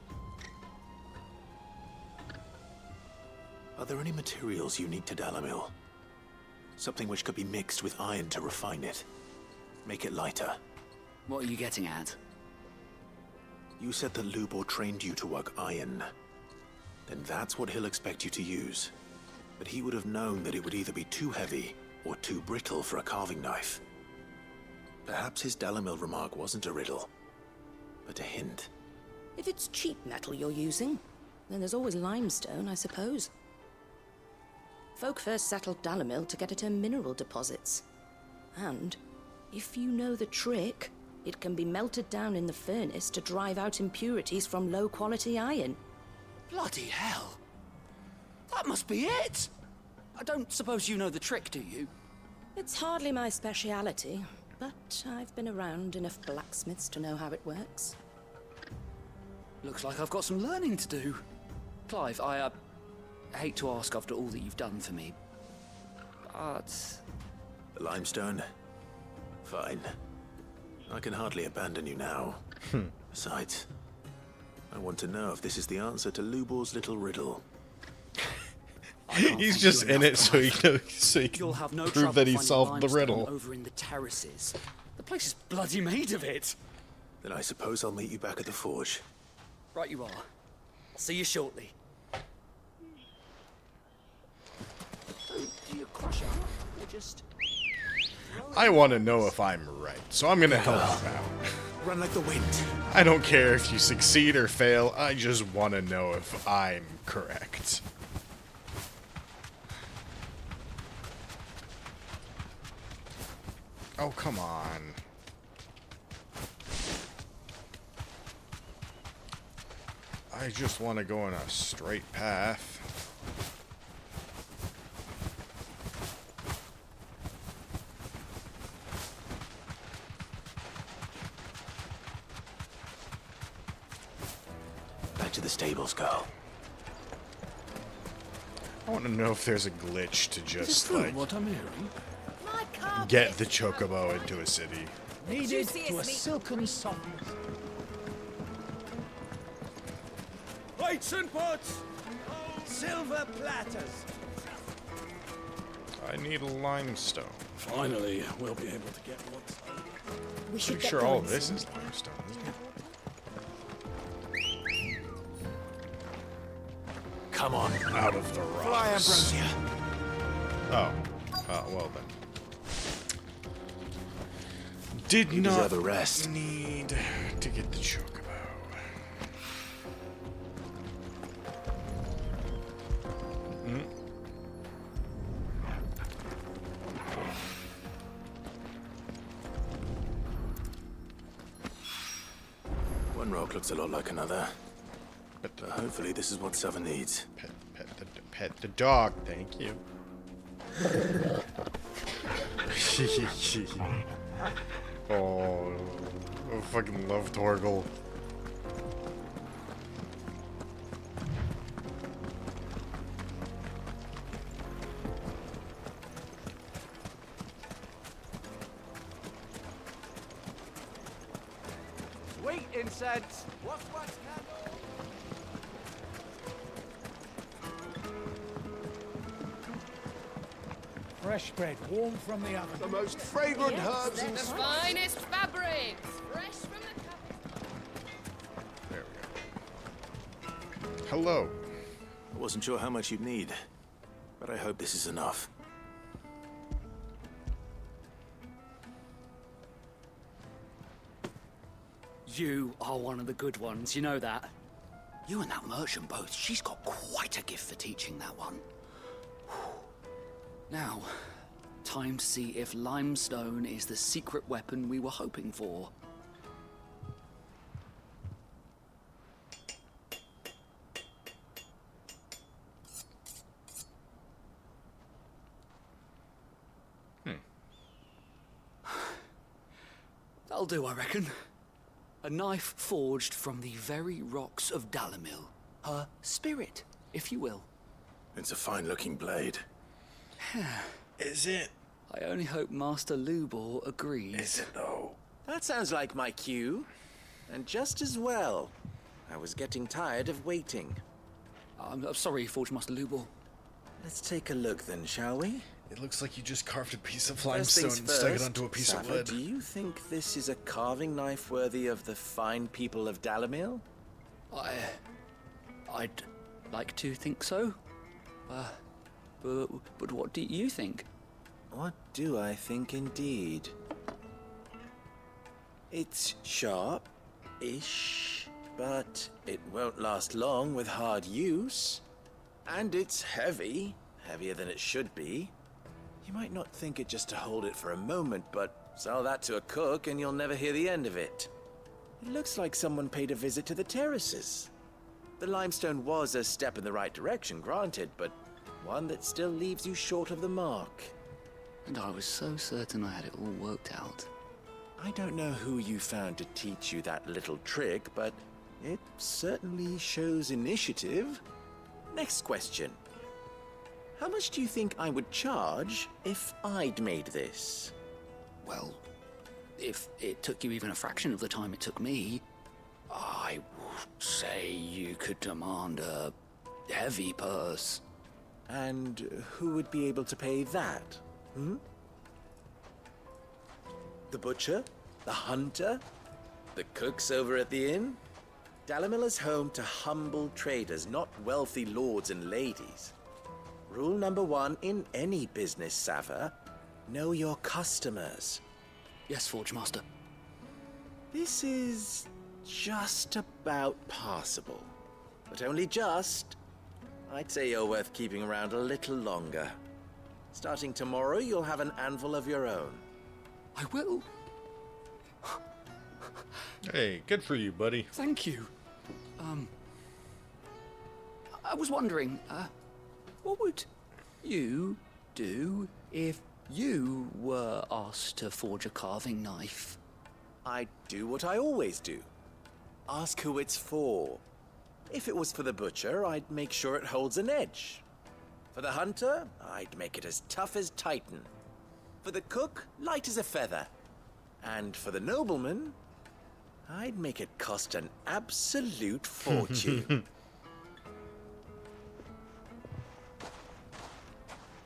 Are there any materials unique to Dalamil? Something which could be mixed with iron to refine it. Make it lighter. What are you getting at? You said that Lubor trained you to work iron. Then that's what he'll expect you to use. But he would have known that it would either be too heavy or too brittle for a carving knife. Perhaps his Dalamil remark wasn't a riddle, but a hint. If it's cheap metal you're using, then there's always limestone, I suppose. Folk first settled Dalamil to get at her mineral deposits. And, if you know the trick, it can be melted down in the furnace to drive out impurities from low-quality iron. Bloody hell! That must be it! I don't suppose you know the trick, do you? It's hardly my speciality, but I've been around enough blacksmiths to know how it works. Looks like I've got some learning to do. Clive, I hate to ask after all that you've done for me, but... Limestone? Fine. I can hardly abandon you now. Besides, I want to know if this is the answer to Lubor's little riddle. He's just in it so he can You'll have no prove trouble that he finding solved the limestone riddle. over in the terraces. The place is bloody made of it. Then I suppose I'll meet you back at the forge. Right you are. I'll see you shortly. So, do you crush it up or just... I want to know if I'm right, so I'm gonna help him out. Run like the wind. I don't care if you succeed or fail, I just want to know if I'm correct. Oh, come on. I just want to go in a straight path. Back to the stables, girl. I want to know if there's a glitch to just, true like, what I'm hearing? get the chocobo into a city. Needed to a silken softness. Plates and pots! Silver platters! I need a limestone. Finally, we'll be able to get what's... We should Pretty get sure all going this soon. is limestone, isn't it? Come on. Out of the Fly, rocks. Ambrosia. Oh. Well then. Did You not deserve a rest. need to get the chocobo. One rock looks a lot like another. But hopefully this is what Sava needs. Pet the dog, thank you. Oh, I fucking love Torgal. Sweet incense. What's candle? Fresh bread, warm from the oven. The most fragrant herbs and The finest fabrics, fresh from the There we go. Hello. I wasn't sure how much you'd need, but I hope this is enough. You are one of the good ones, you know that. You and that merchant both, she's got quite a gift for teaching that one. Now, time to see if limestone is the secret weapon we were hoping for. That'll do, I reckon. A knife forged from the very rocks of Dalamil. Her spirit, if you will. It's a fine-looking blade. Is it? I only hope Master Lubor agrees. Is it, though? That sounds like my cue. And just as well. I was getting tired of waiting. I'm sorry, Forge Master Lubor. Let's take a look then, shall we? It looks like you just carved a piece of First limestone things and stuck it first, onto a piece of Sava, wood. do you think this is a carving knife worthy of the fine people of Dalamil? I'd like to think so. But what do you think? What do I think indeed? It's sharp-ish, but it won't last long with hard use. And it's heavy, heavier than it should be. You might not think it just to hold it for a moment, but sell that to a cook and you'll never hear the end of it. It looks like someone paid a visit to the terraces. The limestone was a step in the right direction, granted, but one that still leaves you short of the mark. And I was so certain I had it all worked out. I don't know who you found to teach you that little trick, but it certainly shows initiative. Next question. How much do you think I would charge if I'd made this? Well, if it took you even a fraction of the time it took me, I say you could demand a heavy purse. And who would be able to pay that? Hmm? The butcher? The hunter? The cooks over at the inn? Dalimil is home to humble traders, not wealthy lords and ladies. Rule number 1 in any business, Sava: know your customers. Yes, Forge Master. This is just about passable. But only just. I'd say you're worth keeping around a little longer. Starting tomorrow, you'll have an anvil of your own. I will. Hey, good for you, buddy. Thank you. I was wondering, what would you do if you were asked to forge a carving knife? I'd do what I always do. Ask who it's for. If it was for the butcher, I'd make sure it holds an edge. For the hunter, I'd make it as tough as Titan. For the cook, light as a feather. And for the nobleman, I'd make it cost an absolute fortune.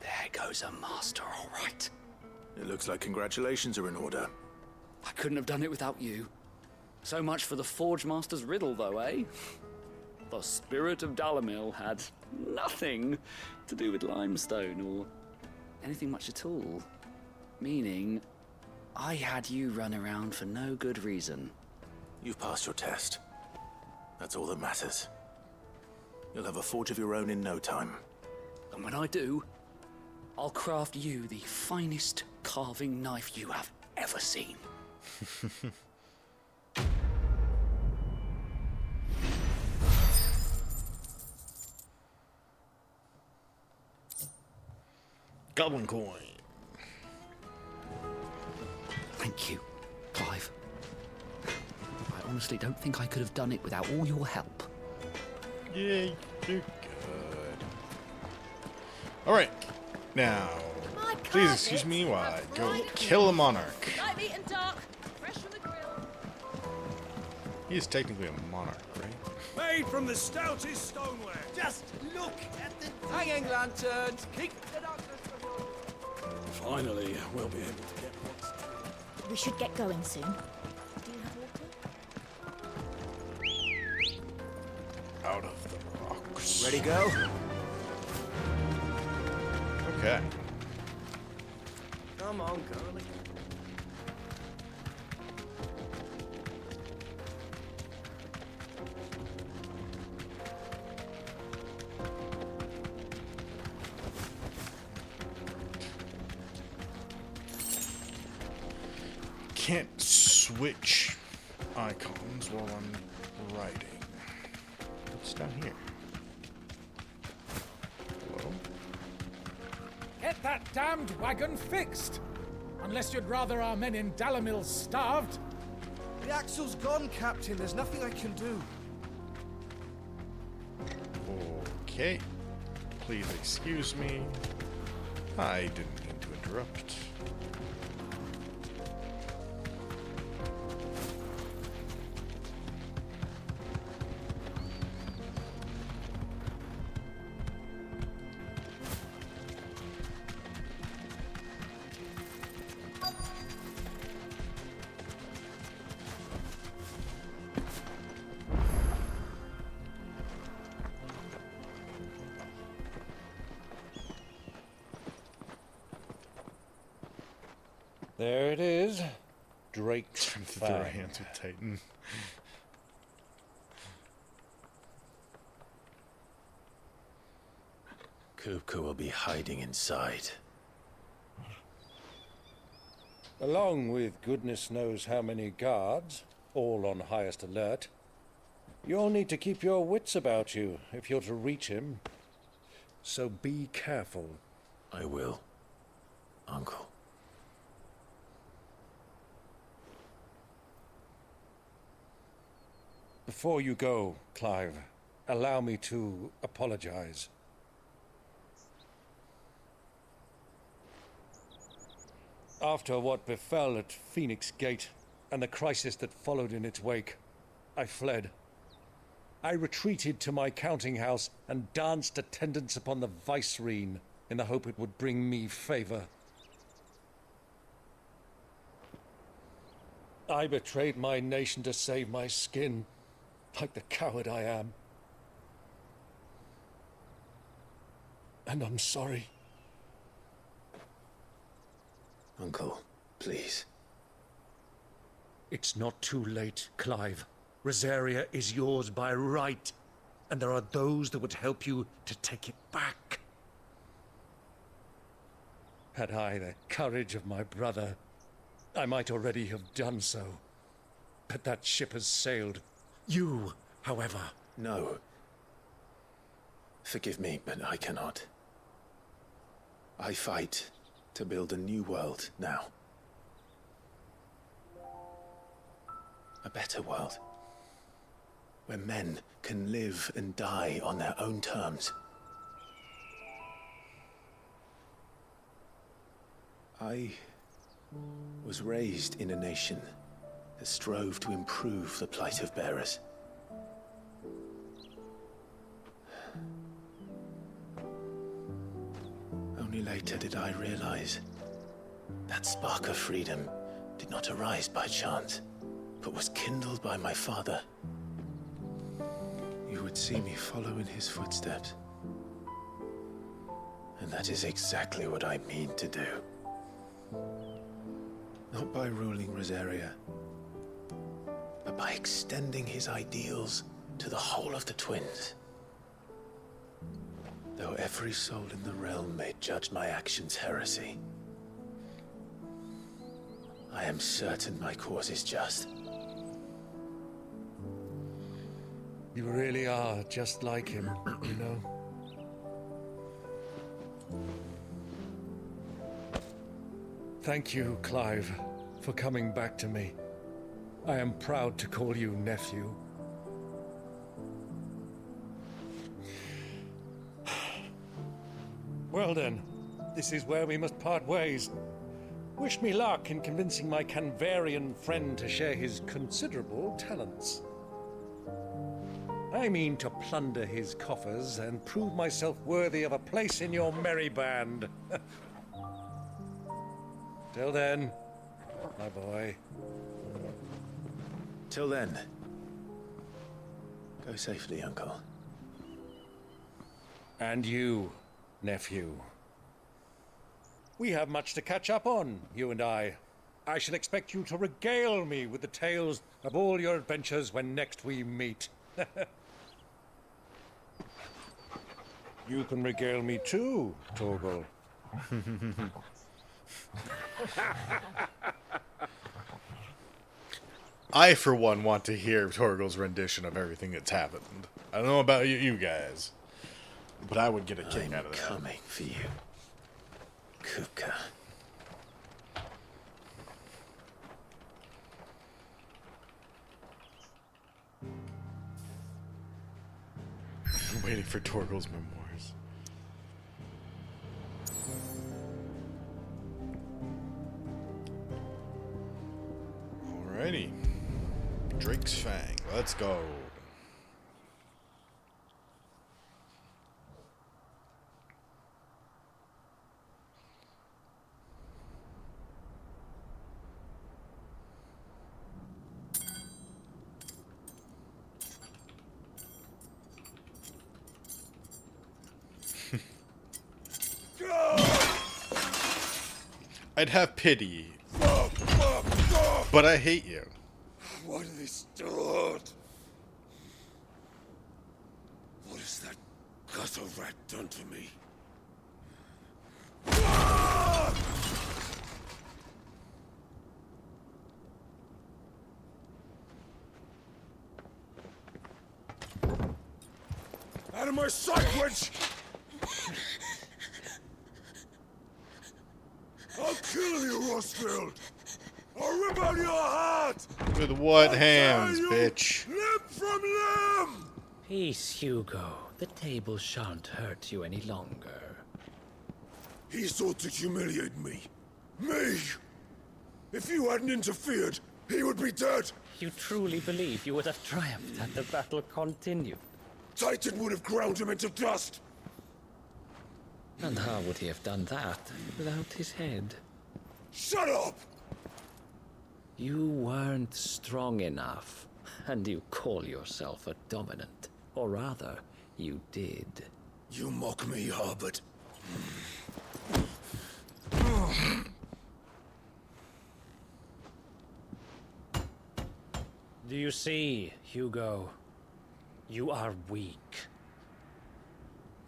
There goes a master, all right. It looks like congratulations are in order. I couldn't have done it without you. So much for the Forge Master's riddle, though, eh? The spirit of Dalimil had nothing to do with limestone or anything much at all. Meaning, I had you run around for no good reason. You've passed your test. That's all that matters. You'll have a forge of your own in no time. And when I do, I'll craft you the finest carving knife you have ever seen. Goblin coin. Thank you, Clive. I honestly don't think I could have done it without all your help. Yeah, you're good. Alright, now, please excuse me while I go kill a monarch. Light meat and dark, fresh from the grill. He is technically a monarch, right? Made from the stoutest stoneware. Just look at the hanging lanterns. Keep the darkness from you. Finally, we'll be able to get what's... We should get going soon. Do you have water? Out of the rocks. Ready, go? Okay. Come on, girlie. Can't switch icons while I'm writing. What's down here? Hello? Get that damned wagon fixed! Unless you'd rather our men in Dalimil starved. The axle's gone, Captain. There's nothing I can do. Okay. Please excuse me. I didn't mean to interrupt. There it is. Drake's Throw Fang. hands with Titan. Kupka will be hiding inside. Along with goodness knows how many guards, all on highest alert. You'll need to keep your wits about you if you're to reach him. So be careful. I will, Uncle. Before you go, Clive, allow me to apologize. After what befell at Phoenix Gate and the crisis that followed in its wake, I fled. I retreated to my counting house and danced attendance upon the vicereine in the hope it would bring me favor. I betrayed my nation to save my skin, like the coward I am. And I'm sorry. Uncle, please. It's not too late, Clive. Rosaria is yours by right, and there are those that would help you to take it back. Had I the courage of my brother, I might already have done so. But that ship has sailed. You, however... No. Forgive me, but I cannot. I fight to build a new world now. A better world. Where men can live and die on their own terms. I was raised in a nation that strove to improve the plight of bearers. Only later did I realize that spark of freedom did not arise by chance, but was kindled by my father. You would see me follow in his footsteps. And that is exactly what I mean to do. Not by ruling Rosaria, but by extending his ideals to the whole of the twins. Though every soul in the realm may judge my actions heresy, I am certain my cause is just. You really are just like him, you know? Thank you, Clive, for coming back to me. I am proud to call you nephew. Well then, this is where we must part ways. Wish me luck in convincing my Canvarian friend to share his considerable talents. I mean to plunder his coffers and prove myself worthy of a place in your merry band. Till then, my boy. Till then, go safely, Uncle. And you, nephew. We have much to catch up on, you and I. I shall expect you to regale me with the tales of all your adventures when next we meet. You can regale me too, Torgal. I, for one, want to hear Torgal's rendition of everything that's happened. I don't know about you guys, but I would get a kick out of that. I'm coming for you, Kuka. I'm waiting for Torgal's memoirs. Alrighty. Drake's Fang. Let's go. I'd have pity, but I hate you. Why do they start? What has that gutter rat done to me? Out of my sight, witch! I'll kill you, Rosfield! I'll rip out your heart! With what hands, bitch? Limb from limb! Peace, Hugo. The table shan't hurt you any longer. He sought to humiliate me. Me! If you hadn't interfered, he would be dead! You truly believe you would have triumphed had the battle continued? Titan would have ground him into dust! And how would he have done that without his head? Shut up! You weren't strong enough, and you call yourself a dominant. Or rather, you did. You mock me, Harbert. Do you see, Hugo? You are weak.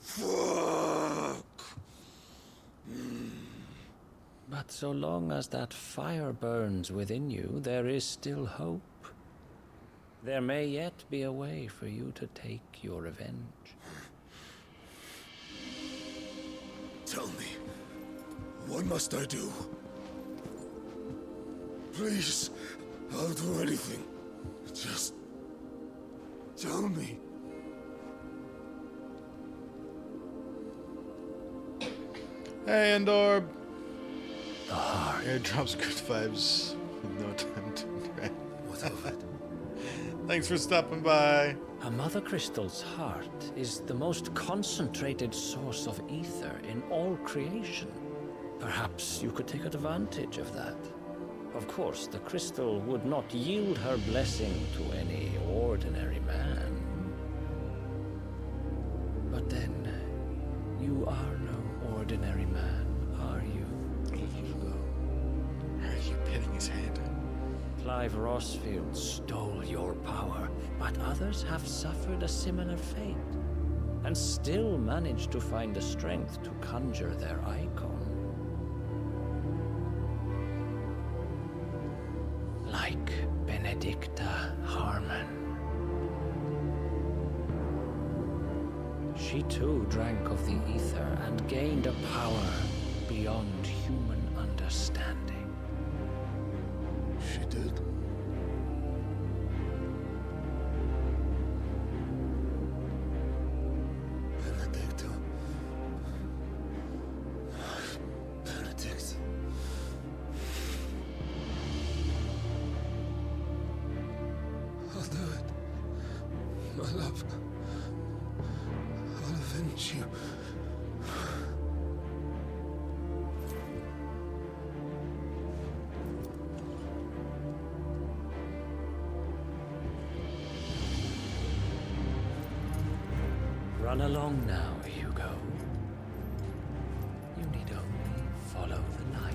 Fuck! But so long as that fire burns within you, there is still hope. There may yet be a way for you to take your revenge. Tell me, what must I do? Please, I'll do anything. Just tell me. Hey, Endor. Airdrops good vibes with no time to interact. What of it? Thanks for stopping by. A Mother Crystal's heart is the most concentrated source of ether in all creation. Perhaps you could take advantage of that. Of course, the crystal would not yield her blessing to any ordinary man. But then, you are no ordinary man, are you? Hugo. Are you petting his head? Clive Rossfield stole your power, but others have suffered a similar fate, and still managed to find the strength to conjure their icon. Like Benedicta Harmon. She too drank of the ether and gained a power beyond human understanding. She did? Benedicta. Benedict. I'll do it. My love. I'll avenge you. Run along now, Hugo. You need only follow the light.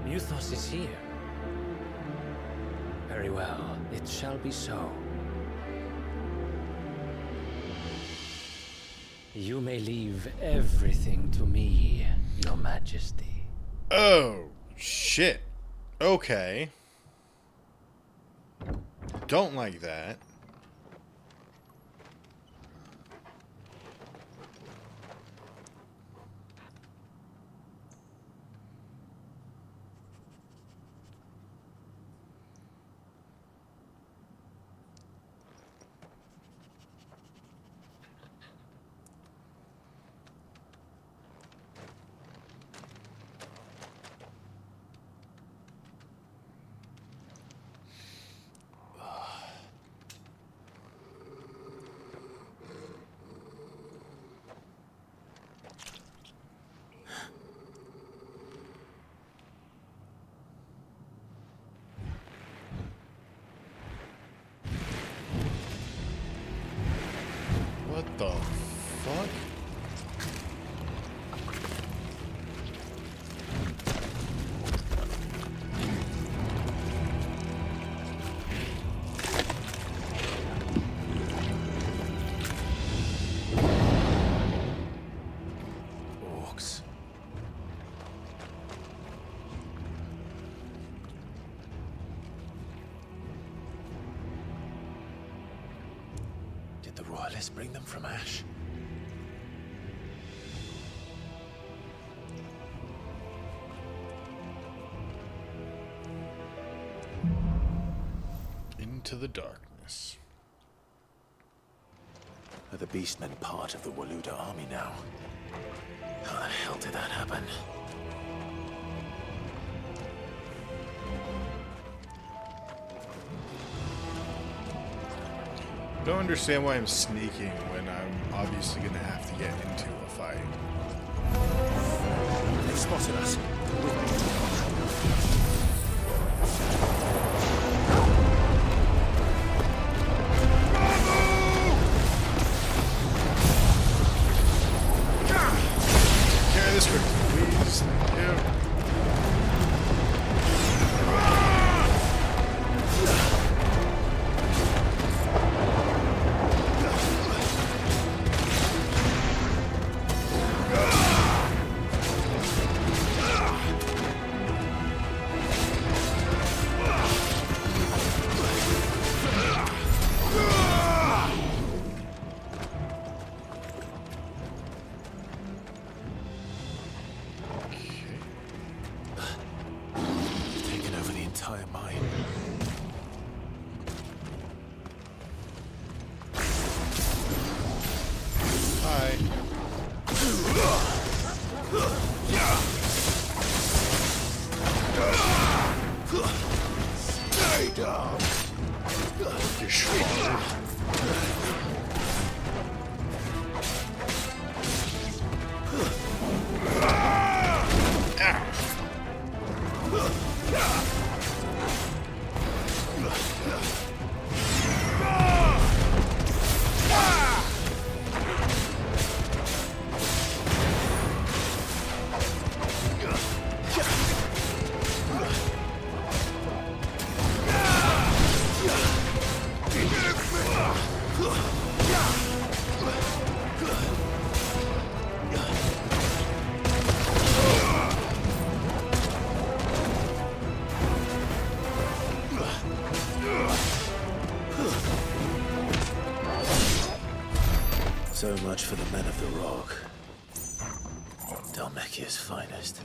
Muthos is here. Very well, it shall be so. You may leave everything to me, Your Majesty. Oh, shit. Okay. Don't like that. What the fuck? Orcs. Did the Royalists bring them from Ash? Into the darkness. Are the beastmen part of the Waluda army now? How the hell did that happen? Don't understand why I'm sneaking when I'm obviously gonna have to get into a fight. They've spotted us. Carry this quick, please. Thank you. So much for the men of the Rock. Dhalmekia's finest.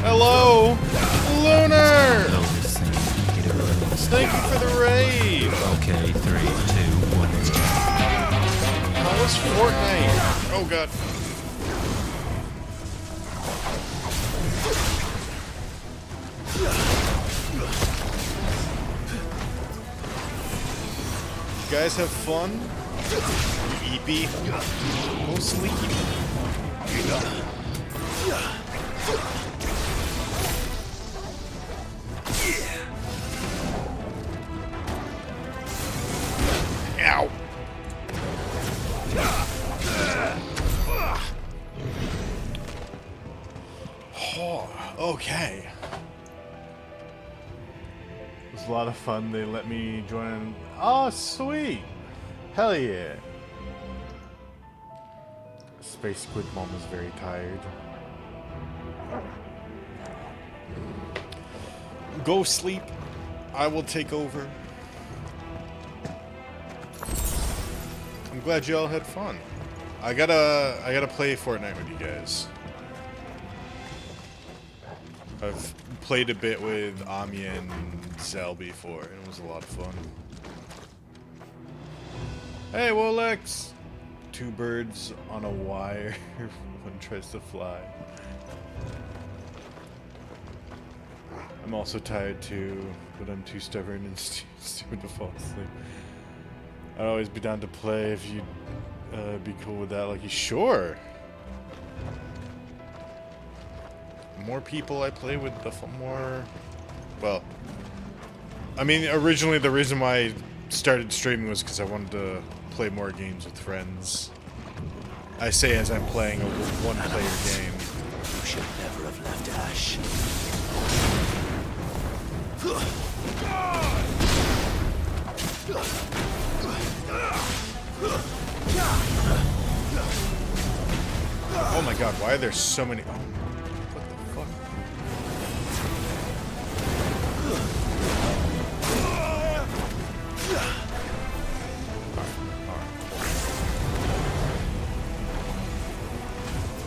Hello, Lunar. Thank you for the raid. Okay, 3, 2, 1, let's go. How was Fortnite? Oh god. You guys have fun? Eepy. Go sleep. Ow. Oh, okay. It was a lot of fun. They let me join in. Oh, sweet. Hell yeah. Space Squid Mom was very tired. Go sleep. I will take over. I'm glad y'all had fun. I gotta play Fortnite with you guys. I've played a bit with Ami and Zell before, and it was a lot of fun. Hey, Wolex! 2 birds on a wire. One tries to fly. I'm also tired too, but I'm too stubborn and stupid to fall asleep. I'd always be down to play if you'd be cool with that. Like, sure. The more people I play with, the more. Well, I mean, originally the reason why I started streaming was because I wanted to play more games with friends. I say as I'm playing a one-player game. You should never have left Ash. Oh my god, why are there so many? Oh, what the fuck?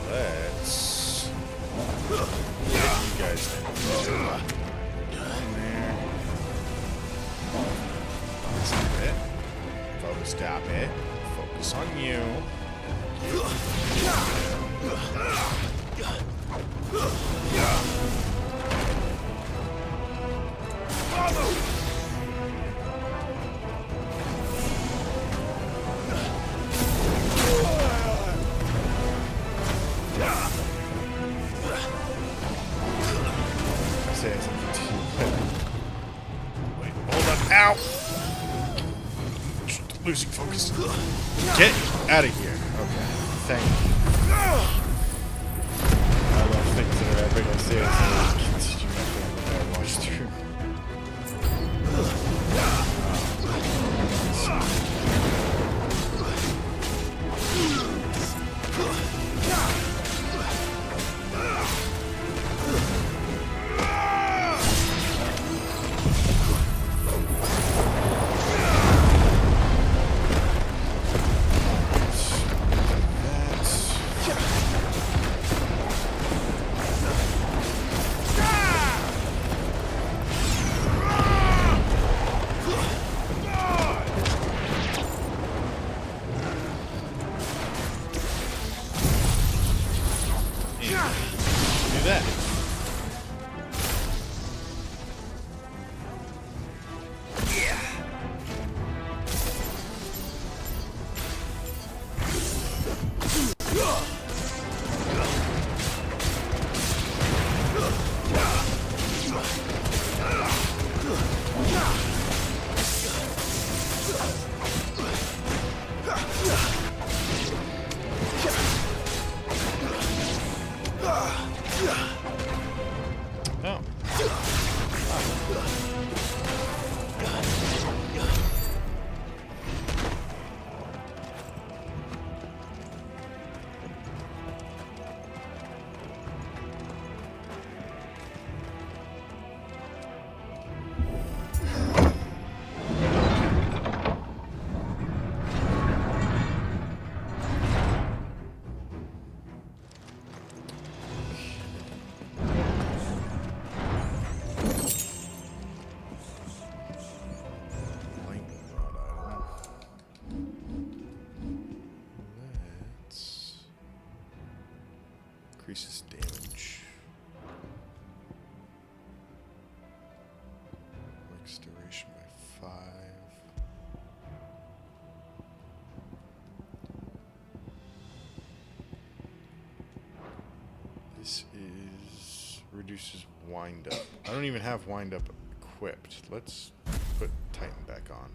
Let's get you guys down there. Stop it. Focus, stop it. Focus on you. Wait, hold up. Ow! Losing focus. Get out of here. Okay. Thank you. I love things that are epic. I say it so continue my thing that I watched through. Increases damage. Makes duration by 5. This is reduces wind up. I don't even have wind up equipped. Let's put Titan back on.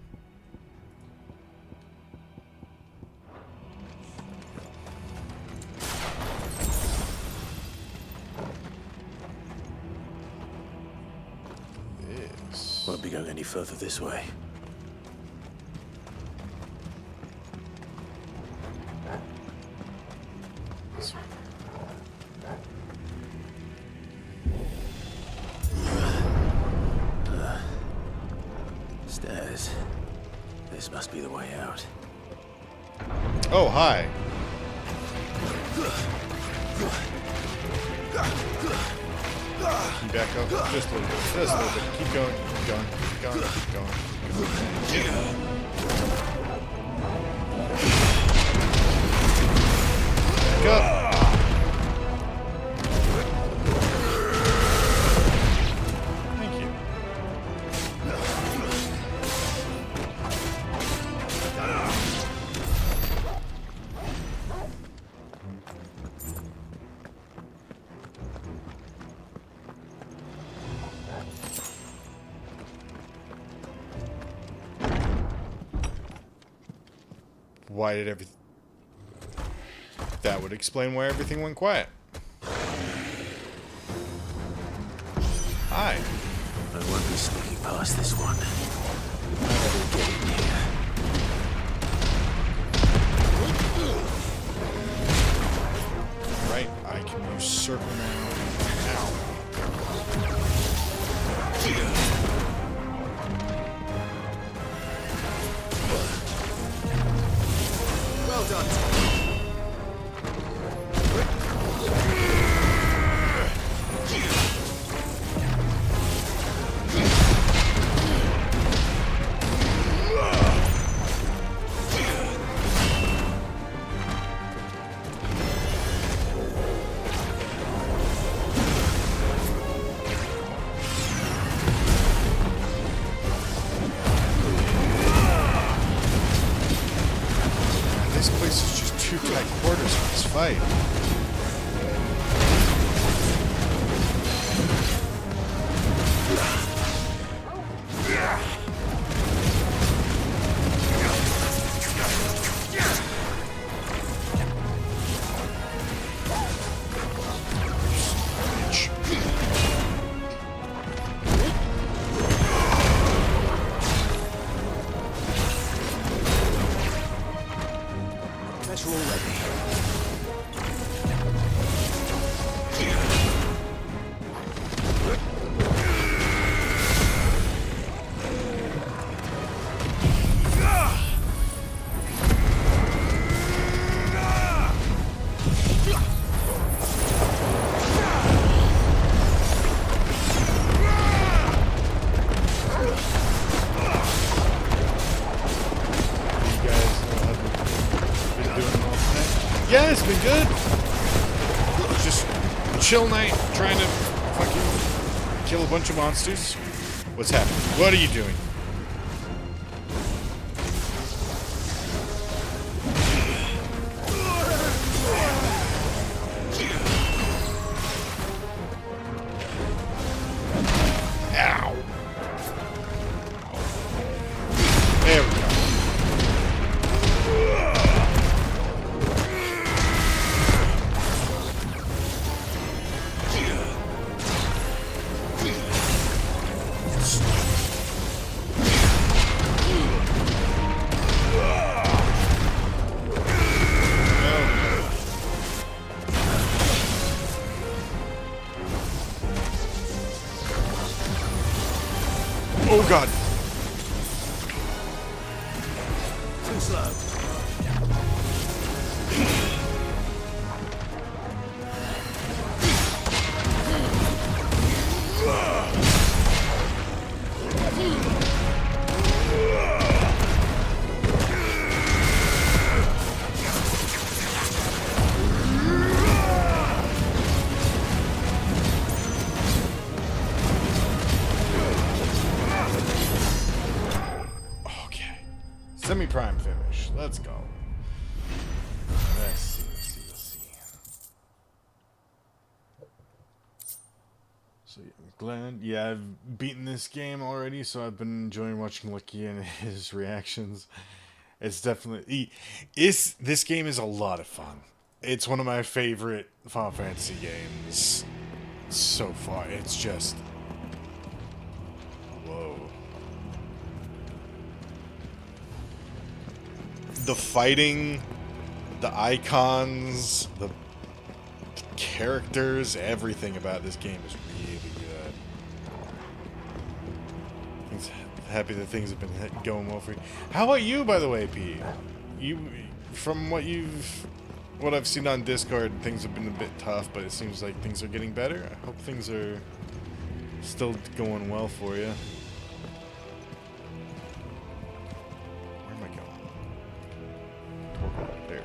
Won't be going any further this way. Stairs. This must be the way out. Oh, hi. Keep back up just a little bit. Just a little bit. Keep going. Keep going. Keep going. Keep going. Keep going. Back up. Thank you. Why did everything... That would explain why everything went quiet. Hi. I won't be sneaking past this one. I better get in here. Can you circle now? Ow. Well done. This place is just too tight quarters for this fight. Better already. Yeah, it's been good. Just chill night, trying to fucking kill a bunch of monsters. What's happening? What are you doing? Ow. There we go. Oh god. Too slow. Semi-prime finish. Let's go. Let's see. So yeah, I'm glad. Yeah, I've beaten this game already, so I've been enjoying watching Lucky and his reactions. It's definitely... This game is a lot of fun. It's one of my favorite Final Fantasy games so far. It's just... Whoa. The fighting, the icons, the characters, everything about this game is really good. Happy that things have been going well for you. How about you, by the way, P? You, from what I've seen on Discord, things have been a bit tough, but it seems like things are getting better. I hope things are still going well for you. Where am I going? There.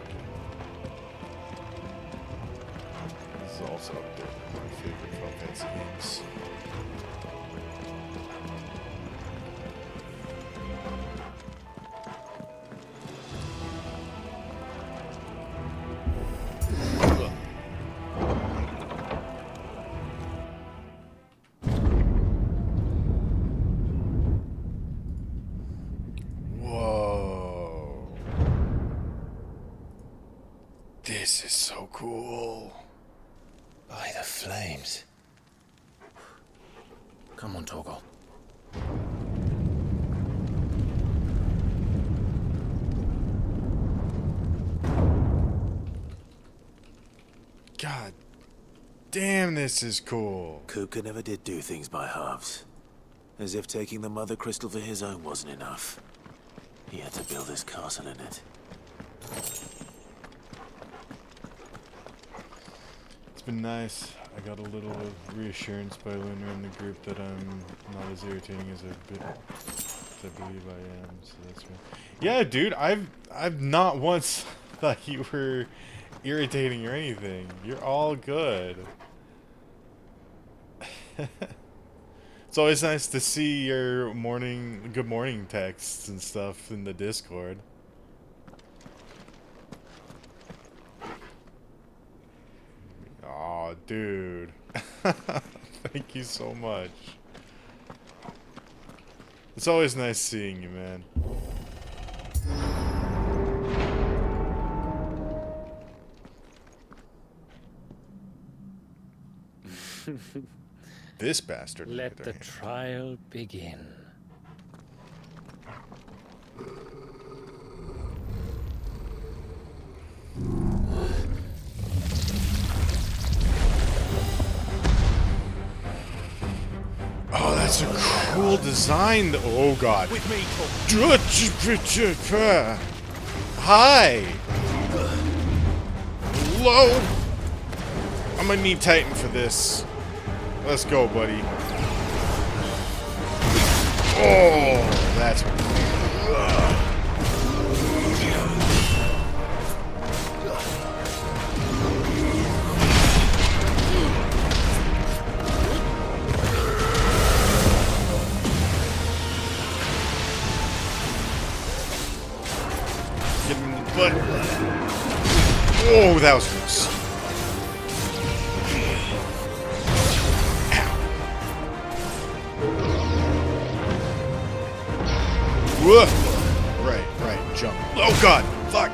This is also up there. My favorite Final Fantasy games. Whoa. This is so cool. By the flames. Come on, Torgal. God Damn, this is cool. Kupka never did do things by halves. As if taking the Mother Crystal for his own wasn't enough. He had to build his castle in it. It's been nice. I got a little reassurance by Luna in the group that I'm not as irritating as I believe I am, so that's good. Yeah, dude, I've not once thought you were irritating or anything. You're all good. It's always nice to see your good morning texts and stuff in the Discord. Aw, dude. Thank you so much. It's always nice seeing you, man. This bastard. Let the trial begin. Oh, that's a cool design. Oh god. With me, Hi. Hello. I'm gonna need Titan for this. Let's go, buddy. Oh, that's. Get him in the butt. Oh, that was close. Whoa. Right, jump. Oh god, fuck.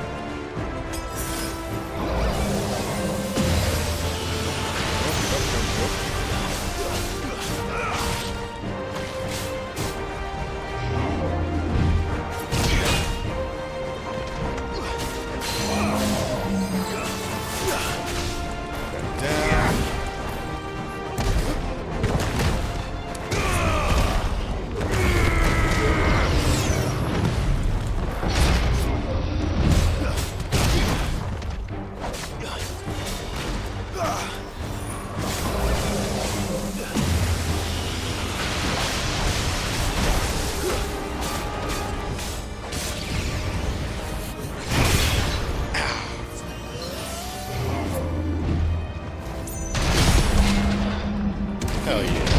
Hell yeah.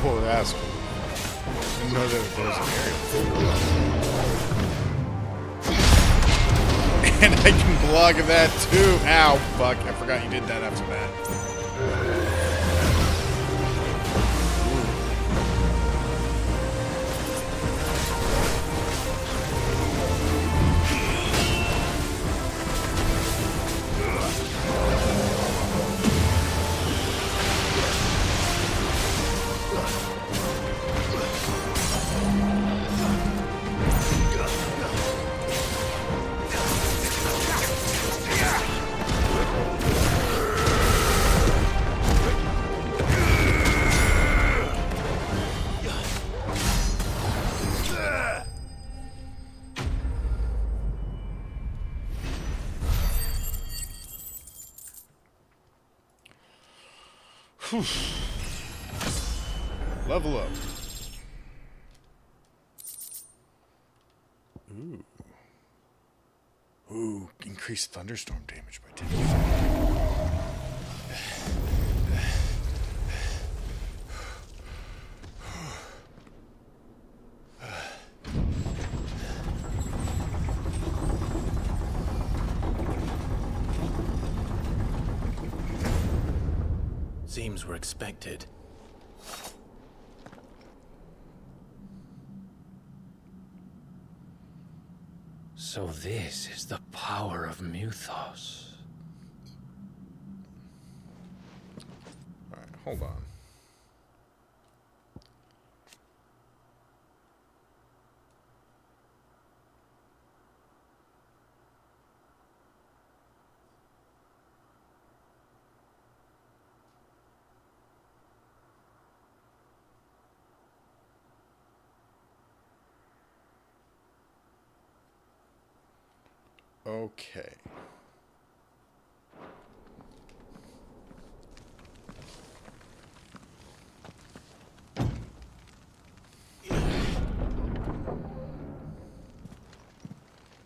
Oh, that's cool. I didn't know that there was an aerial. And I can block that too. Ow, fuck. I forgot you did that after that. Whew. Level up. Ooh. Ooh, increased thunderstorm damage by 10%. Seems we're expected. So this is the power of Muthos. Alright, hold on. Okay.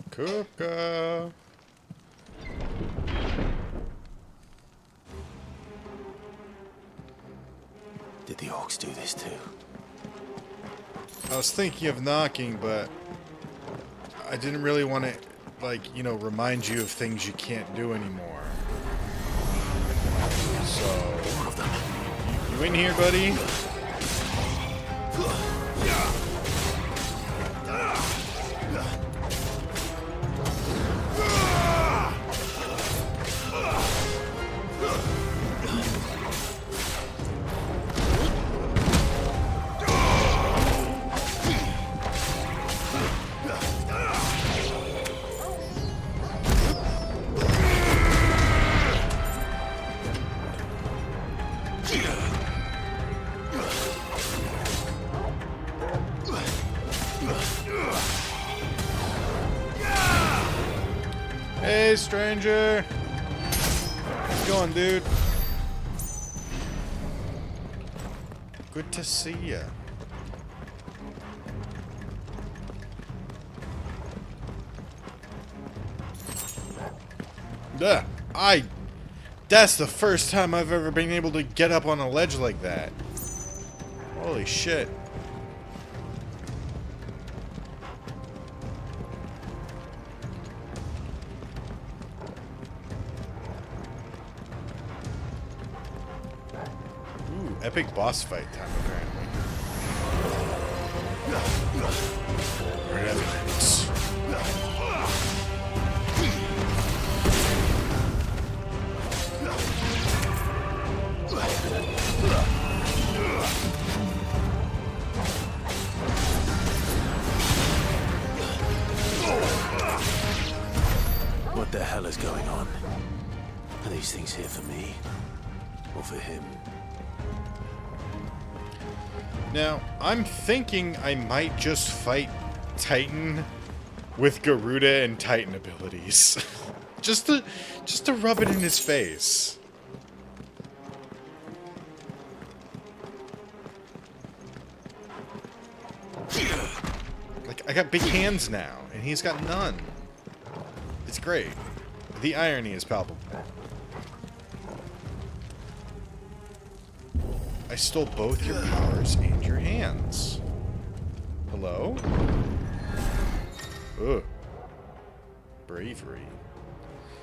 Kupka. Did the orcs do this too? I was thinking of knocking, but I didn't really want to, like, you know, remind you of things you can't do anymore. So, you in here, buddy? Hey, stranger. How's it going, dude? Good to see ya. Duh, that's the first time I've ever been able to get up on a ledge like that. Holy shit. Ooh, epic boss fight time, apparently. Red evidence. What the hell is going on? Are these things here for me? Or for him? Now, I'm thinking I might just fight Titan with Garuda and Titan abilities. just to rub it in his face. Like, I got big hands now, and he's got none. It's great. The irony is palpable. I stole both your powers and your hands. Hello? Ugh. Bravery.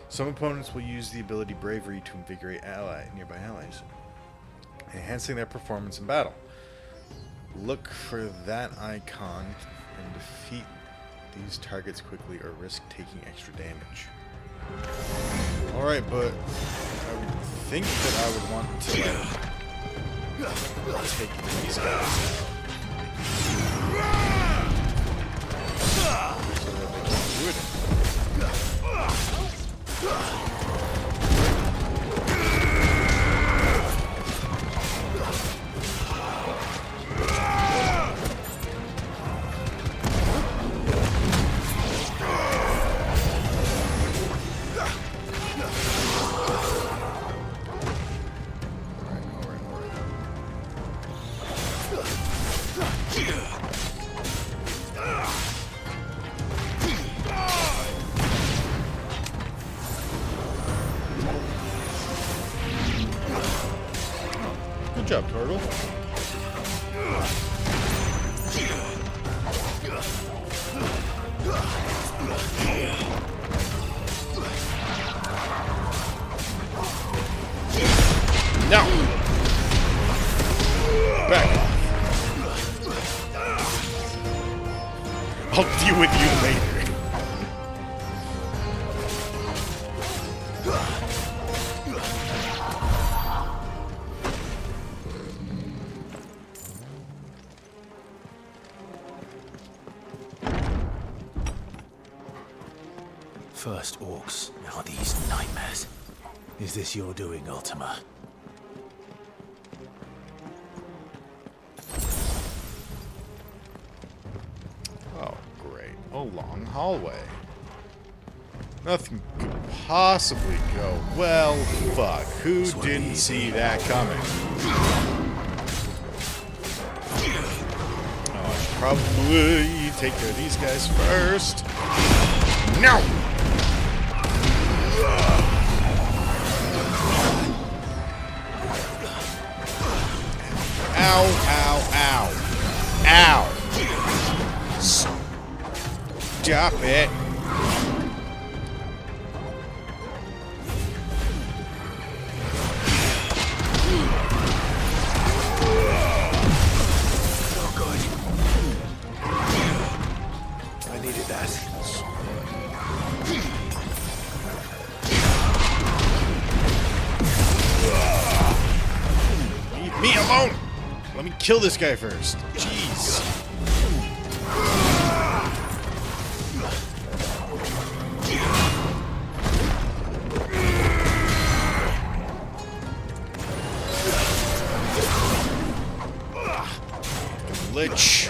Some opponents will use the ability Bravery to invigorate nearby allies, enhancing their performance in battle. Look for that icon and defeat these targets quickly or risk taking extra damage. Alright, but I would think that I would want to, like, take these guys out. So that they can do it. I'll deal with you later. First orcs, now these nightmares. Is this your doing, Ultima? Oh, great. A long hallway. Nothing could possibly go well. Fuck. Who didn't see that coming? Oh, I should probably take care of these guys first. No! Ow, ow, ow. Ow. Stop it. Oh, good. I needed that. Leave me alone! Let me kill this guy first. Jeez. Lich.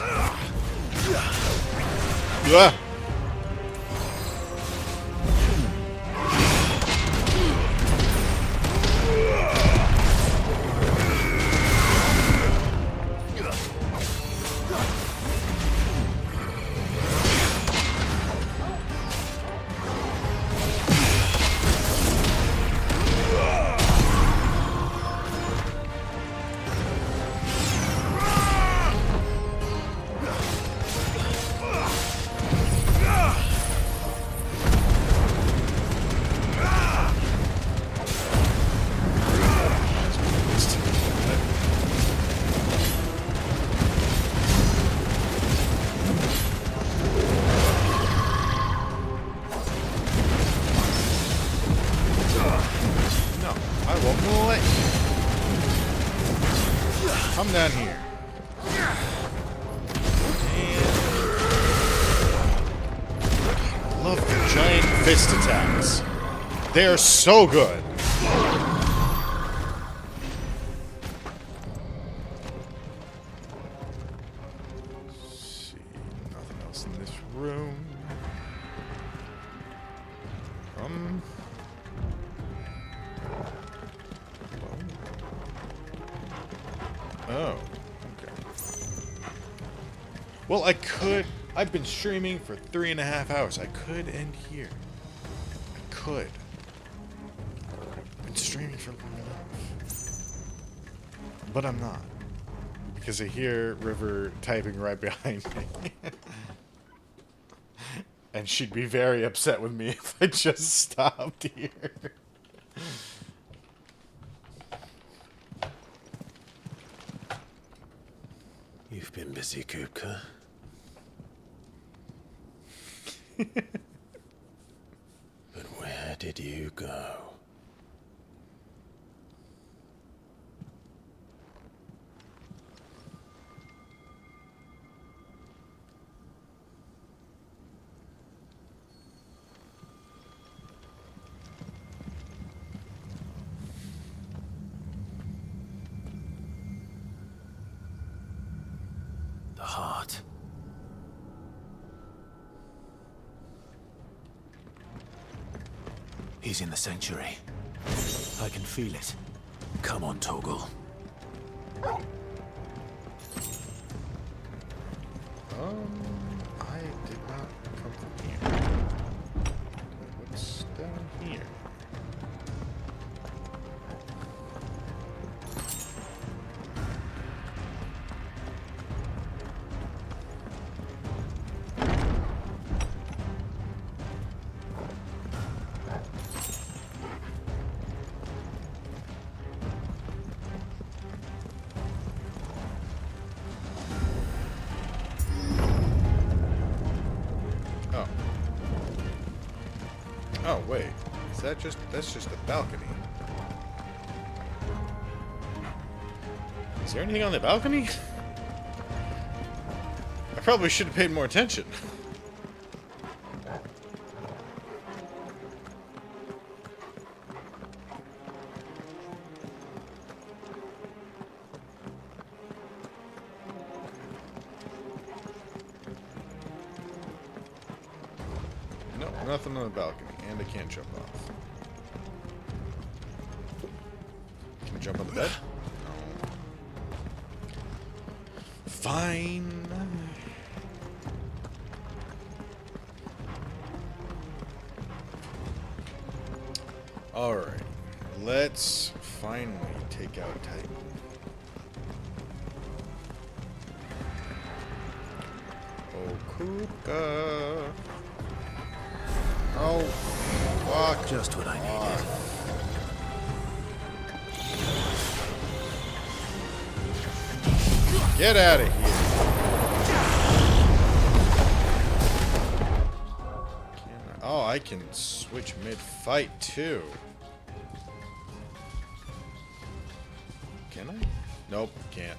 Ah. Come down here. I love the giant fist attacks. They are so good. See, nothing else in this room. Oh, okay. Well, I could. I've been streaming for 3.5 hours. I could end here. I could. I've been streaming for long enough. But I'm not. Because I hear River typing right behind me. And she'd be very upset with me if I just stopped here. You've been busy, Kupka. But where did you go? The heart. He's in the sanctuary. I can feel it. Come on, Toggle. I did not come from here. What's down here? Oh, wait. Is that just... That's just a balcony. Is there anything on the balcony? I probably should have paid more attention. No, nothing on the balcony. And I can't jump off. Can I jump on the bed? No. Fine. Alright. Let's finally take out Titan. Oh, Kuka. Oh, fuck. Just what I needed. Get out of here. Oh, I can switch mid-fight too. Can I? Nope, can't.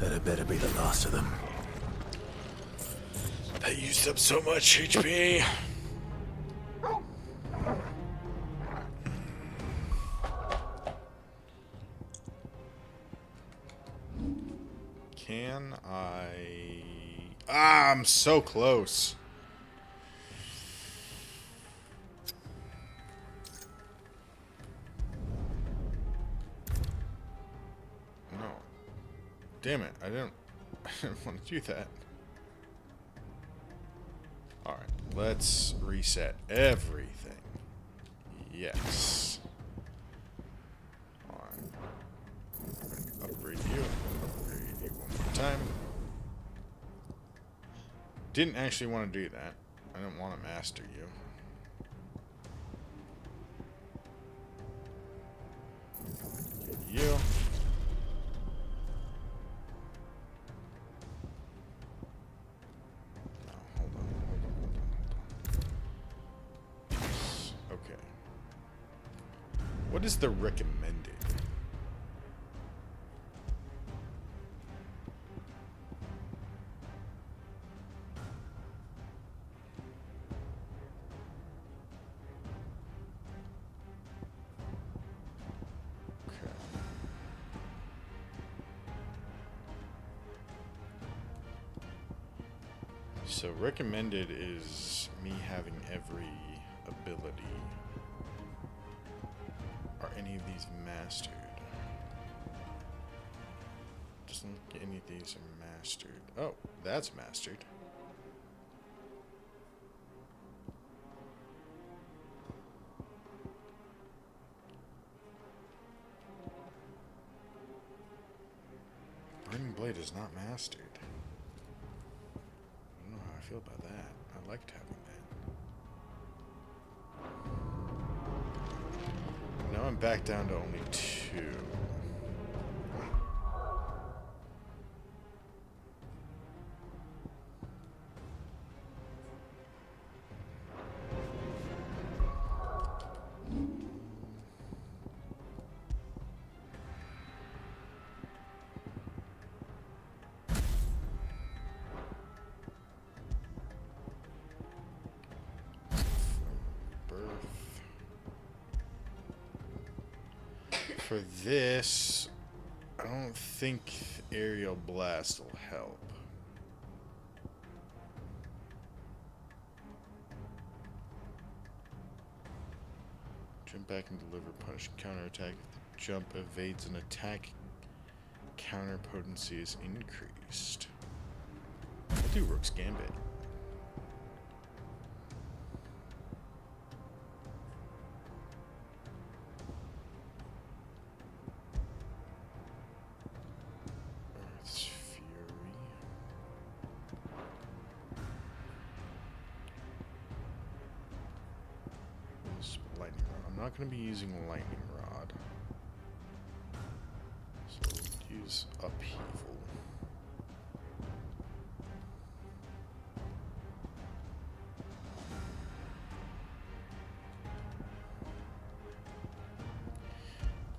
That better be the last of them. That used up so much HP. Can I... Ah, I'm so close. No. Damn it, I didn't want to do that. Alright, let's reset everything. Yes. Alright. Upgrade you. Upgrade you one more time. Didn't actually want to do that. I didn't want to master you. Get you. What is the recommended? Okay. So recommended is me having every ability. Are any of these mastered? Doesn't look like any of these are mastered. Oh, that's mastered. Burning Blade is not mastered. I don't know how I feel about that. I liked having that. Now I'm back down to only 2. For this, I don't think aerial blast will help. Jump back and deliver punish counterattack. If the jump evades an attack, counter potency is increased. We'll do Rook's Gambit. Earth's Fury. Lightning Rod. I'm not going to be using Lightning Rod. So we'll use Upheaval.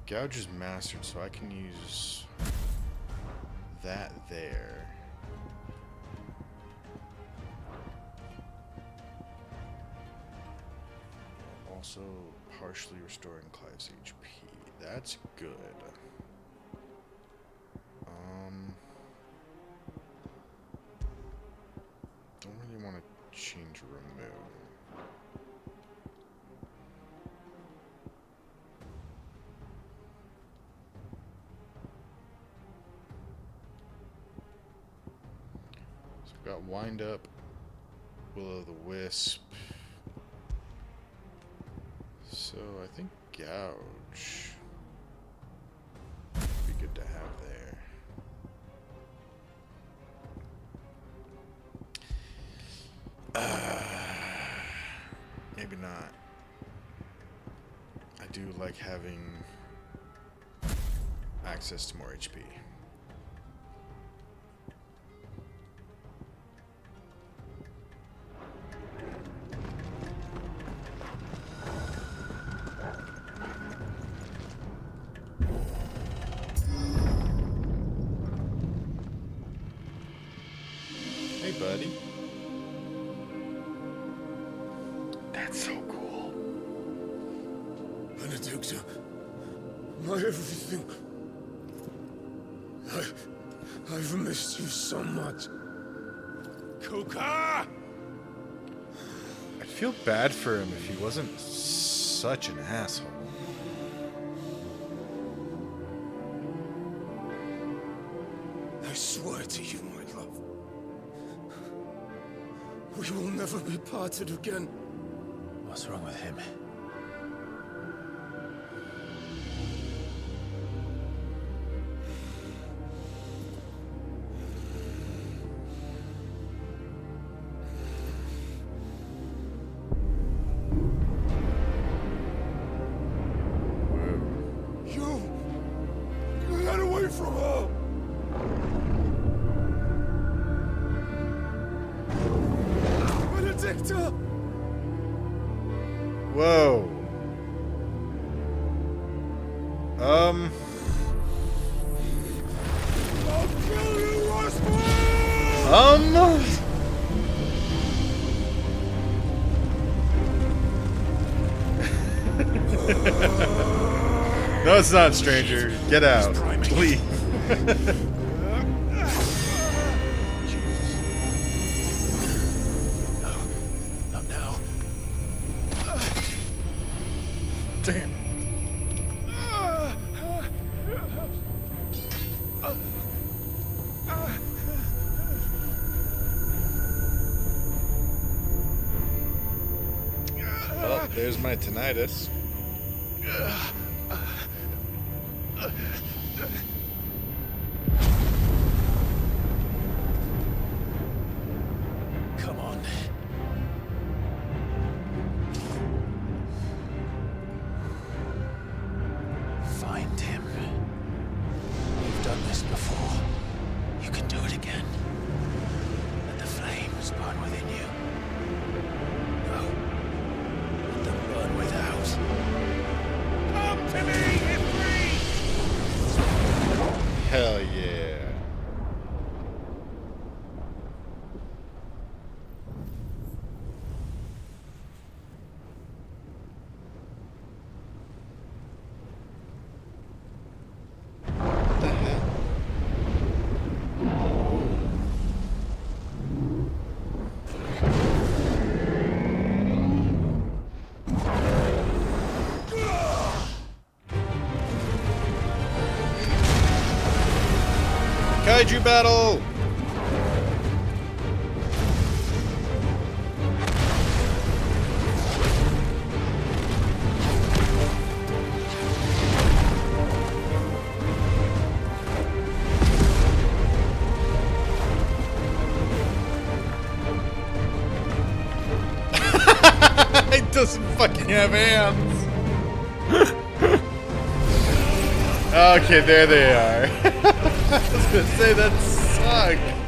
Gouge is mastered, so I can use that there. Also partially restoring Clive's HP. That's good. Don't really want to change remove. So we've got Wind Up, Will-O-the-Wisp. So I think Gouge would be good to have there. Maybe not. I do like having access to more HP. Hey, buddy. That's so cool. Benedicta, my everything. I've missed you so much. Kuka! I'd feel bad for him if he wasn't such an asshole. I swear to you, my love. We will never be parted again. What's wrong with him? You got away from her! Benedicta! Whoa. I'll kill you, Roswell! No, it's not, stranger. Get out, please. Not now. Damn. Well, there's my tinnitus. Come on. Find him. You've done this before. You can do it again. Let the flames burn within you. No. Let them burn without. Come to me, Ifrit! Hell yeah. Kaiju battle! It doesn't fucking have hands. Okay, there they are. I was gonna say that sucked.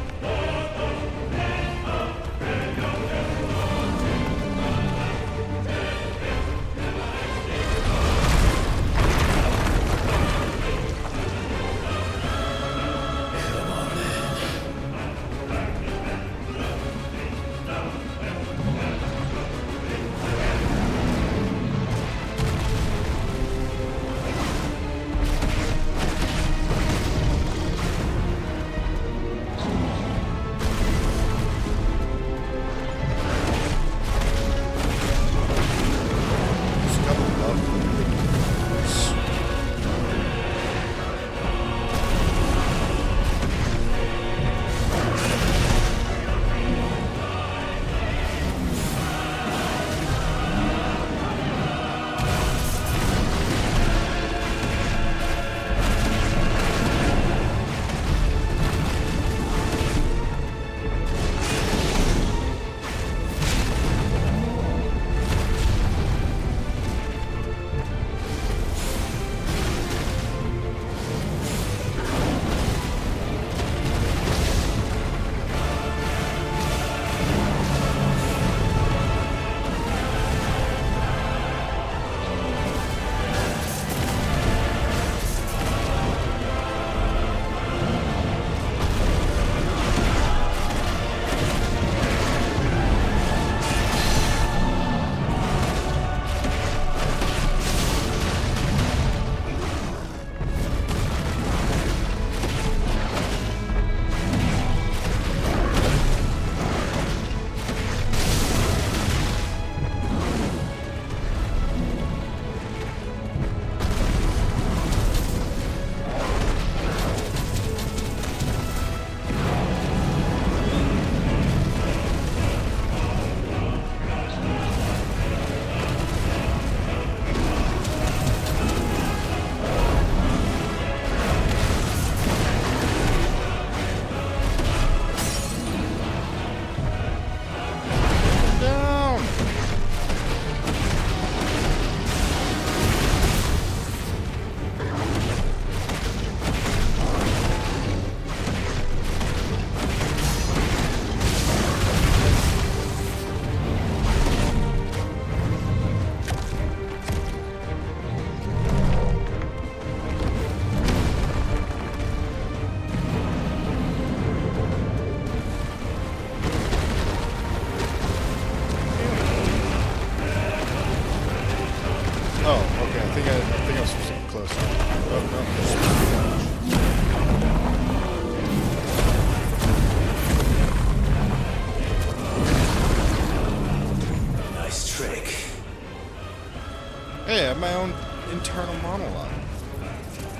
Hey, I have my own internal monologue.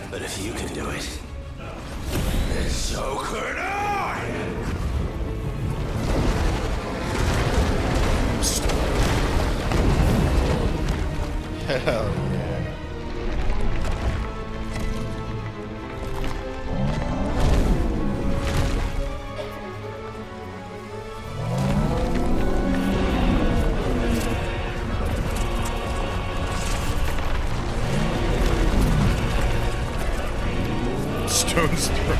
But if you can do it, then so could I! Hell yeah. Stone's throw.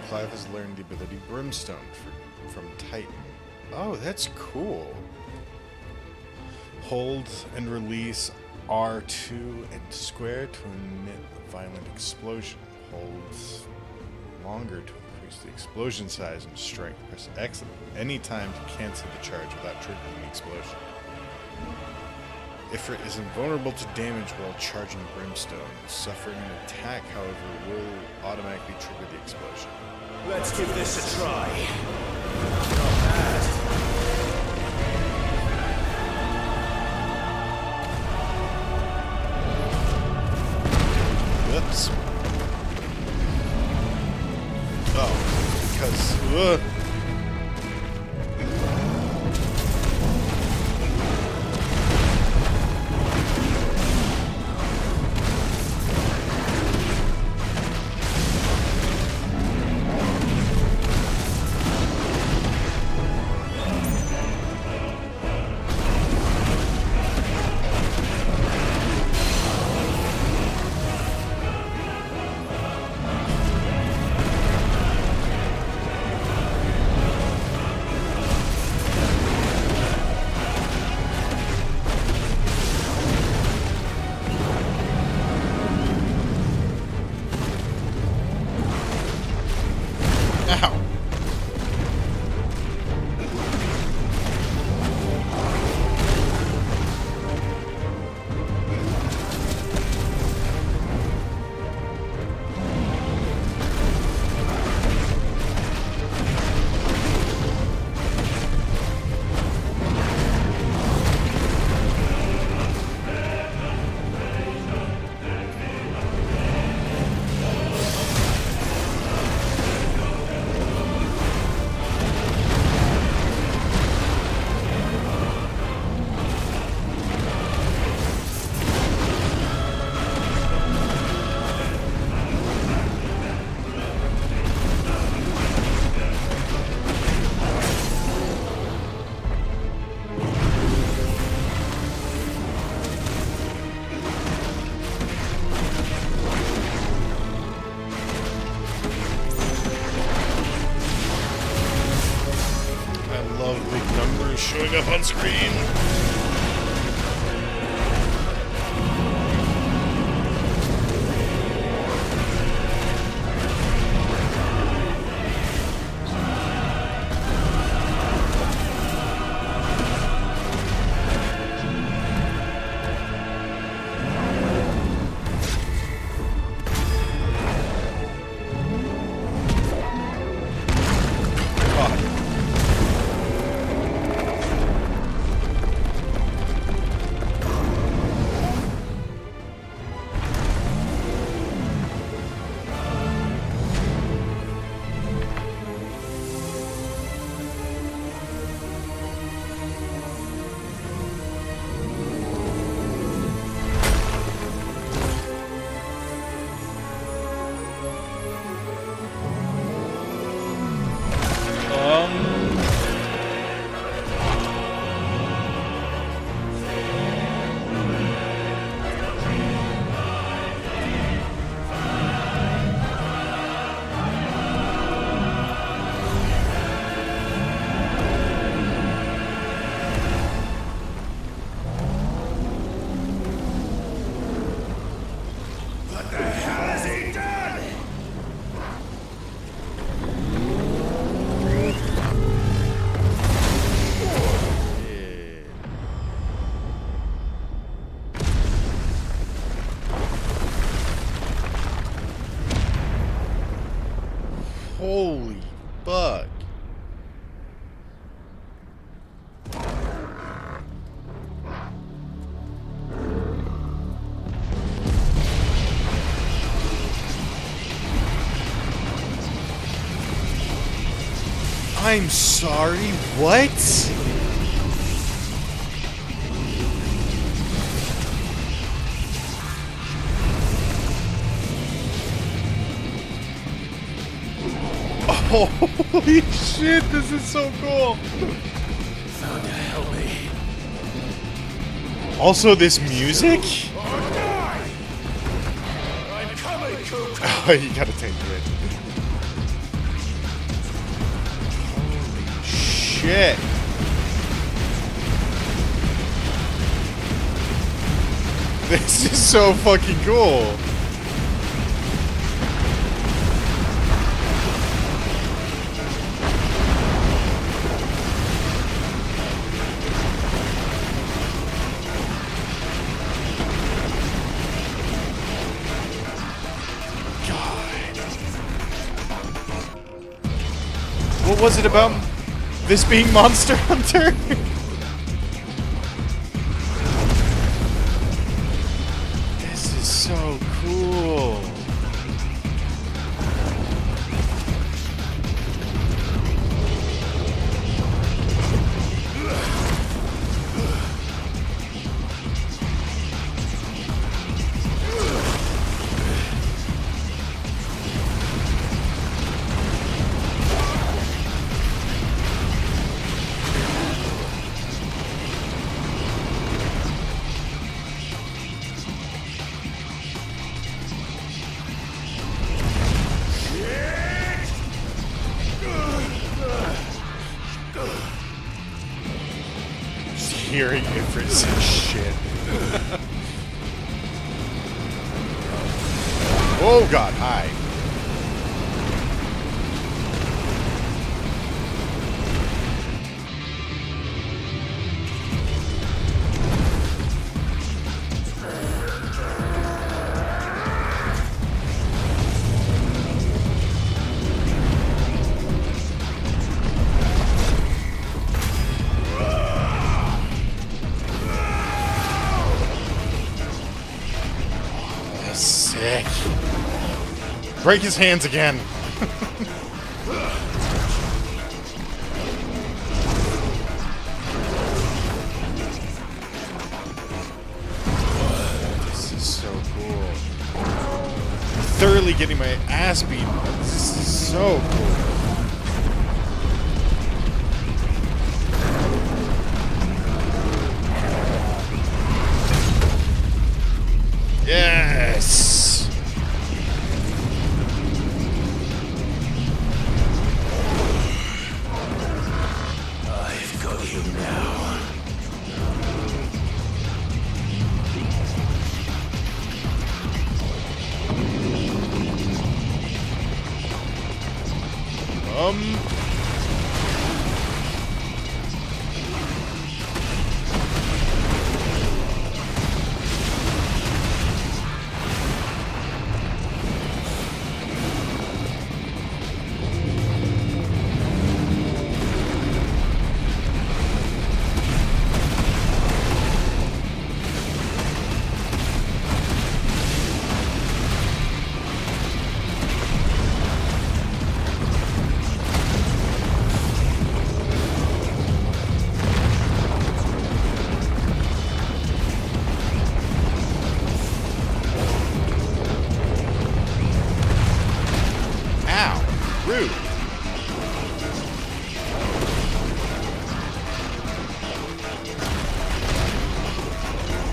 Clive has learned the ability Brimstone from Titan. Oh, that's cool. Hold and release R2 and square to emit a violent explosion. Hold longer to increase the explosion size and strength. Press X any time to cancel the charge without triggering the explosion. Ifrit is invulnerable to damage while charging Brimstone. Suffering an attack, however, will automatically trigger the explosion. Let's give this a try. Not bad. Showing up on screen. Holy fuck. I'm sorry, what? Holy shit, this is so cool. Thunder, help me. Also, this music? I'm coming, Coop. Oh, you gotta take it. Holy shit. This is so fucking cool. What was it about this being Monster Hunter? This is so cool. hearing Ifrit say shit. Oh god, hi. Sick. Break his hands again. This is so cool. I'm thoroughly getting my ass beaten. This is so cool. Yes! I've got you now. Rude.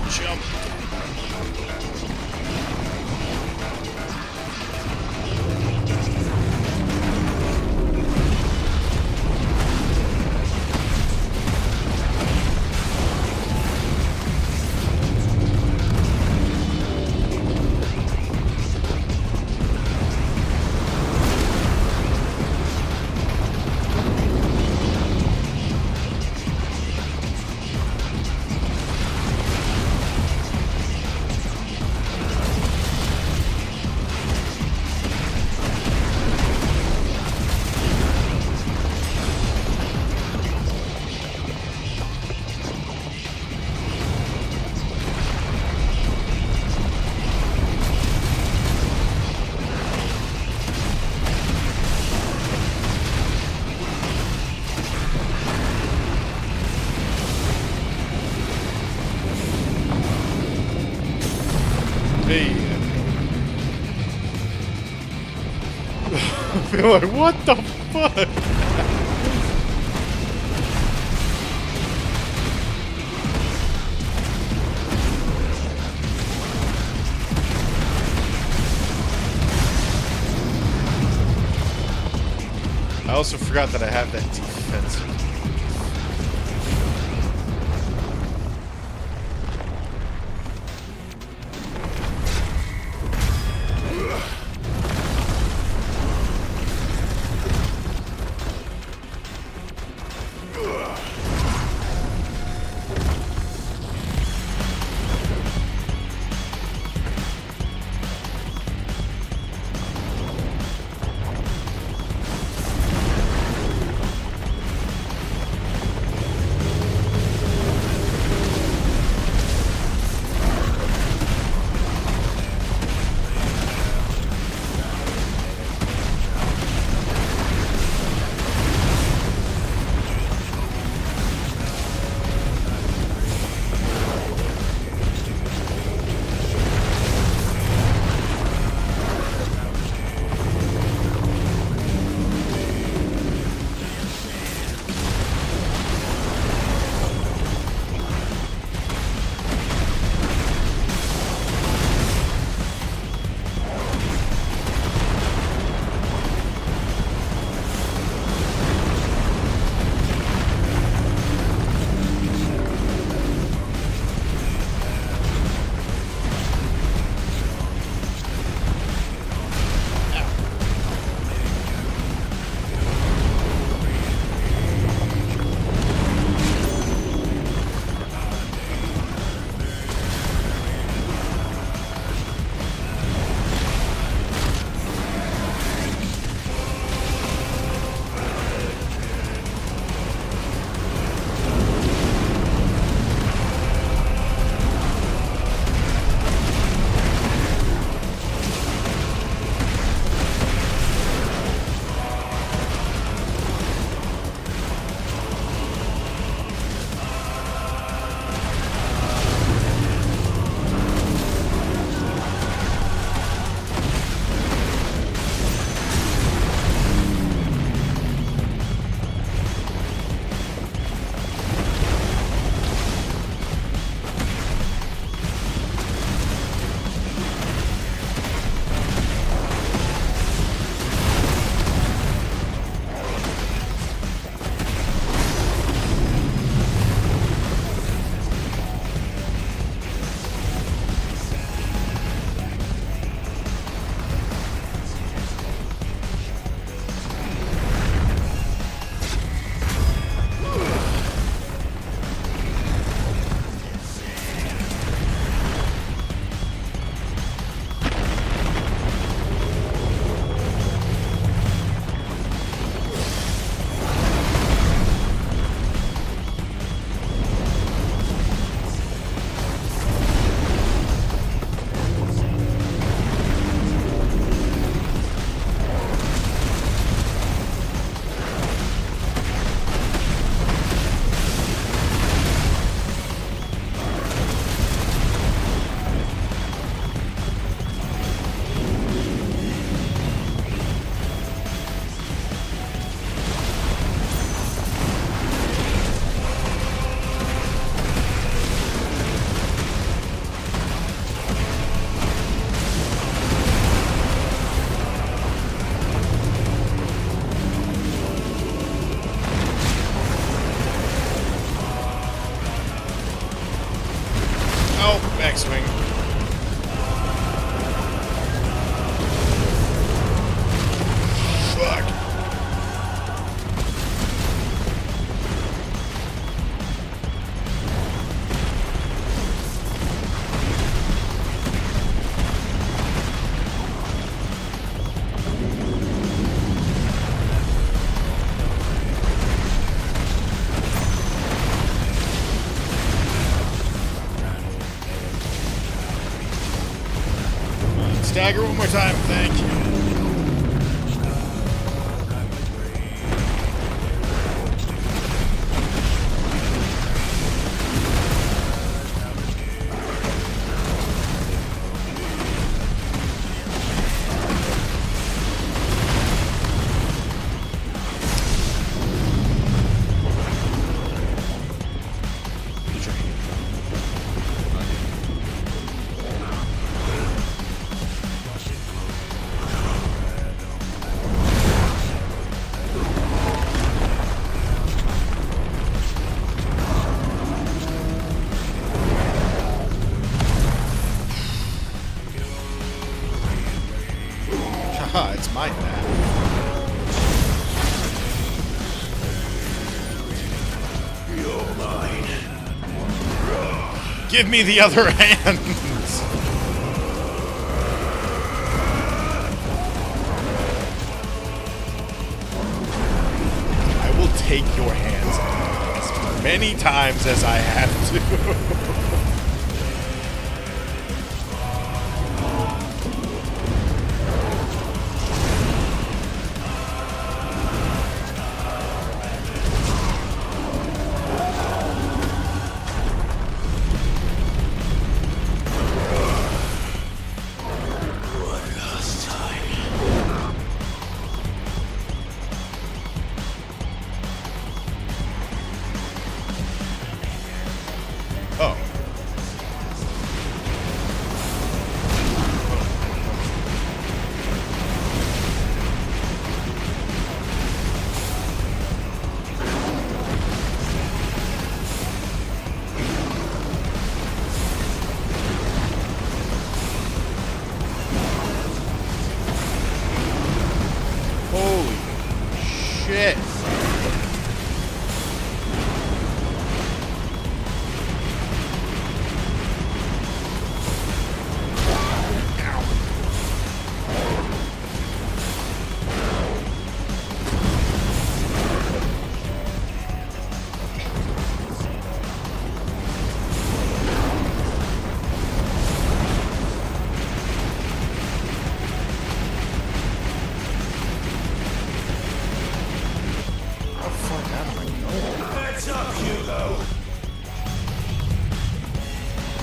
Jump. I feel like, what the fuck? I also forgot that I have that defensive. backswing. Fuck. Stagger one more time, thank you. Haha, it's mine now. You're mine. Give me the other hands! I will take your hands as many times as I have to. Oh. Holy shit.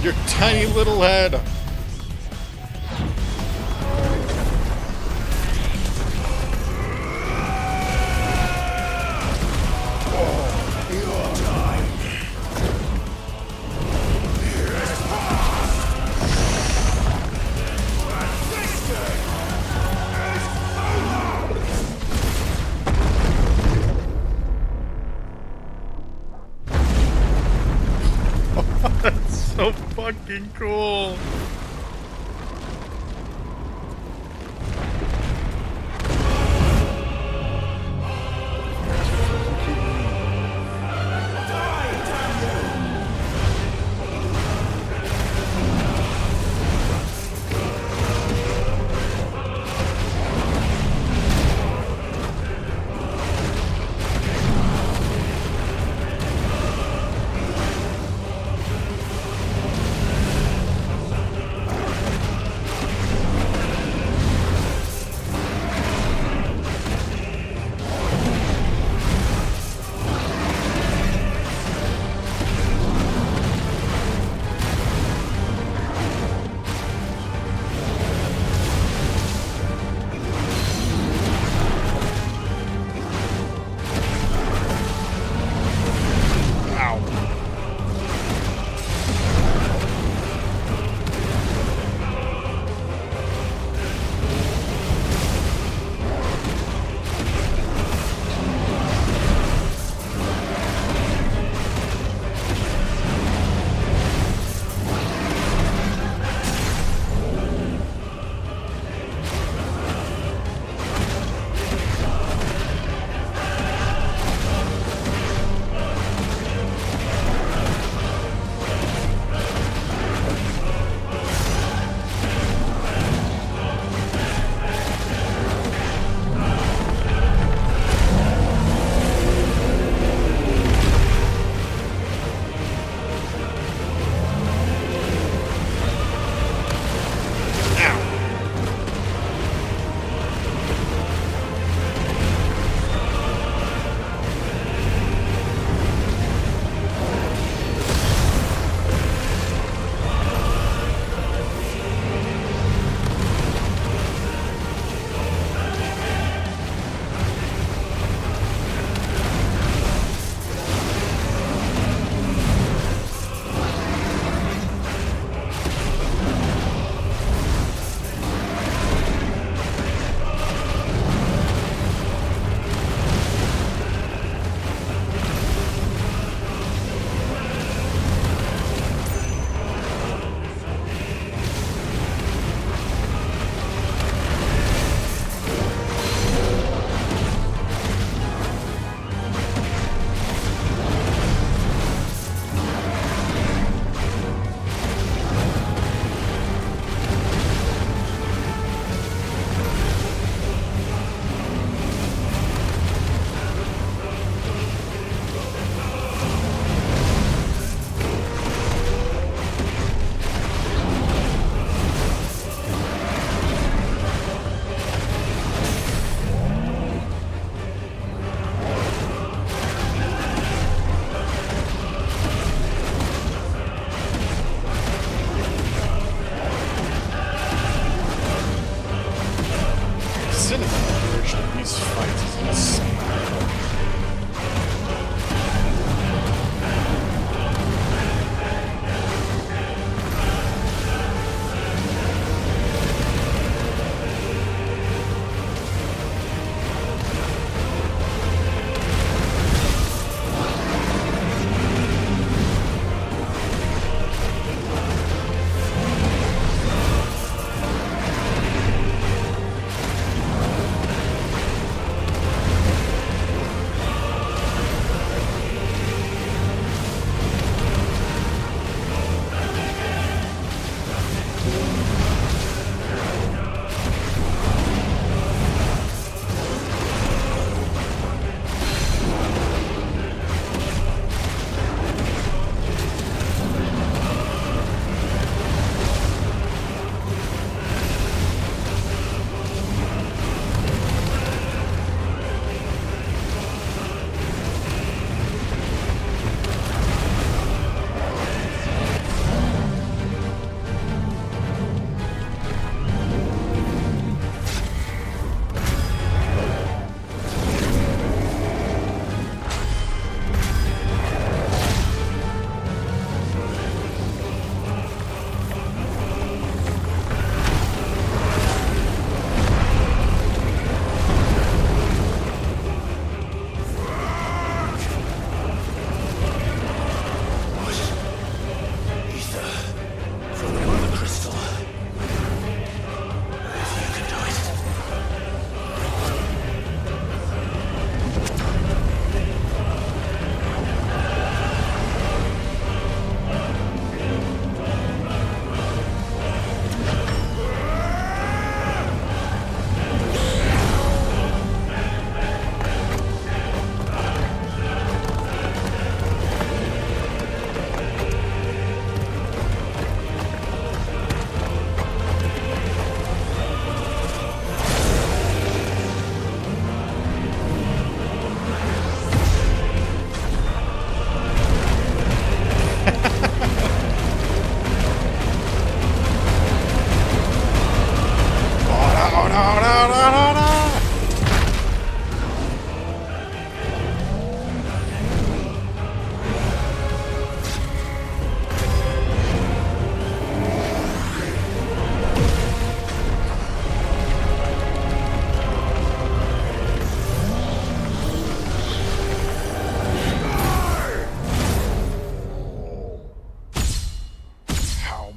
Your tiny little head. That's so fucking cool.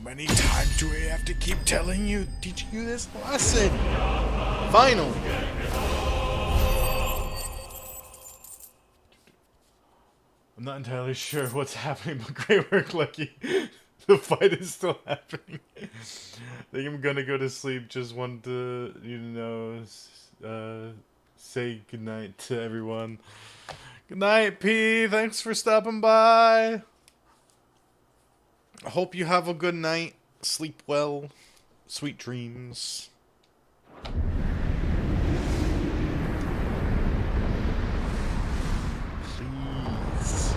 many times do I have to keep telling you, teaching you this lesson? Finally. I'm not entirely sure what's happening, but great work, Lucky. The fight is still happening. I think I'm gonna go to sleep. Just want to, say goodnight to everyone. Good night, P. Thanks for stopping by. I hope you have a good night. Sleep well. Sweet dreams. Please.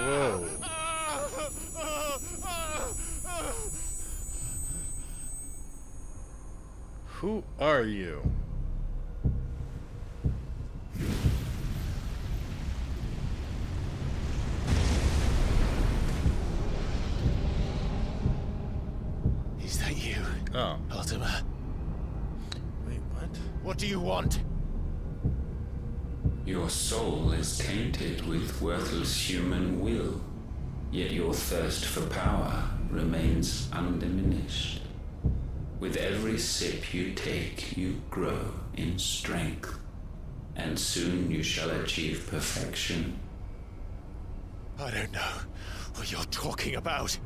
Whoa. Who are you? Is that you? Oh. Ultima. Wait, what? What do you want? Your soul is tainted with worthless human will, yet your thirst for power remains undiminished. With every sip you take, you grow in strength, and soon you shall achieve perfection. I don't know what you're talking about.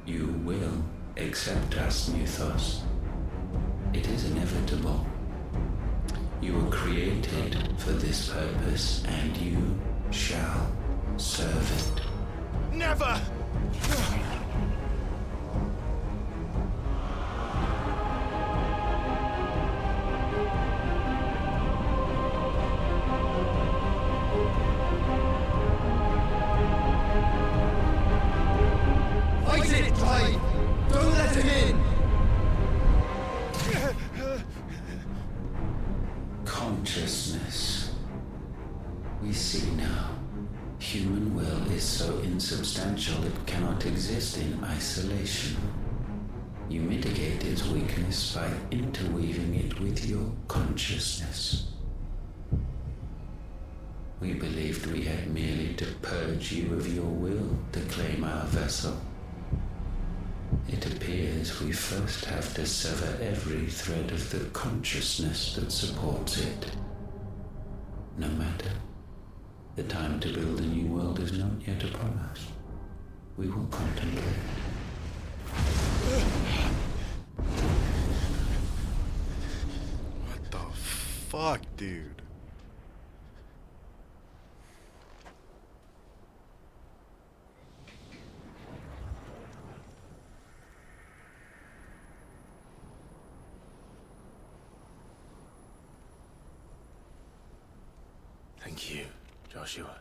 You will accept us, Mythos. It is inevitable. You were created for this purpose, and you shall serve it. Never! Fight it, Clive! Don't let him in! Consciousness. We see now. Human will is so insubstantial it cannot exist in isolation. You mitigate its weakness by interweaving it with your consciousness. We believed we had merely to purge you of your will to claim our vessel. It appears we first have to sever every thread of the consciousness that supports it. No matter. The time to build a new world is not yet upon us. We will contemplate. What the fuck, dude? Thank you, Joshua.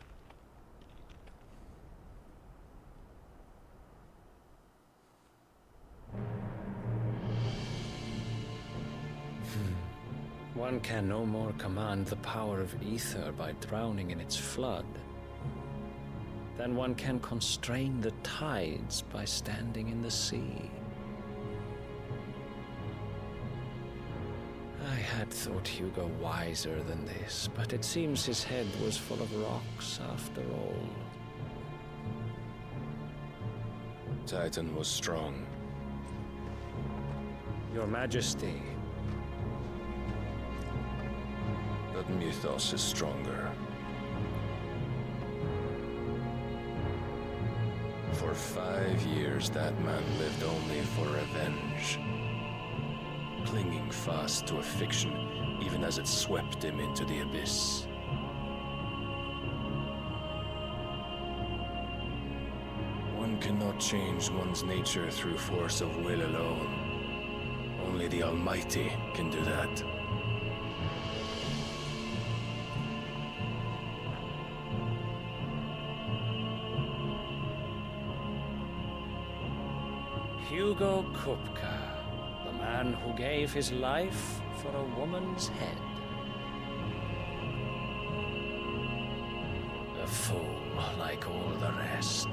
One can no more command the power of ether by drowning in its flood than one can constrain the tides by standing in the sea. I had thought Hugo wiser than this, but it seems his head was full of rocks after all. Titan was strong. Your Majesty. But Mythos is stronger. For 5 years, that man lived only for revenge. Clinging fast to a fiction, even as it swept him into the abyss. One cannot change one's nature through force of will alone. Only the Almighty can do that. Hugo Kupka, the man who gave his life for a woman's head. A fool like all the rest.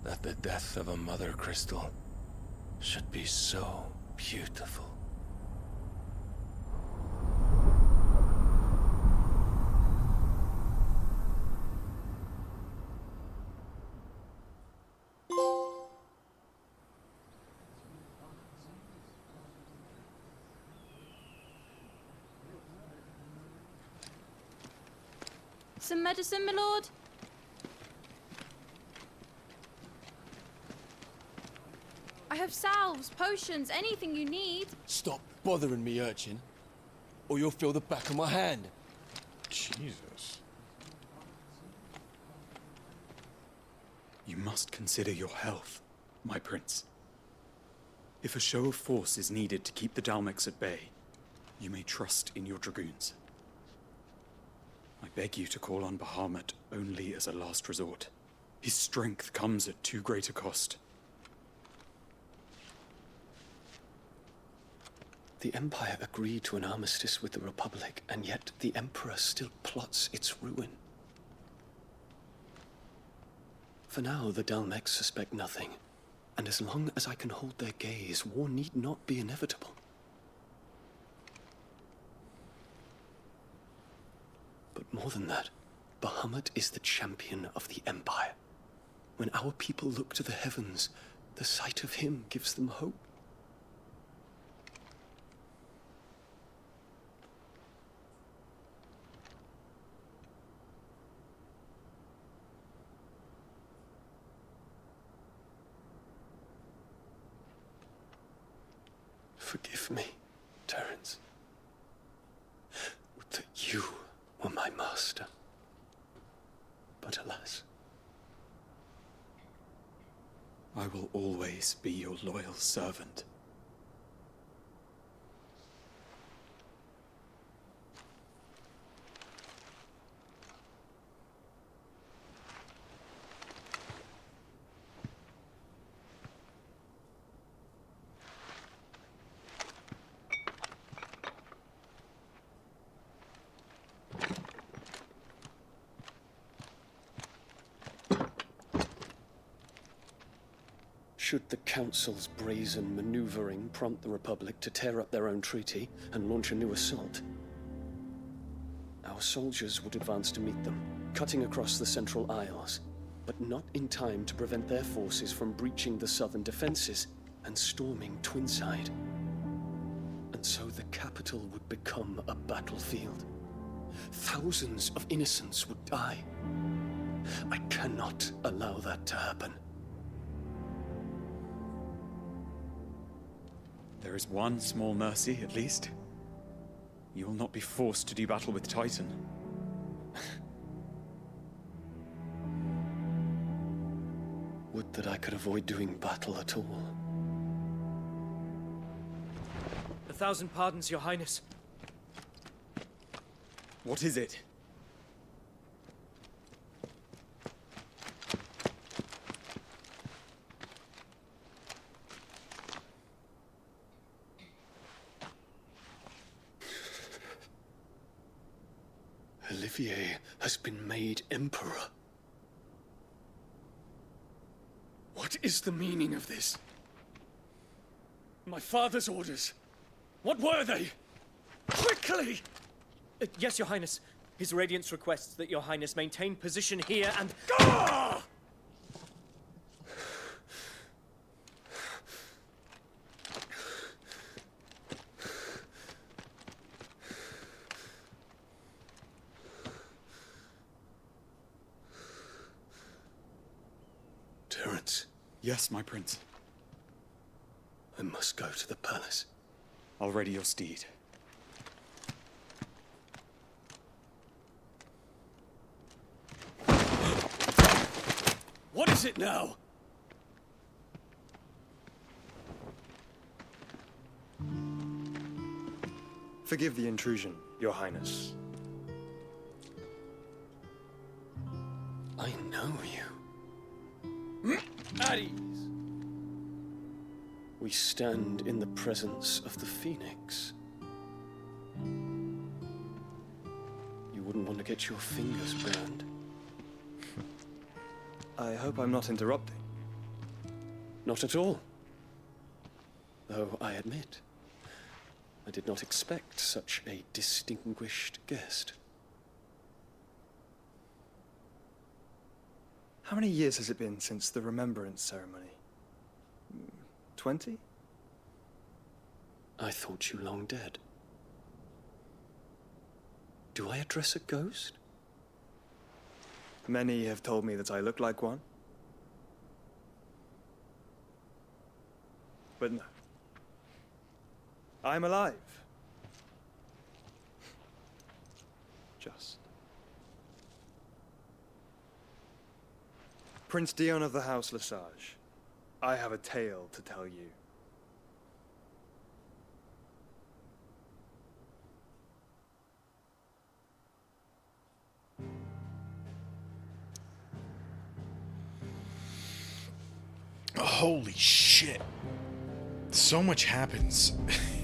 That the death of a mother crystal should be so beautiful. Some medicine, my lord? I have salves, potions, anything you need. Stop bothering me, urchin, or you'll feel the back of my hand. Jesus. You must consider your health, my prince. If a show of force is needed to keep the Dalmex at bay, you may trust in your dragoons. I beg you to call on Bahamut only as a last resort. His strength comes at too great a cost. The Empire agreed to an armistice with the Republic, and yet the Emperor still plots its ruin. For now, the Dalmex suspect nothing, and as long as I can hold their gaze, war need not be inevitable. But more than that, Bahamut is the champion of the Empire. When our people look to the heavens, the sight of him gives them hope. Forgive me, Terence. Would that you were my master. But alas. I will always be your loyal servant. Should the Council's brazen maneuvering prompt the Republic to tear up their own treaty and launch a new assault, our soldiers would advance to meet them, cutting across the Central Isles, but not in time to prevent their forces from breaching the southern defenses and storming Twinside. And so the capital would become a battlefield. Thousands of innocents would die. I cannot allow that to happen. There is one small mercy, at least. You will not be forced to do battle with Titan. Would that I could avoid doing battle at all. 1,000 pardons, Your Highness. What is it? Olivier has been made Emperor. What is the meaning of this? My father's orders. What were they? Quickly! Yes, Your Highness. His Radiance requests that Your Highness maintain position here and... Terence. Yes, my prince. I must go to the palace. I'll ready your steed. What is it now? Forgive the intrusion, Your Highness. I know you. At ease. We stand in the presence of the Phoenix. You wouldn't want to get your fingers burned. I hope I'm not interrupting. Not at all. Though I admit, I did not expect such a distinguished guest. How many years has it been since the Remembrance ceremony? 20? I thought you long dead. Do I address a ghost? Many have told me that I look like one. But no. I'm alive. Just. Prince Dion of the House Lesage, I have a tale to tell you. Holy shit. So much happens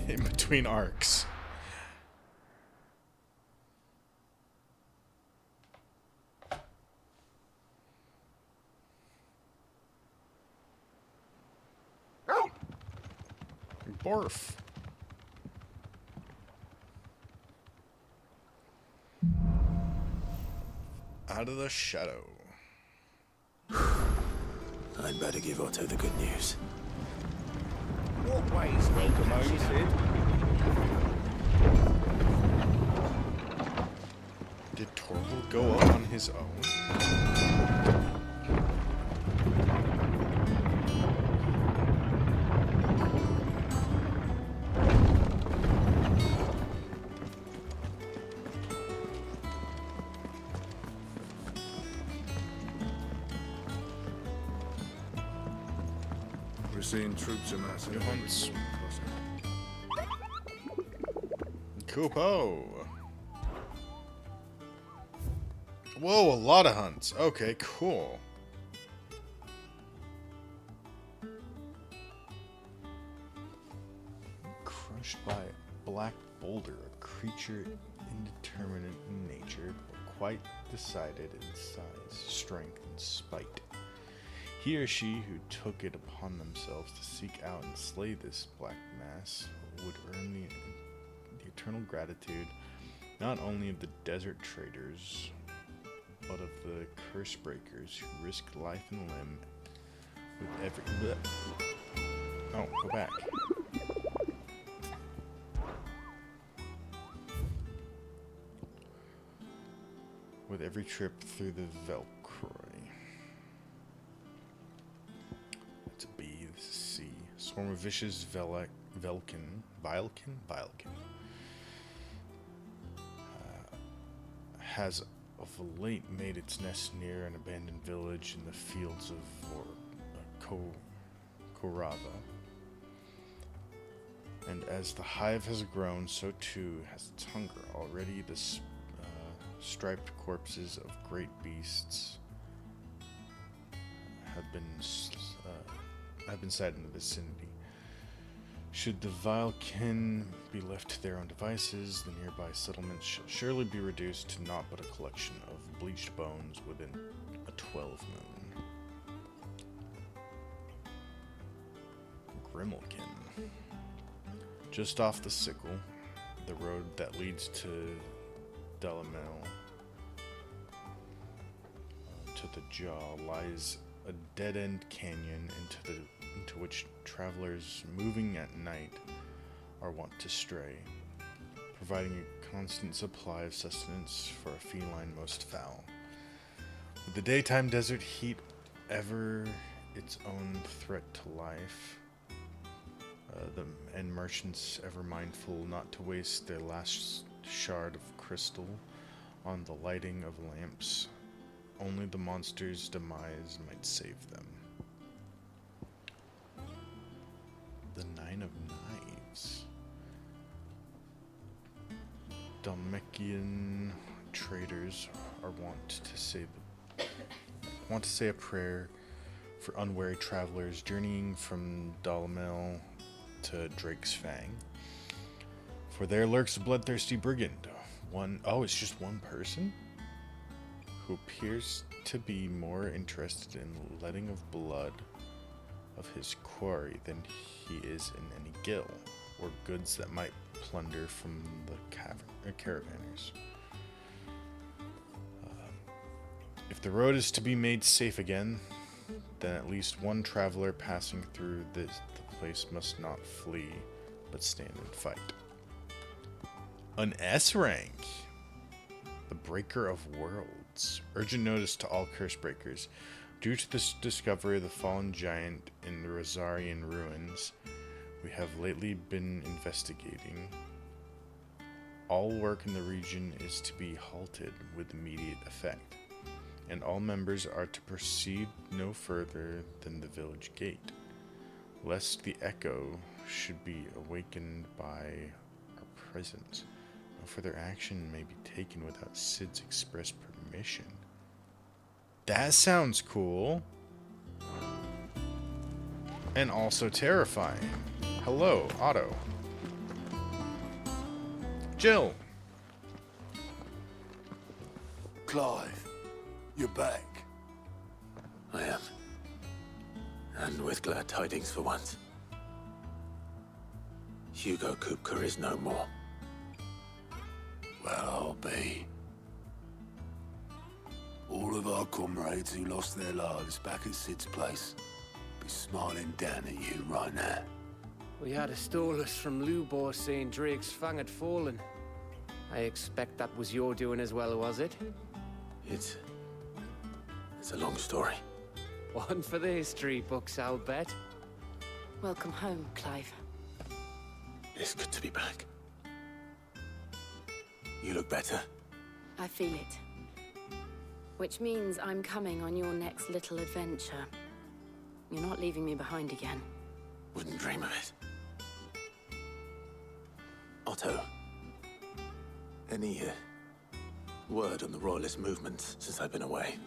in between arcs. Barf. Out of the shadow. I'd better give Otto the good news. What ways welcome home, Sid? Did Torvald go up on his own? We're seeing troops amassing. Hunts. Kupo. Whoa, a lot of hunts. Okay, cool. Crushed by a black boulder, a creature indeterminate in nature, but quite decided in size, strength, and spite. He or she who took it upon themselves to seek out and slay this black mass would earn the eternal gratitude not only of the desert traders, but of the curse breakers who risk life and limb with every... Oh, go back. With every trip through the Velcroy. It's a B, this is C. Swarm of vicious Vilken. Has of late made its nest near an abandoned village in the fields of Korava. And as the hive has grown, so too has its hunger. Already the striped corpses of great beasts have been sighted in the vicinity. Should the vile kin be left to their own devices, the nearby settlements shall surely be reduced to naught but a collection of bleached bones within a 12 moon. Grimalkin. Just off the sickle, the road that leads to Delamel the jaw lies a dead-end canyon into which travelers moving at night are wont to stray, providing a constant supply of sustenance for a feline most foul. With the daytime desert heat ever its own threat to life, and merchants ever mindful not to waste their last shard of crystal on the lighting of lamps, only the monster's demise might save them. The Nine of Knives. Dalmecian traders are wont to say a prayer for unwary travelers journeying from Dalmel to Drake's Fang. For there lurks a bloodthirsty brigand. It's just one person? Who appears to be more interested in the letting of blood of his quarry than he is in any gill, or goods that might plunder from the caravanners. If the road is to be made safe again, then at least one traveler passing through the place must not flee, but stand and fight. An S rank. The Breaker of Worlds. Urgent notice to all curse breakers. Due to this discovery of the fallen giant in the Rosarian ruins, we have lately been investigating. All work in the region is to be halted with immediate effect, and all members are to proceed no further than the village gate, lest the echo should be awakened by our presence. No further action may be taken without Sid's express permission. That sounds cool. And also terrifying. Hello, Otto. Jill. Clive, you're back. I am. And with glad tidings for once. Hugo Kupka is no more. Well, I'll be. All of our comrades who lost their lives back at Sid's place be smiling down at you right now. We had a stolus from Lubor saying Drake's Fang had fallen. I expect that was your doing as well, was it? It's a long story. One for the history books, I'll bet. Welcome home, Clive. It's good to be back. You look better. I feel it. Which means I'm coming on your next little adventure. You're not leaving me behind again. Wouldn't dream of it. Otto, any word on the Royalist movement since I've been away?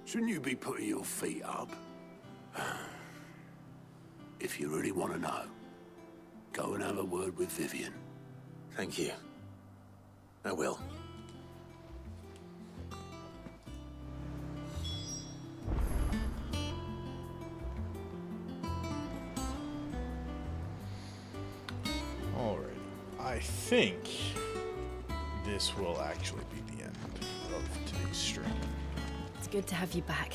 Shouldn't you be putting your feet up? If you really want to know, go and have a word with Vivian. Thank you. I will. Alright, I think this will actually be the end of today's stream. It's good to have you back.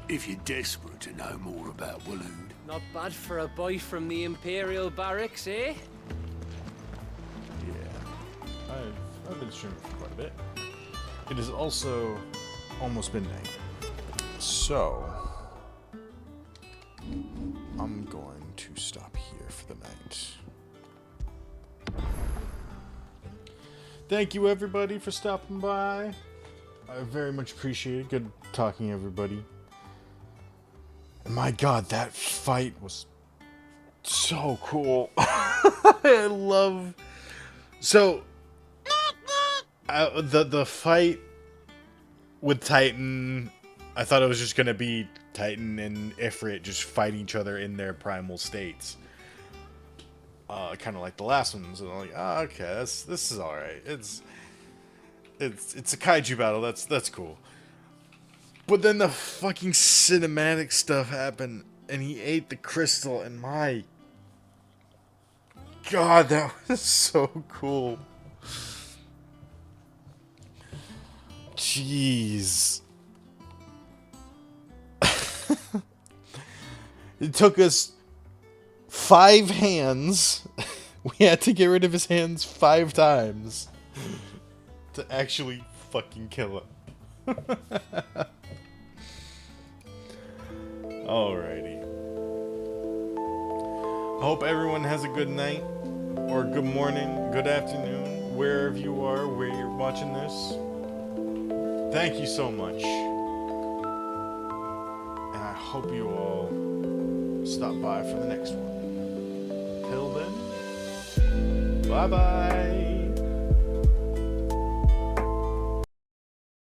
If you're desperate to know more about Waloed. Not bad for a boy from the Imperial Barracks, eh? Yeah, I've been streaming for quite a bit. It is also almost midnight, so I'm going to stop here for the night. Thank you everybody for stopping by. I very much appreciate it. Good talking, everybody. And my god, that fight was so cool. I love... So, the fight with Titan, I thought it was just going to be Titan and Ifrit just fighting each other in their primal states. Kind of like the last ones. And I'm like, okay, this is alright. It's a kaiju battle. That's cool. But then the fucking cinematic stuff happened, and he ate the crystal, and my god, that was so cool. Jeez. It took us 5 hands. We had to get rid of his hands 5 times to actually fucking kill him. Alrighty. I hope everyone has a good night, or good morning, good afternoon, wherever you are, where you're watching this. Thank you so much. And I hope you all stop by for the next one. Till then, bye-bye.